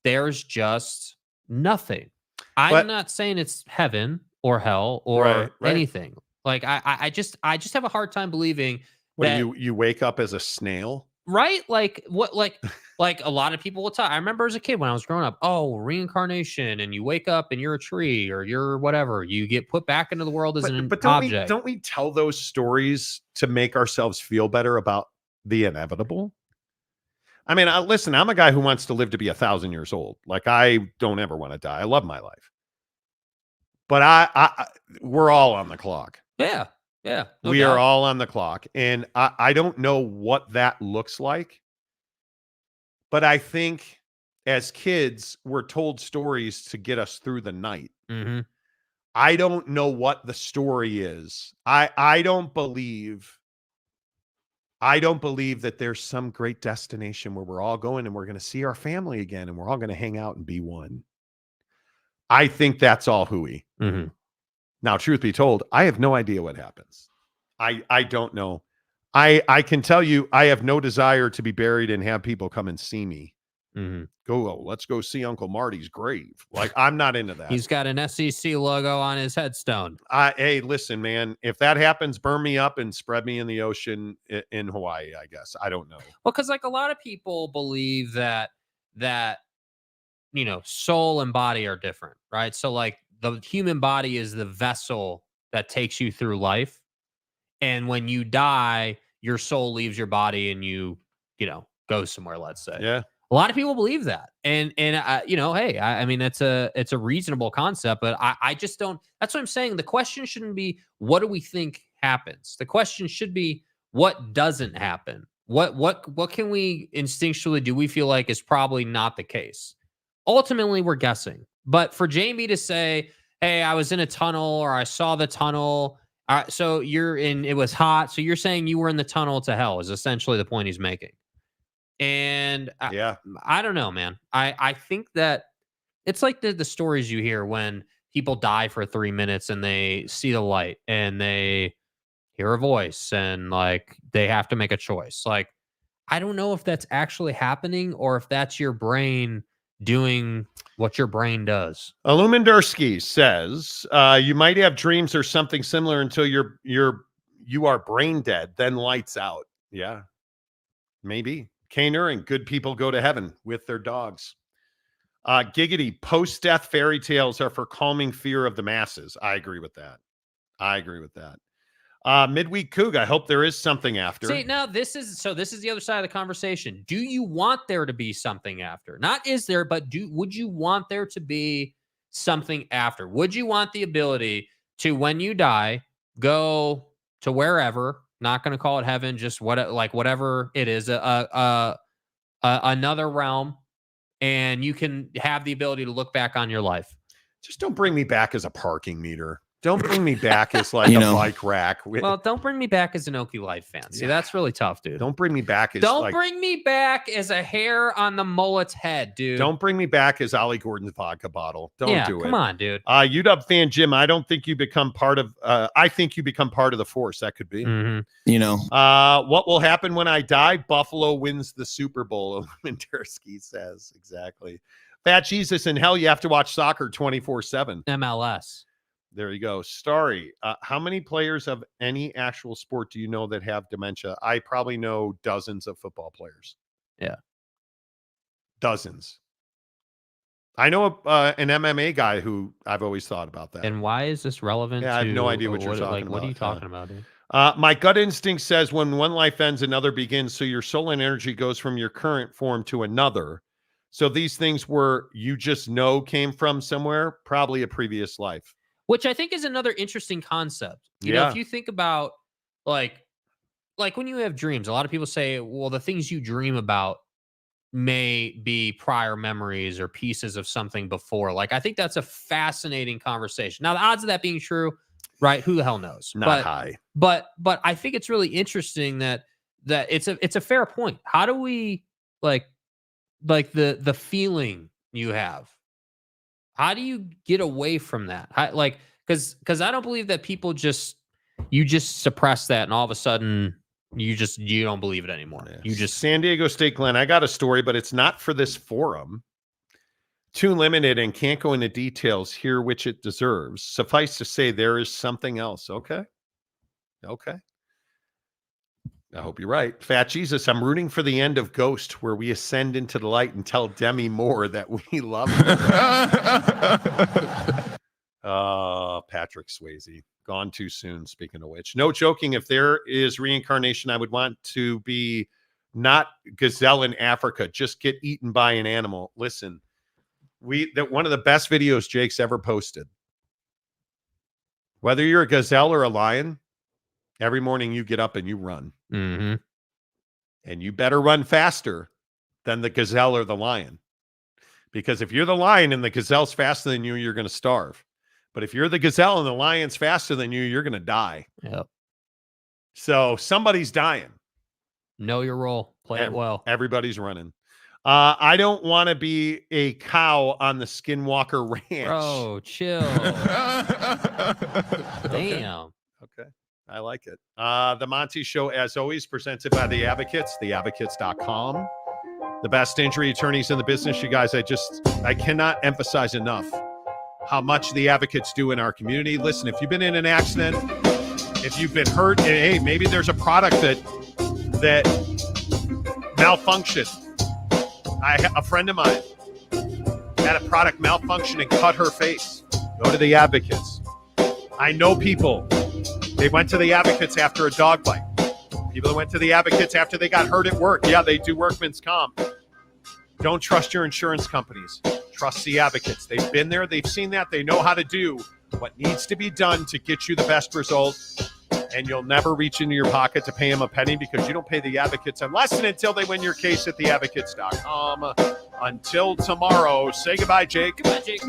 there's just nothing. I'm not saying it's heaven or hell or anything. Like I just have a hard time believing that you wake up as a snail, right? Like what? Like a lot of people will talk. I remember as a kid when I was growing up, oh, reincarnation, and you wake up and you're a tree or you're whatever. You get put back into the world as an object. Don't we tell those stories to make ourselves feel better about the inevitable? I mean, listen, I'm a guy who wants to live to be 1,000 years old. Like I don't ever want to die. I love my life, but we're all on the clock. Yeah. Yeah. We are all on the clock. And I don't know what that looks like. But I think as kids, we're told stories to get us through the night. Mm-hmm. I don't know what the story is. I don't believe that there's some great destination where we're all going and we're going to see our family again and we're all going to hang out and be one. I think that's all hooey. Mm-hmm. Now, truth be told, I have no idea what happens. I don't know. I can tell you I have no desire to be buried and have people come and see me. Mm-hmm. Let's go see Uncle Marty's grave. Like, I'm not into that. He's got an SEC logo on his headstone. Hey, listen, man, if that happens, burn me up and spread me in the ocean in Hawaii, I guess. I don't know. Well, because like a lot of people believe that soul and body are different, right? So like the human body is the vessel that takes you through life. And when you die, your soul leaves your body and you go somewhere, let's say. Yeah. A lot of people believe that. And hey, I mean, it's a reasonable concept, but I just don't, that's what I'm saying. The question shouldn't be, what do we think happens? The question should be, what doesn't happen? What can we instinctually do we feel like is probably not the case? Ultimately, we're guessing. But for Jamie to say, hey, I was in a tunnel or I saw the tunnel. So it was hot. So you're saying you were in the tunnel to hell is essentially the point he's making. And I don't know, man. I think that it's like the stories you hear when people die for 3 minutes and they see the light and they hear a voice and like they have to make a choice. Like, I don't know if that's actually happening or if that's your brain doing what your brain does. Illumindursky says you might have dreams or something similar until you are brain dead, then lights out. Yeah, maybe. Kaner and good people go to heaven with their dogs. Giggity, post-death fairy tales are for calming fear of the masses. I agree with that. Midweek Coug, I hope there is something after. See, now this is the other side of the conversation. Do you want there to be something after? Not is there, but would you want there to be something after? Would you want the ability to, when you die, go to wherever, not going to call it heaven, just whatever it is, another realm, and you can have the ability to look back on your life? Just don't bring me back as a parking meter. Don't bring me back as like a bike rack. Well, don't bring me back as an Okie Life fan. See, that's really tough, dude. Don't bring me back as bring me back as a hair on the mullet's head, dude. Don't bring me back as Ollie Gordon's vodka bottle. Don't do it. Come on, dude. UW fan Jim, I don't think you become part of I think you become part of the force. That could be. What will happen when I die? Buffalo wins the Super Bowl, Mindersky says. Exactly. Fat Jesus, in hell, you have to watch soccer 24/7. MLS. There you go. Starry, how many players of any actual sport do you know that have dementia? I probably know dozens of football players. Yeah. Dozens. I know an MMA guy who I've always thought about that. And why is this relevant? I have no idea what you're talking about. What are you talking about, dude? My gut instinct says when one life ends, another begins. So your soul and energy goes from your current form to another. So these things where you just know came from somewhere, probably a previous life. Which I think is another interesting concept. You know, if you think about like when you have dreams, a lot of people say, well, the things you dream about may be prior memories or pieces of something before. Like, I think that's a fascinating conversation. Now, the odds of that being true, right? Who the hell knows? Not high. But I think it's really interesting that it's a fair point. How do we like the feeling you have? How do you get away from that? Because I don't believe that people just suppress that and all of a sudden you don't believe it anymore. Yeah. You just San Diego State Glenn. I got a story, but it's not for this forum. Too limited and can't go into details here, which it deserves. Suffice to say, there is something else. Okay. I hope you're right. Fat Jesus, I'm rooting for the end of Ghost, where we ascend into the light and tell Demi Moore that we love her. Patrick Swayze, gone too soon, speaking of which. No joking, if there is reincarnation, I would want to be not gazelle in Africa, just get eaten by an animal. Listen, one of the best videos Jake's ever posted. Whether you're a gazelle or a lion, every morning you get up and you run. Mm-hmm. And you better run faster than the gazelle or the lion. Because if you're the lion and the gazelle's faster than you, you're going to starve. But if you're the gazelle and the lion's faster than you, you're going to die. Yep. So somebody's dying. Know your role. Play it well. Everybody's running. I don't want to be a cow on the Skinwalker Ranch. Bro, chill. Damn. Okay. I like it. The Monty Show, as always, presented by The Advocates, theadvocates.com. The best injury attorneys in the business. You guys, I cannot emphasize enough how much The Advocates do in our community. Listen, if you've been in an accident, if you've been hurt, and hey, maybe there's a product that malfunctioned. A friend of mine had a product malfunction and cut her face. Go to The Advocates. I know people. They went to The Advocates after a dog bite. People that went to The Advocates after they got hurt at work. Yeah, they do workman's comp. Don't trust your insurance companies. Trust The Advocates. They've been there. They've seen that. They know how to do what needs to be done to get you the best result. And you'll never reach into your pocket to pay them a penny because you don't pay The Advocates unless and until they win your case at theadvocates.com. Until tomorrow, say goodbye, Jake. Goodbye, Jake.